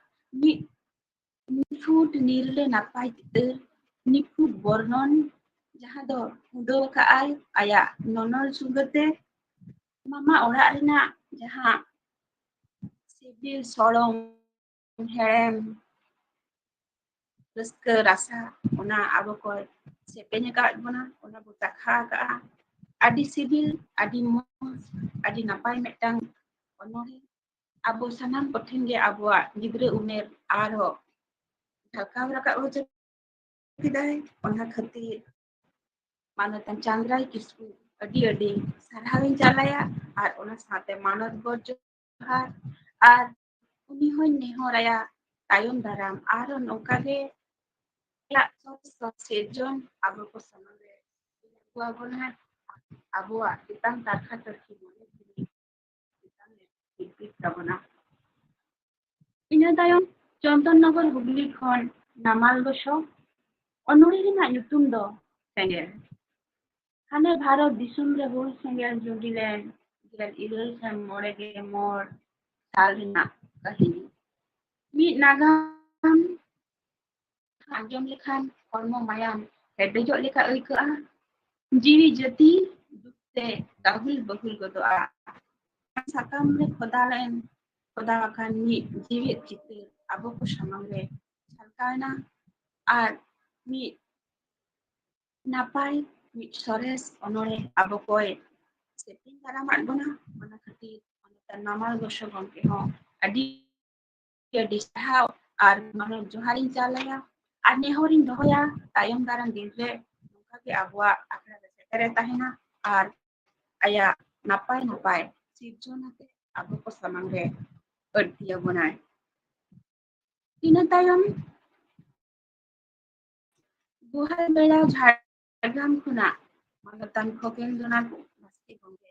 Nifut nirle napai titir nifut bornon jaha do hudo kaal aya nonol sugate mama ora rena jaha sibil solong herem raska rasa ona abo ko sepenya ka bona ona buta kha ka adi sibil adi mos adi napai metang onore abo sanam pothen ge abwa gidre umer aro ढकाव रखा हो kidai ona khatir manatan Chandrai Kisku adi sarhawin jalaya ar ona sate manot god johar ar uni hoy nehoraya tayom daram ar nongka ge la sejon abo ko samale gua gona abua kitang takha terki kitang ipit tabona ina tayom Chondonnogor Hubli khon namal goso onori rena nyutum do sengel hane Bharat disum re hul sengel judilen gel ilal sam more ge mor sal rena kahini mi nagam anjom lekhan hormo mayam hedejok leka aika jiwi jati dukte dahul bahul godoa sakam re khoda makan mi jiwi chitir abo ko samang re salkana ar mi napai mi sores onore abo koe sepin karamat bona mana khatir ona namal gosho gomke ho adi disahau ar mana joharin jalaya ar nehorin dohoya tayom daram dinre nongka ge abwa akra setere tahena ar aya napai sirjonate abo ko samang re ertia bonai ina tayom Buhal bela Jhargram khuna manatan Khokendra Basti Gombe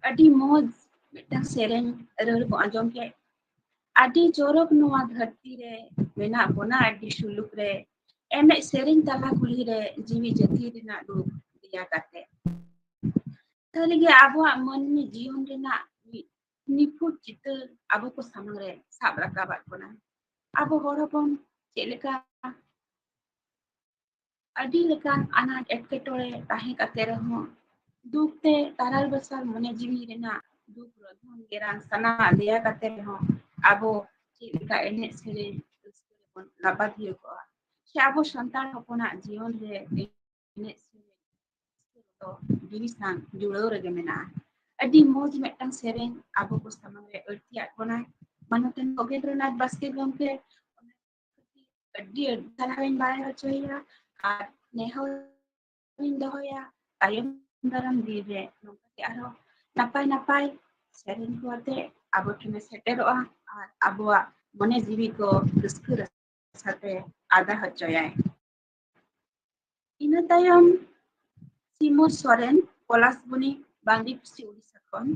adi moj mitang sereng ror ko anjom ke adi jorok noa dharti re mena bona adi suluk re ene sereng tala kuli re jiwi jati rena du dia kate talige abwa manni jion rena niput chitar abo ko samang re sab rakabat bona abo horapon cheleka adi lekan anak etketore tahe kate reho dukte taral besar mone jiwi rena duk rodhon geran sana dia kate reho abo chileka ene sere bon labat hiyo ko se abo santal hopona jion re ene sere to divisan julo re gemena adi moj metang sereng abo ko samang re ertiat bona manoten Khokendra Basti Gombe adi talawin bay hoya ar nehorin dohoya tayom daram dire nongka aro napai sering kuate abo tume seteroa ar abwa mone jiwi ko raskura sate ada hoya ina tayom Simo Soren Polasbuni Bangli Pusi Odisha khon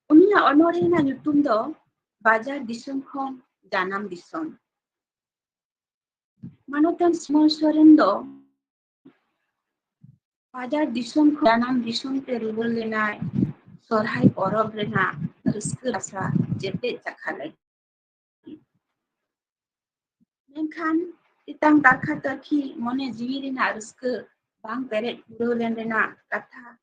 unia onore na nyutum do Bajar Disum khon Janam Disum Manotan Simo Soren do Bajar Disum Janam Disum te rubul lenai Sorhai Porob rena raska rasa jete cakhalai Menkhan itang takha takhi mone jiwi rena raska bang peret puro len rena katha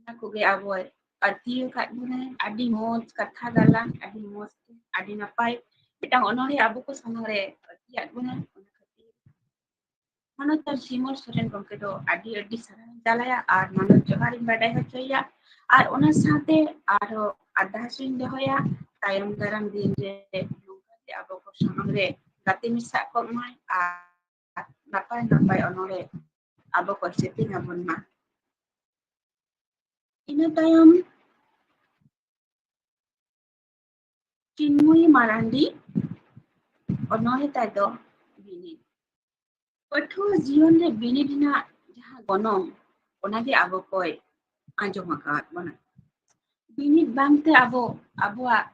na koge aboy artiyo kat bune adi moj katha galang adi moj adi napai itang onore abu ko samare artiyat bune Manotan Simol Soren gomke do adi sarang jalaya ar manot joharin badai hoya ar ona sate aro adhasin dohoya tayom daram din re nongka te abo ko samang re gati misa ko mai ar napai onore abo ko setting abon ma ina tayom Chinmoy Marandi onore tay do binid. Pathua jiyon re binid na jaha gonong onage abo koy anjom akat bona. Binid bangte abuak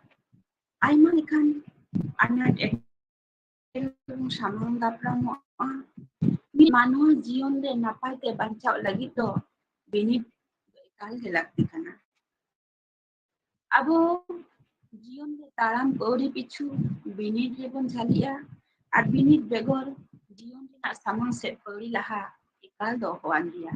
aima lekan anak ekong samang dapram mi manua jiyon re napai te bancau lagi do binid ekal lakti kana. Abo jiyon re taram pauri pichu binid re bon jalia ar binid begor jiyon re samang se pauri laha ekal do hoan dia.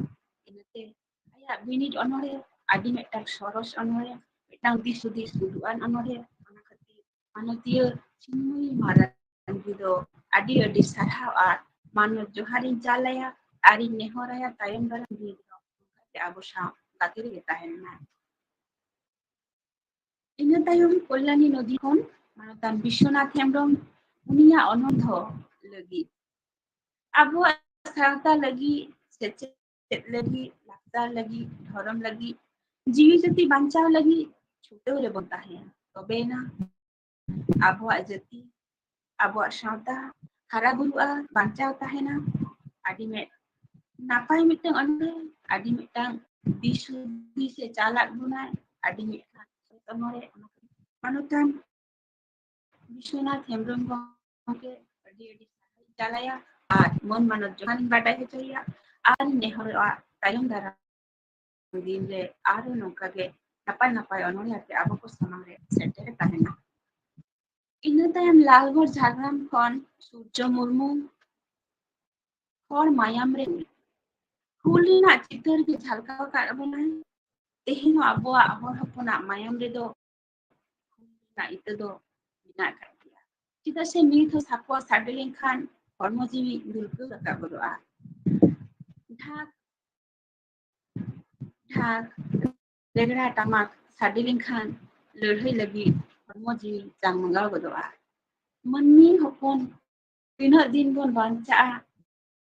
Inate aya binid onore adi metang soros onore metang disudis duduan onore ana khati manutia chinmui maran gido adi sarhau ar manu joharin jalaya ari nehoraya tayom dalam gido te abo sa gatiri getahen na. Ina tayong Kalyani Nodi kon Manutan Bishwanath Hembrong unia onondho lagi. Abo sarata lagi secet lagi laktar lagi dhorom lagi jiwi jati bancao lagi chute ure bontahe. Tobe na abuak jati abuak sawta hara burua bancao tahena adi met napai mitang onde adi mitang disu dise calak guna adi mitang onore Manutan Bishwanath Hembrong gongke adi jalaya ar mon manut johan badai hecaya ar nehorwa tayong daram din re aro nongka ge napai onore ate abo ko samang re setere tahena. Ina tayam Lalgor Jhargram kon Surjo Murmu hor mayam re huli na chitar ge jhalkaw ka abona tehino abuak hor hopona mayam re do na itu do bina kat dia. Kita se nit ho sapwa sadeling khan hormojiwi dulku rakab doa. Dak legra tamak sadeling khan lörhai lagi hormojiwi jang mangaw doa. Manni hopon tinaak din bon banca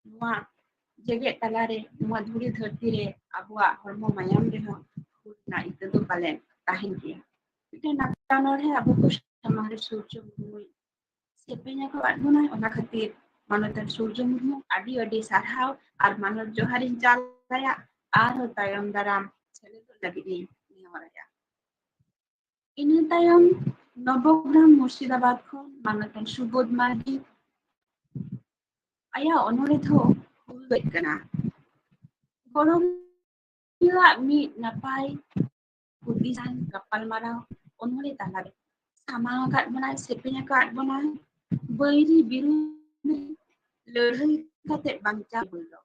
nuwa jeget talare nuwa dhuri dharti re abuak hormo mayam re ho na itu do palen tahin dia. Kita nak tanor he abu ko samare Surjo Murmu sepenya ko aduna ona khatir manutan Surjo Murmu adi sarhau ar manut joharin jalaya ar tayom daram chele to lagi ni niwaraya. Ini tayom Nobogram Murshidabad khon manutan Subodh Mardi aya onore tho hulbet kana. Gorong ila mi napai pudisan kapal marau onore talare sama kat bonai sepenya kat bonai bairi biru lörhai kate bangca bullo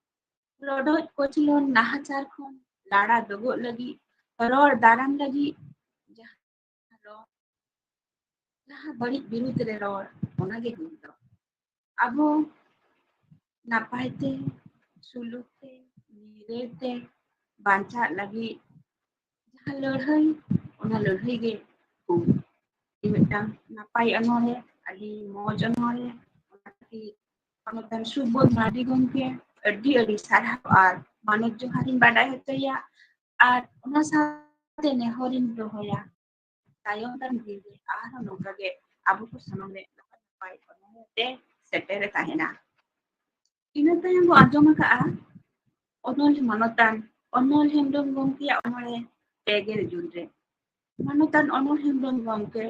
lodot kochilon nahachar khon lada dogo lagi ror daram lagi jaha barit birut re ror onage bullo abo napai te suluk te nirete banca lagi jaha lörhai ona lörhai ge mitang napai onore adi moj onore onati panutan Subodh Mardi gongke adi sarhau ar manut joharin badai hecaya ar ona sate nehorin dohoya tayong tan dile ar nongka ge abu ko samang re napai onore te setere tahena. Ina tayong ajoma ka onol manutan onol Hembrong gongke onore tegel junre manutan onol Hembrong gongke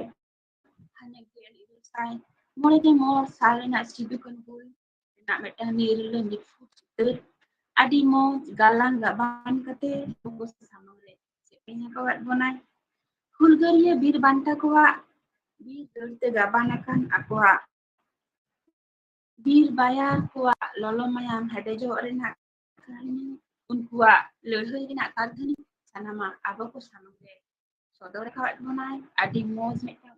hanya gel itu sai mulai ke mor sale nak sidukan bul nak metang ni rilun di futur adi mo galang gaban kate fokus sama le sepenya kawat bonai hulgaria bir banta kowa bir dorte gaban akan akwa bir bayar kowa lolo mayam hadejo rena kahini unkua lehoi nak kadhani sanama abako sama le sodor kawat bonai adi moj metang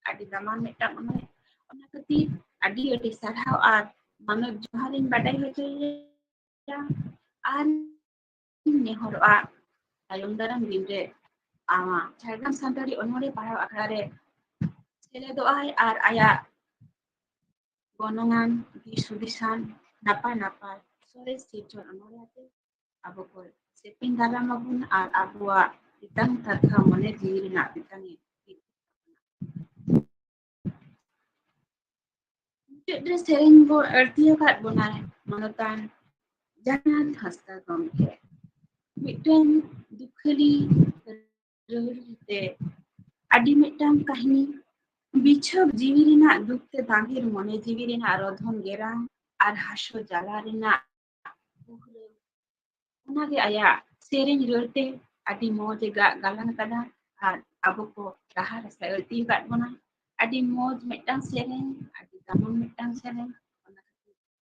adi daman metang onore ona khatir adi sarhau ar manut joharin badai hocaya ar nehorwa tayong daram dinre ama Jhargram Santari onore parau akrare sele doai ar aya gonongan disudisan napai sore sirjon onore ate abokol sepin dalam abun ar abua ditang tarkha mone diri na bitangi ᱢᱤᱫᱴᱮᱱ ᱥᱮᱨᱮᱧ ᱵᱚ ᱟᱹᱲᱛᱤ ᱟᱠᱟᱫ ᱵᱚᱱᱟ ᱢᱟᱱᱚᱛᱟᱱ ᱡᱟᱦᱟᱱ ᱦᱟᱸᱥᱫᱟ ᱜᱚᱢᱠᱮ ᱢᱤᱫᱴᱮᱱ ᱫᱩᱠᱷᱟᱹᱞᱤ ᱨᱟᱹᱲ ᱛᱮ ᱟᱹᱰᱤ ᱢᱤᱫᱴᱟᱝ ᱠᱟᱹᱦᱱᱤ ᱵᱤᱪᱷᱚᱠ ᱡᱤᱣᱤ ᱨᱮᱱᱟᱜ ᱫᱩᱠ ᱛᱮ ᱫᱟᱸᱜᱮᱨ ᱢᱚᱱᱮ ᱡᱤᱣᱤ ᱨᱮᱱᱟᱜ ᱨᱚᱫᱷᱚᱱ ᱜᱮᱨᱟᱝ ᱟᱨ ᱦᱟᱥᱚ ᱡᱟᱞᱟ ᱨᱮᱱᱟᱜ ᱚᱱᱟᱜᱮ ᱟᱭᱟᱜ ᱥᱮᱨᱮᱧ ᱨᱟᱹᱲᱛᱮ ᱟᱹᱰᱤ ᱢᱚᱡᱽ ᱮ ᱜᱟᱞᱟᱝ ᱟᱠᱟᱫᱟ ᱟᱨ ᱟᱵᱚ ᱠᱚ ᱰᱟᱦᱟᱨ ᱨᱟᱥᱟ ᱟᱹᱲᱛᱤ ᱟᱠᱟᱫ ᱵᱚᱱᱟ ᱟᱹᱰᱤ ᱢᱚᱡᱽ ᱢᱤᱫᱴᱟᱝ ᱥᱮᱨᱮᱧ ᱟᱹᱰᱤ ᱫᱟᱢᱟᱱ ᱢᱤᱫᱴᱟᱝ ᱥᱮᱨᱮᱧ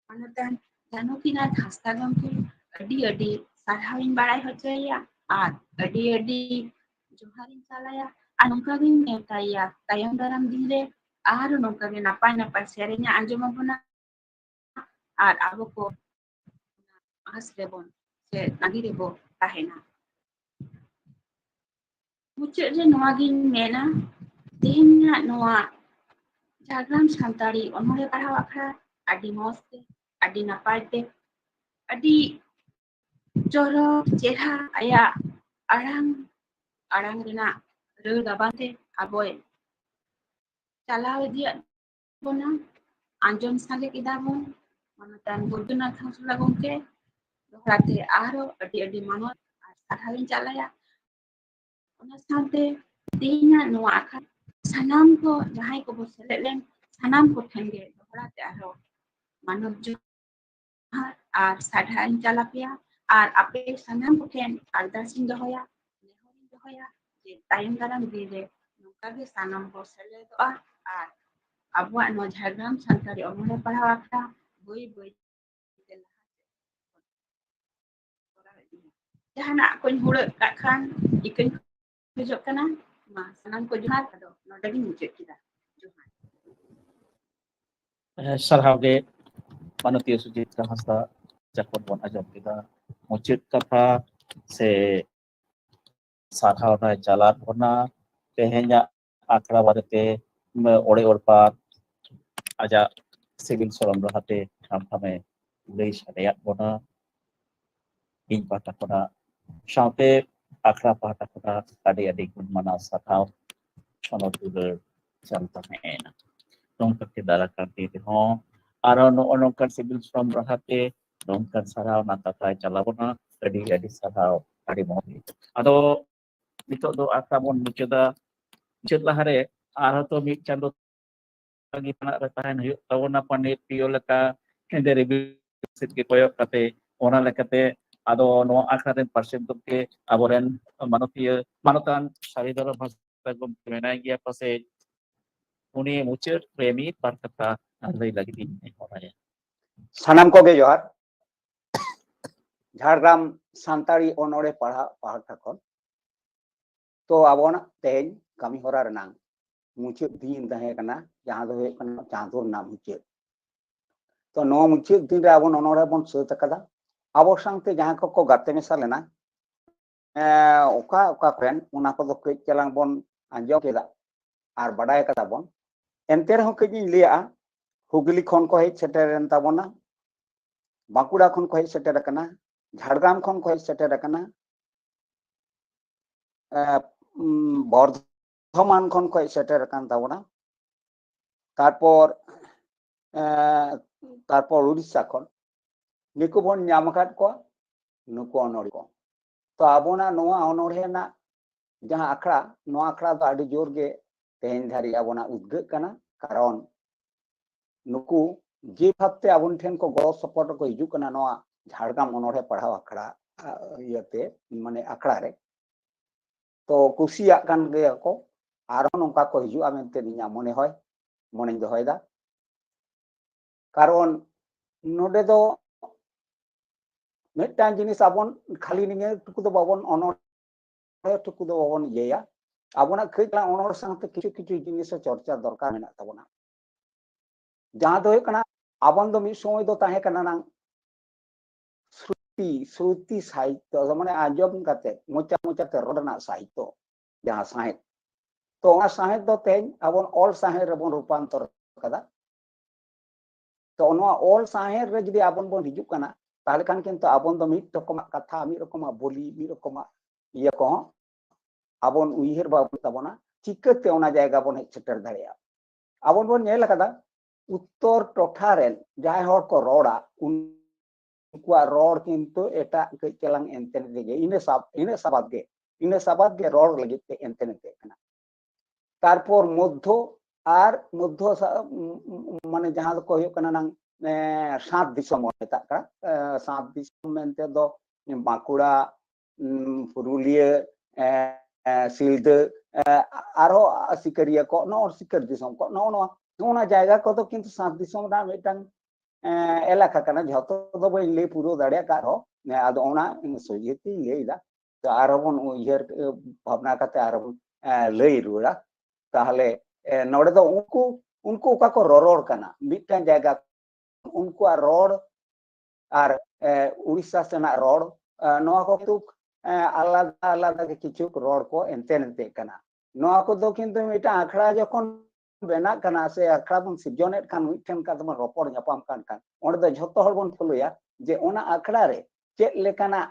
ᱢᱟᱱᱚᱛᱟᱱ ᱡᱟᱱᱚᱠᱤᱱᱟᱛᱷ ᱦᱟᱸᱥᱫᱟ ᱜᱚᱢᱠᱮ ᱟᱹᱰᱤ ᱟᱹᱰᱤ ᱥᱟᱨᱦᱟᱣᱤᱧ ᱵᱟᱲᱟᱭ ᱦᱚᱪᱚᱭᱮᱭᱟ ᱟᱨ ᱟᱹᱰᱤ ᱟᱹᱰᱤ ᱡᱚᱦᱟᱨᱤᱧ ᱪᱟᱞᱟᱭᱟ ᱟᱨ ᱱᱚᱝᱠᱟᱜᱤᱧ ᱱᱮᱣᱛᱟᱭᱮᱭᱟ ᱛᱟᱭᱚᱢ ᱫᱟᱨᱟᱢ ᱫᱤᱱᱨᱮ ᱟᱨ ᱱᱚᱝᱠᱟᱜᱮ ᱱᱟᱯᱟᱭ ᱱᱟᱯᱟᱭ ᱥᱮᱨᱮᱧ ᱟᱸᱡᱚᱢ ᱟᱵᱚᱱᱟ ᱟᱨ ᱟᱵᱚ ᱠᱚ ᱟᱸᱥ ᱨᱮᱵᱚᱱ ᱥᱮ ᱛᱟᱺᱜᱤ ᱨᱮᱵᱚ ᱛᱟᱦᱮᱱᱟ ᱢᱩᱪᱟᱹᱫ ᱨᱮ ᱱᱚᱣᱟᱜᱤᱧ ᱢᱮᱱᱟ ᱛᱮᱦᱮᱧᱟᱜ ᱱᱚᱣᱟ ᱡᱷᱟᱲᱜᱨᱟᱢ ᱥᱟᱱᱛᱟᱲᱤ ᱚᱱᱚᱬᱦᱮ ᱯᱟᱲᱦᱟᱣ ᱟᱠᱷᱲᱟ ᱟᱹᱰᱤ ᱢᱚᱡᱽ ᱛᱮ ᱟᱹᱰᱤ ᱱᱟᱯᱟᱭ ᱛᱮ ᱟᱹᱰᱤ ᱪᱚᱨᱚᱠ ᱪᱮᱨᱦᱟ ᱟᱭᱟᱜ ᱟᱲᱟᱝ ᱨᱮᱱᱟᱜ ᱨᱟᱹᱲ ᱨᱟᱵᱟᱝ ᱛᱮ ᱟᱵᱚᱭ ᱪᱟᱞᱟᱣ ᱤᱫᱤᱭᱟᱜ ᱵᱚᱱᱟ ᱟᱸᱡᱚᱢ ᱥᱟᱸᱜᱮ ᱠᱮᱫᱟ ᱵᱚᱱ ᱢᱟᱱᱚᱛᱟᱱ ᱵᱳᱭᱫᱚᱱᱟᱛᱷ ᱦᱟᱸᱥᱫᱟ ᱜᱚᱢᱠᱮ ᱫᱚᱦᱲᱟᱛᱮ ᱟᱨᱦᱚᱸ ᱟᱹᱰᱤ ᱟᱹᱰᱤ ᱢᱟᱱᱚᱛ ᱟᱨ ᱥᱟᱨᱦᱟᱣᱤᱧ ᱪᱟᱞᱟᱭᱟ ᱚᱱᱟ ᱥᱟᱶᱛᱮ ᱛᱮᱦᱮᱧᱟᱜ ᱱᱚᱣᱟ ᱟᱠᱷᱲᱟ ᱥᱟᱱᱟᱢ ᱠᱚ ᱡᱟᱦᱟᱸᱭ ᱠᱚᱵᱚ ᱥᱮᱞᱮᱫ ᱞᱮᱱ ᱥᱟᱱᱟᱢ ᱠᱚᱴᱷᱮᱱ ᱜᱮ ᱫᱚᱦᱲᱟᱛᱮ ᱟᱨᱦᱚᱸ ᱢᱟᱱᱚᱛ ᱡᱚᱦᱟᱨ ᱟᱨ ᱥᱟᱨᱦᱟᱣ ᱤᱧ ᱪᱟᱞ ᱟᱯᱮᱭᱟ ᱟᱨ ᱟᱯᱮ ᱥᱟᱱᱟᱢ ᱠᱚᱴᱷᱮᱱ ᱟᱨᱫᱟᱥᱤᱧ ᱫᱚᱦᱚᱭᱟ ᱱᱮᱦᱚᱨᱤᱧ ᱫᱚᱦᱚᱭᱟ ᱡᱮ ᱛᱟᱭᱚᱢ ᱫᱟᱨᱟᱢ ᱫᱤᱱᱨᱮ ᱱᱚᱝᱠᱟᱜᱮ ᱥᱟᱱᱟᱢ ᱵᱚ ᱥᱮᱞᱮᱫᱚᱜᱼᱟ ᱟᱨ ᱟᱵᱚᱣᱟᱜ ᱱᱚᱣᱟ ᱡᱷᱟᱲᱜᱨᱟᱢ ᱥᱟᱱᱛᱟᱲᱤ ᱚᱱᱚᱬᱦᱮ ᱯᱟᱲᱦᱟᱣ ᱟᱠᱷᱲᱟ ᱵᱟᱹᱭ ᱵᱟᱹᱭ ᱡᱟᱦᱟᱱᱟᱜ ᱠᱚᱧ ᱦᱩᱲᱟᱹᱜ ᱠᱟᱜ ᱠᱷᱟᱱ ᱤᱠᱟᱹᱧ ᱠᱷᱚᱡᱚᱜ ᱠᱟᱱᱟ ᱢᱟ ᱥᱟᱱᱟᱢ ᱠᱚ ᱡᱚᱦᱟᱨ ᱟᱫᱚ ᱱᱚᱰᱮᱜᱤᱧ ᱢᱩᱪᱟᱹᱫ ᱠᱮᱫᱟ ᱥᱟᱨᱦᱟᱣ ᱜᱮ ᱢᱟᱱᱚᱛᱤᱭᱟᱹ ᱥᱩᱪᱤᱛᱨᱟ ᱦᱟᱸᱥᱫᱟ ᱡᱚᱠᱷᱚᱱ ᱵᱚᱱ ᱟᱸᱡᱚᱢ ᱠᱮᱫᱟ ᱢᱩᱪᱟᱹᱫ ᱠᱟᱛᱷᱟ ᱥᱮ ᱥᱟᱨᱦᱟᱣ ᱨᱮ ᱪᱟᱞᱟᱜ ᱵᱚᱱᱟ ᱛᱮᱦᱮᱧᱟᱜ ᱟᱠᱷᱲᱟ ᱵᱟᱨᱮᱛᱮ ᱚᱲᱮ ᱚᱲᱯᱟᱛ ᱟᱡᱟᱜ ᱥᱤᱵᱤᱞ ᱥᱚᱲᱚᱢ ᱨᱟᱦᱟᱛᱮ ᱴᱷᱟᱢ ᱴᱷᱟᱢᱮ ᱞᱟᱹᱭ ᱥᱟᱰᱮᱭᱟᱫ ᱵᱚᱱᱟ ᱤᱧ ᱯᱟᱦᱴᱟ ᱠᱷᱚᱱᱟᱜ ᱥᱟᱶᱛᱮ ᱟᱠᱷᱲᱟ ᱯᱟᱦᱴᱟ ᱠᱷᱚᱱᱟᱜ ᱟᱹᱰᱤ ᱟᱹᱰᱤ ᱜᱩᱱ ᱢᱟᱱᱟᱣ ᱥᱟᱨᱦᱟᱣ ᱥᱚᱱᱚᱛ ᱫᱩᱞᱟᱹᱲ ᱪᱟᱞ ᱛᱟᱦᱮᱸᱱᱟ ᱱᱚᱝᱠᱟ ᱠᱮ ᱫᱟᱨᱟ ᱠᱟᱱ ᱫᱤᱱ ᱨᱮᱦᱚᱸ ᱟᱨᱚ ᱱᱚᱜᱼᱚ ᱱᱚᱝᱠᱟᱱ ᱥᱤᱵᱤᱞ ᱥᱚᱲᱚᱢ ᱨᱟᱦᱟᱛᱮ ᱱᱚᱝᱠᱟᱱ ᱥᱟᱨᱦᱟᱣ ᱨᱮᱱᱟᱜ ᱠᱟᱛᱷᱟᱭ ᱪᱟᱞᱟᱵᱚᱱᱟ ᱟᱹᱰᱤ ᱟᱹᱰᱤ ᱥᱟᱨᱦᱟᱣ ᱟᱹᱰᱤ ᱢᱚᱡᱽ ᱟᱫᱚ ᱱᱤᱛᱚᱜ ᱫᱚ ᱟᱠᱷᱲᱟ ᱵᱚᱱ ᱢᱩᱪᱟᱹᱫᱟ ᱢᱩᱪᱟᱹᱫ ᱞᱟᱦᱟᱨᱮ ᱟᱨᱦᱚᱸ ᱛᱚ ᱢᱤᱫ ᱪᱟᱸᱫᱳ ᱛᱟᱺᱜᱤ ᱛᱟᱲᱟᱜ ᱨᱮ ᱛᱟᱦᱮᱱ ᱦᱩᱭᱩᱜ ᱛᱟᱵᱚᱱᱟ ᱯᱟᱱᱰᱤᱛ ᱯᱤᱭᱳ ᱞᱮᱠᱟ ᱦᱮᱸᱫᱮ ᱨᱤᱵᱤᱞ ᱥᱮᱫ ᱜᱮ ᱠᱚᱭᱚᱜ ᱠᱟᱛᱮ ᱚᱱᱟ ᱞᱮᱠᱟᱛᱮ ᱟᱫᱚ ᱱᱚᱣᱟ ᱟᱠᱷᱲᱟ ᱨᱮᱱ ᱯᱟᱨᱥᱮᱫ ᱜᱚᱢᱠᱮ ᱟᱵᱚᱨᱮᱱ ᱢᱟᱱᱚᱛᱟᱱ ᱥᱟᱹᱨᱤᱫᱚᱨᱚ ᱦᱟᱸᱥᱫᱟ ᱜᱚᱢᱠᱮ ᱢᱮᱱᱟᱭ ᱜᱮᱭᱟ ᱯᱟᱥᱮᱡ ᱩᱱᱤ ᱢᱩᱪᱟᱹᱫ ᱨᱮ ᱢᱤᱫ ᱵᱟᱨ ᱠᱟᱛᱷᱟ ᱞᱟᱹᱭ ᱞᱟᱹᱜᱤᱫ ᱤᱧ ᱱᱮᱦᱚᱨᱟᱭᱟ ᱥᱟᱱᱟᱢ ᱠᱚᱜᱮ ᱡᱚᱦᱟᱨ ᱡᱷᱟᱲᱜᱨᱟᱢ ᱥᱟᱱᱛᱟᱲᱤ ᱚᱱᱚᱬᱦᱮ ᱯᱟᱲᱦᱟᱣ ᱯᱟᱦᱴᱟ ᱠᱷᱚᱱ ᱛᱚ ᱟᱵᱚᱱᱟᱜ ᱛᱮᱦᱮᱧ ᱠᱟᱹᱢᱤ ᱦᱚᱨᱟ ᱨᱮᱱᱟᱜ ᱢᱩᱪᱟᱹᱫ ᱫᱤᱱ ᱛᱟᱦᱮᱸ ᱠᱟᱱᱟ ᱡᱟᱦᱟᱸ ᱫᱚ ᱦᱩᱭᱩᱜ ᱠᱟᱱᱟ ᱪᱟᱸᱫᱳ ᱨᱮᱱᱟᱜ ᱢᱩᱪᱟᱹᱫ ᱛᱚ ᱱᱚᱣᱟ ᱢᱩᱪᱟᱹᱫ ᱫᱤᱱ ᱨᱮ ᱟᱵᱚ ᱚᱱᱚᱬᱦᱮ ᱵᱚᱱ ᱥᱟᱹᱛ ᱟᱠᱟᱫᱟ ᱟᱵᱚ ᱥᱟᱶᱛᱮ ᱡᱟᱦᱟᱸᱭ ᱠᱚᱠᱚ ᱜᱟᱛᱮ ᱢᱮᱥᱟ ᱞᱮᱱᱟ ᱚᱠᱟ ᱚᱠᱟ ᱠᱚᱨᱮᱱ ᱚᱱᱟ ᱠᱚᱫᱚ ᱠᱟᱹᱡ ᱪᱟᱞᱟᱝ ᱵᱚᱱ ᱟᱸᱡᱚᱢ ᱠᱮᱫᱟ ᱟᱨ ᱵᱟᱰᱟᱭ ᱠᱟᱫᱟ ᱵᱚᱱ ᱮᱱᱛᱮ ᱨᱮᱦᱚᱸ ᱠᱟᱹᱡ ᱤᱧ ᱞᱟᱹᱭᱟᱜᱼᱟ ᱦᱩᱜᱽᱞᱤ ᱠᱷᱚᱱ ᱠᱚ ᱦᱮᱡ ᱥᱮᱴᱮᱨᱮᱱ ᱛᱟᱵᱚᱱᱟ ᱵᱟᱸᱠᱩᱲᱟ ᱠᱷᱚᱱ ᱠᱚ ᱦᱮᱡ ᱥᱮᱴᱮᱨ ᱟᱠᱟᱱᱟ ᱡᱷᱟᱲᱜᱨᱟᱢ ᱠᱷᱚᱱ ᱠᱚ ᱦᱮᱡ ᱥᱮᱴᱮᱨ ᱟᱠᱟᱱᱟ ᱵᱚᱨᱫᱷᱚᱢᱟᱱ ᱠᱷᱚᱱ ᱠᱚ ᱦᱮᱡ ᱥᱮᱴᱮᱨ ᱟᱠᱟᱱ ᱛᱟᱵᱚᱱᱟ ᱛᱟᱨᱯᱚর উড়িষ্যা ᱠᱷᱚᱱ ᱱᱩᱠᱩ ᱵᱚᱱ ᱧᱟᱢ ᱟᱠᱟᱫ ᱠᱚᱣᱟ ᱱᱩᱠᱩ ᱚᱱᱚᱬᱦᱮ ᱠᱚ ᱛᱚ ᱟᱵᱚᱱᱟᱜ ᱱᱚᱣᱟ ᱚᱱᱚᱬᱦᱮ ᱨᱮᱱᱟᱜ ᱡᱟᱦᱟᱸ ᱟᱠᱷᱲᱟ ᱱᱚᱣᱟ ᱟᱠᱷᱲᱟ ᱫᱚ ᱟᱹᱰᱤ ᱡᱳᱨ ᱜᱮ ᱛᱮᱦᱮᱧ ᱫᱷᱟᱹᱨᱤᱡ ᱟᱵᱚᱱᱟᱜ ᱩᱫᱽᱜᱟᱹᱜ ᱠᱟᱱᱟ ᱠᱟᱨᱚᱱ ᱱᱩᱠᱩ ᱡᱮ ᱵᱷᱟᱵᱛᱮ ᱟᱵᱚ ᱴᱷᱮᱱ ᱠᱚ ᱜᱚᱲᱚ ᱥᱚᱯᱚᱦᱚᱫ ᱨᱮᱠᱚ ᱦᱤᱡᱩᱜ ᱠᱟᱱᱟ ᱱᱚᱣᱟ ঝাড়গ্রাম অনড়হে ᱯᱟᱲᱦᱟᱣ ᱟᱠᱷᱲᱟ ᱤᱭᱟᱹᱛᱮ ᱢᱟᱱᱮ ᱟᱠᱷᱲᱟ ᱨᱮ ᱛᱚ ᱠᱩᱥᱤᱭᱟᱜ ᱠᱟᱱ ᱜᱮᱭᱟ ᱠᱚ ᱟᱨᱦᱚᱸ ᱱᱚᱝᱠᱟ ᱠᱚ ᱦᱤᱡᱩᱜᱼᱟ ᱢᱮᱱᱛᱮ ᱤᱧᱟᱹᱜ ᱢᱚᱱᱮᱧ ᱫᱚᱦᱚᱭᱮᱫᱟ ᱠᱟᱨᱚᱱ ᱱᱚᱰᱮ ᱫᱚ ᱢᱤᱫᱴᱟᱝ ᱡᱤᱱᱤᱥ ᱟᱵᱚᱱ ᱠᱷᱟᱹᱞᱤ ᱱᱤᱭᱟᱹ ᱴᱩᱠᱩ ᱫᱚ ᱵᱟᱵᱚᱱ ᱚᱱᱚᱬᱦᱮ ᱴᱩᱠᱩ ᱫᱚ ᱵᱟᱵᱚᱱ ᱤᱭᱟᱹᱭᱟ ᱟᱵᱚᱱᱟᱜ ᱠᱟᱹᱡ ᱚᱱᱚᱬᱦᱮ ᱥᱟᱶᱛᱮ ᱠᱤᱪᱷᱩ ᱠᱤᱪᱷᱩ ᱡᱤᱱᱤᱥ ᱪᱚᱨᱪᱟ ᱫᱚᱨᱠᱟর ᱢᱮᱱᱟᱜ ᱛᱟᱵᱚᱱᱟ ᱡᱟᱦᱟᱸ ᱫᱚ ᱦᱩᱭᱩᱜ ᱠᱟᱱᱟ ᱟᱵᱚᱱ ᱫᱚ ᱢᱤᱫ ᱥᱚᱢᱚᱭ ᱫᱚ ᱛᱟᱦᱮᱸ ᱠᱟᱱᱟ ᱱᱟᱝ শ্রুতি সাহিত্য মানে আঞ্জম কাতে মোচা মোচাতে রড় রᱮᱱᱟᱜ সাহিত্য ᱡᱟᱦᱟᱸ ᱥᱟᱶᱦᱮᱫ ᱛᱚ ᱚᱱᱟ ᱥᱟᱶᱦᱮᱫ ᱫᱚ ᱛᱮᱦᱮᱧ ᱟᱵᱚ ᱚᱞ ᱥᱟᱶᱦᱮᱫ ᱨᱮᱵᱚᱱ ᱨূᱯᱟন্তᱚᱨ ᱟᱠᱟᱫᱟ ᱛᱚ ᱱᱚᱣᱟ ᱚᱞ ᱥᱟᱶᱦᱮᱫ ᱨᱮ ᱡᱩᱫᱤ ᱟᱵᱚ ᱵᱚᱱ ᱦᱤᱡᱩᱜ ᱠᱟᱱᱟ ᱛᱟᱦᱞᱮ ᱠᱷᱟᱱ ᱠᱤᱱᱛᱩ ᱟᱵᱚ ᱫᱚ ᱢᱤᱫ ᱨᱚᱠᱚᱢᱟᱜ ᱠᱟᱛᱷᱟ ᱢᱤᱫ ᱨᱚᱠᱚᱢᱟᱜ ᱵᱚᱞᱤ ᱢᱤᱫ ᱨᱚᱠᱚᱢᱟᱜ ᱤᱭᱟᱹ ᱠᱚᱦᱚᱸ ᱟᱵᱚᱱ ᱩᱭᱦᱟᱹᱨ ᱵᱟᱵᱚᱱ ᱛᱟᱵᱚᱱᱟ ᱪᱤᱠᱟᱹᱛᱮ ᱚᱱᱟ ᱡᱟᱭᱜᱟ ᱵᱚᱱ ᱦᱮᱡ ᱥᱮᱴᱮᱨ ᱫᱟᱲᱮᱭᱟᱜᱼᱟ ᱟᱵᱚ ᱵᱚᱱ ᱧᱮᱞ ᱟᱠᱟᱫᱟ उत्तर टोठा रेन जहां हर को रोड़ा उनकुआ रोड किंतु एटा कई चलांग एंतेन देगे इने साबाद के रोड लगी ते एंतेन देना तारपर मध्य और मध्य माने जहां को हो कना नंग सात दिसम मेता का सात दिसम मेनते दो बांकुड़ा पुरुलिया सिलदे आरो सिकरिया को नो सिकर दिसम को नो जायगा को तो किंतु सात दिसम ना मिटन एलाका कना झतो दो बई ले पुरो दाड़िया का हो आदो ओना सोजेती लेदा तो आरोबन उयहर भावना काते आरोबन लई रुड़ा ताहले नोड़े दो उनको का को रोड़ कना मिटन जायगा उनको रोड और उड़ीसा सेना रोड नोआ को तो आलादा आलादा के किछु रोड को एंते कना नोआ को दो किंतु मिटा आखड़ा जखन बेना कना से आखड़ा बन सिजनेट कान मिटन का तम रोपड़ न्यापाम कान ओंडे दो झतो हर बन फॉलोया जे ओना आखड़ा रे चेक लेकाना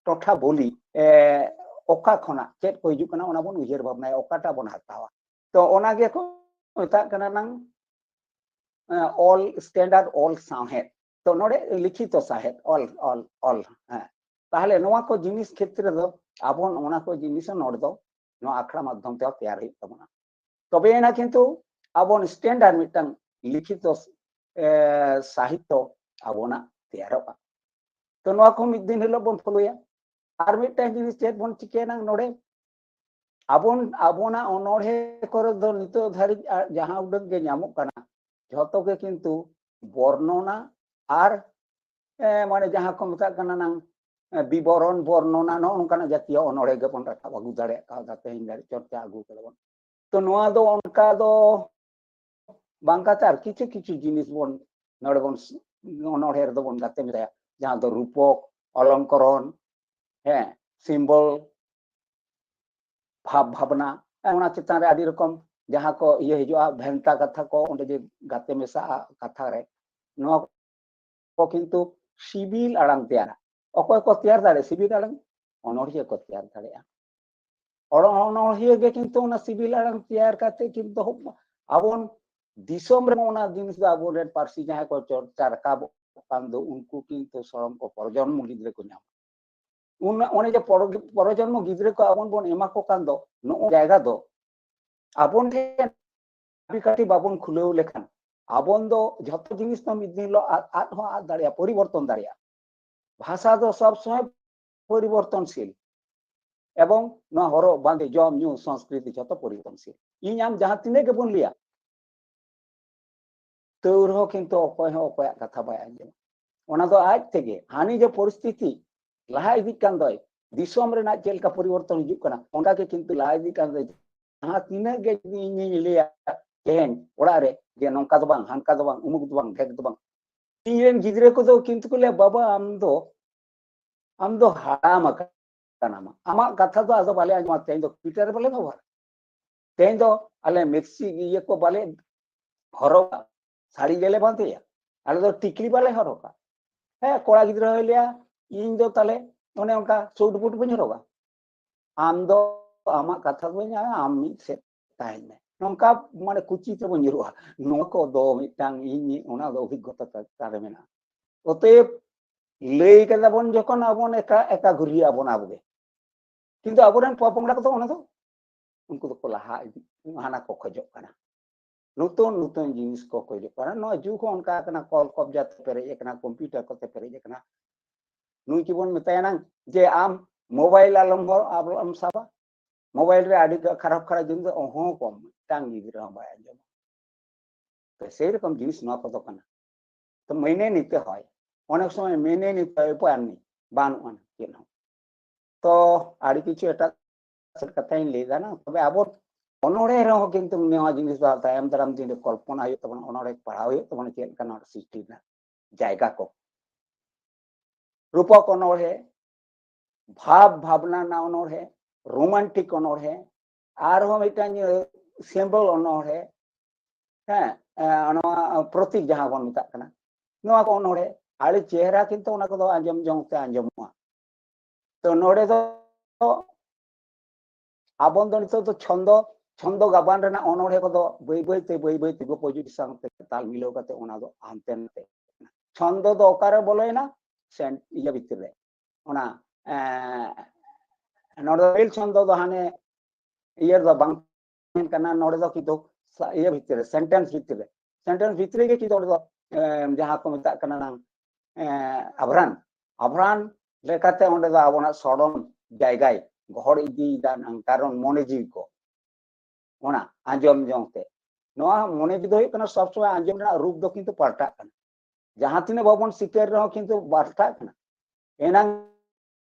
टोठा बोली ओका खना चेक को हिजुक कना ओना बन उयहर भावना ओकाटा बन हतावा तो ओना गे को मेता कना नंग ऑल स्टैंडर्ड ऑल साहेब तो नोडे लिखित साहेब ऑल ताहले नोआ को जिनिस क्षेत्र दो आबन ओना को जिनिस नोड दो नो आखड़ा माध्यम ते तैयार हित तबना तबे ना किंतु आबन स्टैंडर्ड मिटन लिखित साहित्य आबोना तैयारोगा तो नोआ को मिद दिन हिलो बन फॉलोया आर मिटन जिनिस चेक बन चिके ना नोडे आबन आबोना अनोढ़े करे दो नितो धारि जहां उडन के नामो कना झतो के किंतु वर्णना और माने जहां को मता कना नंग विवरण वर्णना नो उनका जातीय अनोढ़े के बन रखा अगु दाड़े का दाते हिंदारे चर्चा अगु करबन तो नोआ दो उनका दो बांकातार किछु किछु जिनिस बन नोडे बन अनोढ़े दो बन गाते मिया जहां दो रूपक अलंकरण है सिंबल भाव भावना ओना चितान रे आदि रकम जहां को ये हिजुआ भेंता कथा को ओंडे जे गाते मेसा कथा रे नो को किंतु सिबिल आड़ांग तैयार अकोय को तैयार दाड़े सिबिल आड़ांग अनोढ़िया को तैयार दाड़े अनोढ़िया गे किंतु ओना सिबिल आड़ांग तैयार काते किंतु आबन दिसोम रे ओना जिनिस आबो रे पारसी जहां को चर्चा राकाब कान दो उनको किंतु सरम को परजन्म गिद्रे को नाम उन जो परजन्म गिद्रे को आबन बन एमा को कान दो नो जायगा दो आबन के काटी बाबन खुलेव लेखान आबन दो झतो जिनिस तो मिद दिन लो आद हो आद दाड़िया परिवर्तन दाड़िया भाषा दो सब समय परिवर्तनशील एवं न हरो बांधे जम न्यू संस्कृति झतो परिवर्तनशील इन आम जहां तिने के बन लिया तौर हो किंतु अकोय हो अकोय कथा बाय आंजम ओना दो आज तेगे हानि जो परिस्थिति लहा इदी कान दय दिसोम रे ना चेलका परिवर्तन हिजुक कना ओंडा के किंतु लहा इदी कान दय हाँ तीना गे नी लिया केन ओड़ा रे जे नोंका दो बांग हानका दो बांग उमुक दो बांग भेग दो बांग तीन गिद्रे को दो किंतु को ले बाबा आम दो हाड़ाम कानामा आमा कथा दो आदो बाले आजमा तेन दो पीटर बाले दो तेन दो आले मेक्सी ये को बाले हरोगा साड़ी गेले बांधेया आले दो टिकली बाले हरोगा है कोड़ा गिद्रे हो लिया इन दो ताले ओने उनका सूट बूट बन हरोगा आम दो आमा कथा दो आम मी से ताई में नोंका माने कुची ते बन जुरुआ नको दो मिटांग इनी ओना दो अभिज्ञता तारे मेना ओते लई कदा बन जखन आबन एका एका घुरी आबन आबगे किंतु आबोरन पपंगड़ा को तो ओना दो उनको तो लहा हाना को खजो कना नूतन नूतन जिनिस को खजो कना नो जुग उनका कना कॉल कब्जा ते पेरे एकना कंप्यूटर को ते पेरे एकना नुई की बन मितायना जे आम मोबाइल आलम साबा मोबाइल रे आदि खराब खराब जिनिस ओहो कम टांग गिद्रा बाय आंजम तो से रकम जिनिस न को तो कना तो महीने निते होय अनेक समय महीने निते पानी बानुआन केन तो आदि किछु एटा कथा इन लेदा ना तबे आबो अनोड़े रहो किंतु नेवा जिनिस बा तायम दराम दिन कल्पना हो तबन अनोड़े पढ़ाव हो तबन चेन कना सृष्टि ना जायगा को रूपक अनोड़े भाव भावना ना अनोड़े रोमांटिक अनोड़े आर हो मिटान सिंबल अनोड़े है प्रतीक जहां बन मिता कना नोआ को अनोड़े आड़ी चेहरा किंतु ओना को दो आंजम जंग ते आंजमवा तो नोड़े दो आबन दो नितो तो छंद छंदो गाबान रेना अनोढ़े को बई बई ते पोजिट संगते ताल मिलाव करते ओना दो हानते नाते छंदो दो ओकारे बोलेना सेंट इया भितर रे ओना नोडो छंदो दो हाने इयर दो बांग करना नोडे दो कितो इया भितर सेंटेंस भितर के कितो दो जहां को मेता करना ना अभरान लेकाते ओंडे दो आबोना सडम जायगाय गहर इदी दान कारण मने जीव को ओना आंजम जोंते नोआ मने जीव दो सब समय आंजम ना रूप दो किंतु पाल्टा कना जहां तिने बाबन सिकेर रहो किंतु पाल्टा कना एना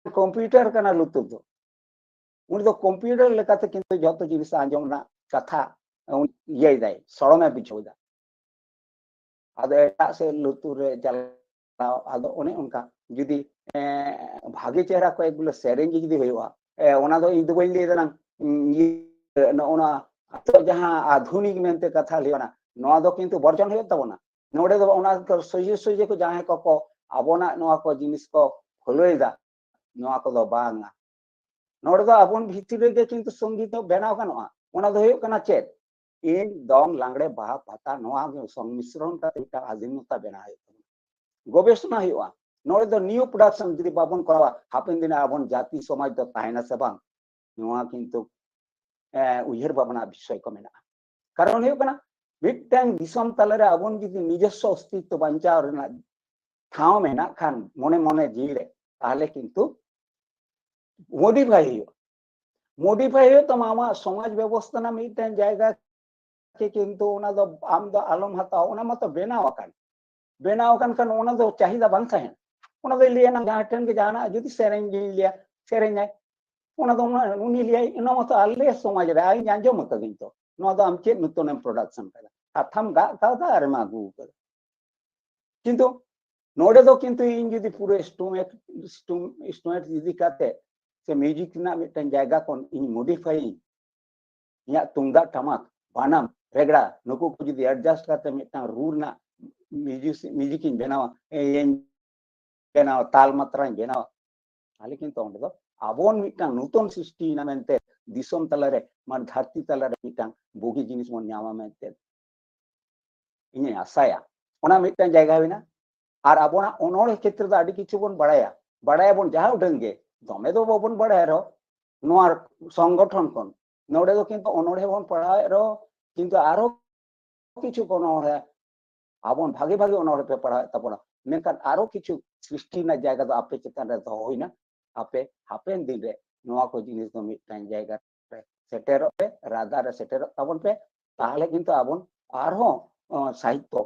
कंप्यूटर कना लुतु दो उन दो कंप्यूटर लेकाते किंतु जतो जिनिस आंजम ना कथा ये दाय सडमे बिछोदा आदो एटा से लुतु रे चला आदो ओने उनका जुदी भागे चेहरा को एक सेरेंग जुदी होइवा ओना दो इदो बई ले देना ओना तो जहां आधुनिक मेनते कथा लेना नोआ दो किंतु बर्जन होय तबना नोडे दो ओना को सोजे को जहां को आबोना नोआ को जिनिस को फॉलोइदा नोआ को दो बांगा नोडे दो आबोन भितर गे किंतु संगीत बनाव गानोआ ओना दो होय कना चेत इन दम लांगड़े बाहा पाता नोआ संमिश्रण का एक आधुनिकता बनाय गवेषणा होइवा नोडे दो न्यू प्रोडक्शन जदि बाबन करवा हापेन दिन आबन जाति समाज दो ताहेना से बांग नोआ किंतु उयहर भावना विषय को मेना कारण होय कना मिटटांग दिसम तलरे आबन जदि निजस्व अस्तित्व बांचाव रेना ठाव मेना खान मने मने जीरे ताहले किंतु मॉडिफाई हो तो मामा समाज व्यवस्था ना मिटटांग जायगा के किंतु ओना दो आम दो आलम हताओ ओना मत बेनाव कान खान ओना दो चाहिदा बांग थाहेन ओना दो लिया ना जहां ठन के जाना जदि सेरेंग लिया सेरेंग है ओना दो उनी लिया इना मत आले समाज रे आई आंजम मत किंतु नो दो आम चेत नतुन प्रोडक्शन करा अथम गा का अरे मा गु कर किंतु नोडे दो किंतु इन जदि पूरे स्टूमेट जदि काते से म्यूजिक ना मिटन जायगा कोन इन मॉडिफाई या तुंगा टमाक बानम रेगड़ा नुकु को जदि एडजस्ट करते मिटन रूल ना म्यूजिक इन बनावा बनावा ताल मात्रा बनावा ताले किंतु ओंडे दो आबोन मिटन नूतन सृष्टि ना मेनते दिसम तलरे मान धरती तलरे मिटन बोगी जिनिस मन न्यामा मेनते इने आसाया ओना मिटन जायगा बिना और आबोना ओनोड़ क्षेत्र दा आदि किछु बन बड़ाया बन जहां उडंगे दमे दो बाबन बड़ाय रो नोआर संगठन कोन नोडे दो किंतु ओनोड़े बन पढ़ाय रो किंतु आरो किछु ओनोड़े आबन भागे भागे ओनोड़े पे पढ़ाय तबना मेनकान आरो किछु सृष्टि ना जायगा दो आपे चितान रे दो होइना आपे हापेन दिन रे नोआ को जिनिस दो मिटन जायगा रे सेटेरो पे राधा रे सेटेरो तबन पे ताहले किंतु आबन आरो साहित्य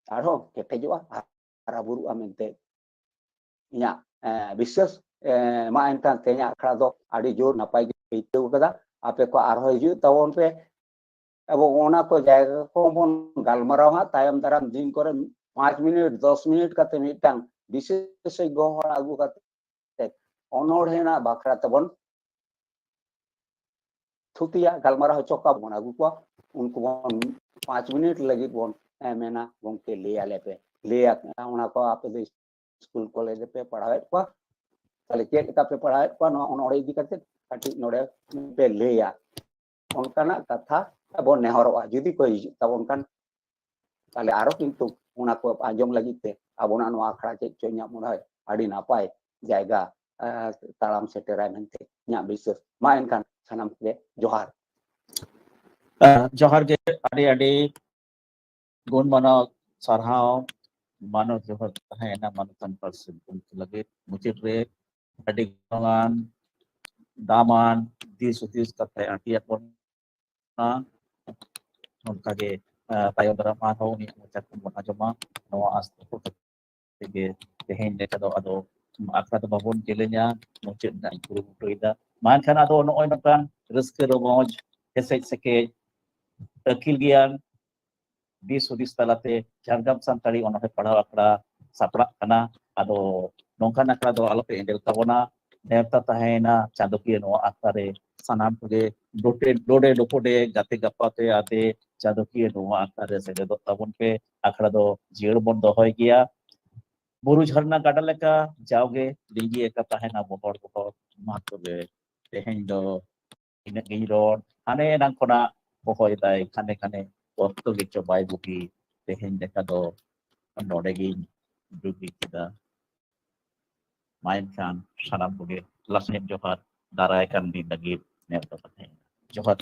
आरो केटेजवा आराबुरु आमेनते इया विशेष मा एनकान तेया अखड़ा दो आडी जोर नपाय गइतौ कदा आपे को आरो हिजु तबन पे अब ओना को जायगा को बन गालमाराव हा तायम दाराम दिन करे 5 मिनट 10 मिनट काते मिटांग विशेष गहर आगु काते अनोढ़ेना बाखरा तबन थुतिया गालमाराव चोका बन आगु को उनको 5 मिनट लगी बन मेना गंके ले आले पे ले ओना को आपे दो स्कूल कॉलेज पे पढ़ाए को ताले चेक का पे पढ़ाए को ओनोड़े इदी करते काटी नोड़े पे लेया उनकाना कथा अब नेहरवा जुदी को तब कान ताले आरो किंतु ओना को आंजम लगी ते आबोना नो आखड़ा चे चोन्या मोनाय आडी नापाय जायगा तालाम सेटेराय मेनते न्या विशेष मा एनकान सानाम के जोहार जोहार गे आडी आडी गुण मानो sarhau mano johor tahena manutan person untuk lagi mucir re adik kawan daman dis kata artiat pun na kage tayo drama ho ni ucap pun ajama no astu ko tege tehen de kado ado akra to babon jelenya mucir na guru ida man kana do no oinakan reske ro moj hesek seke akil gian dis hudis talate jargam santari onohe padaw akra sapra kana ado nongkan akra do alope endel tabona nevta tahena chadokiya no akare sanam puge dode dopode gate gapate ate chadokiya no akare sede do tabon pe akra do jir bon dohoy giya buru jharna gada leka jauge lingi eka tahena bohor mahtobe tehen do ina giro ane nang kona hohoitai khane khane orto gicho bai buki tehen deka do nodegi dugi kita main kan sanam buge lasnya johar darai kan di lagi nerto pathe johar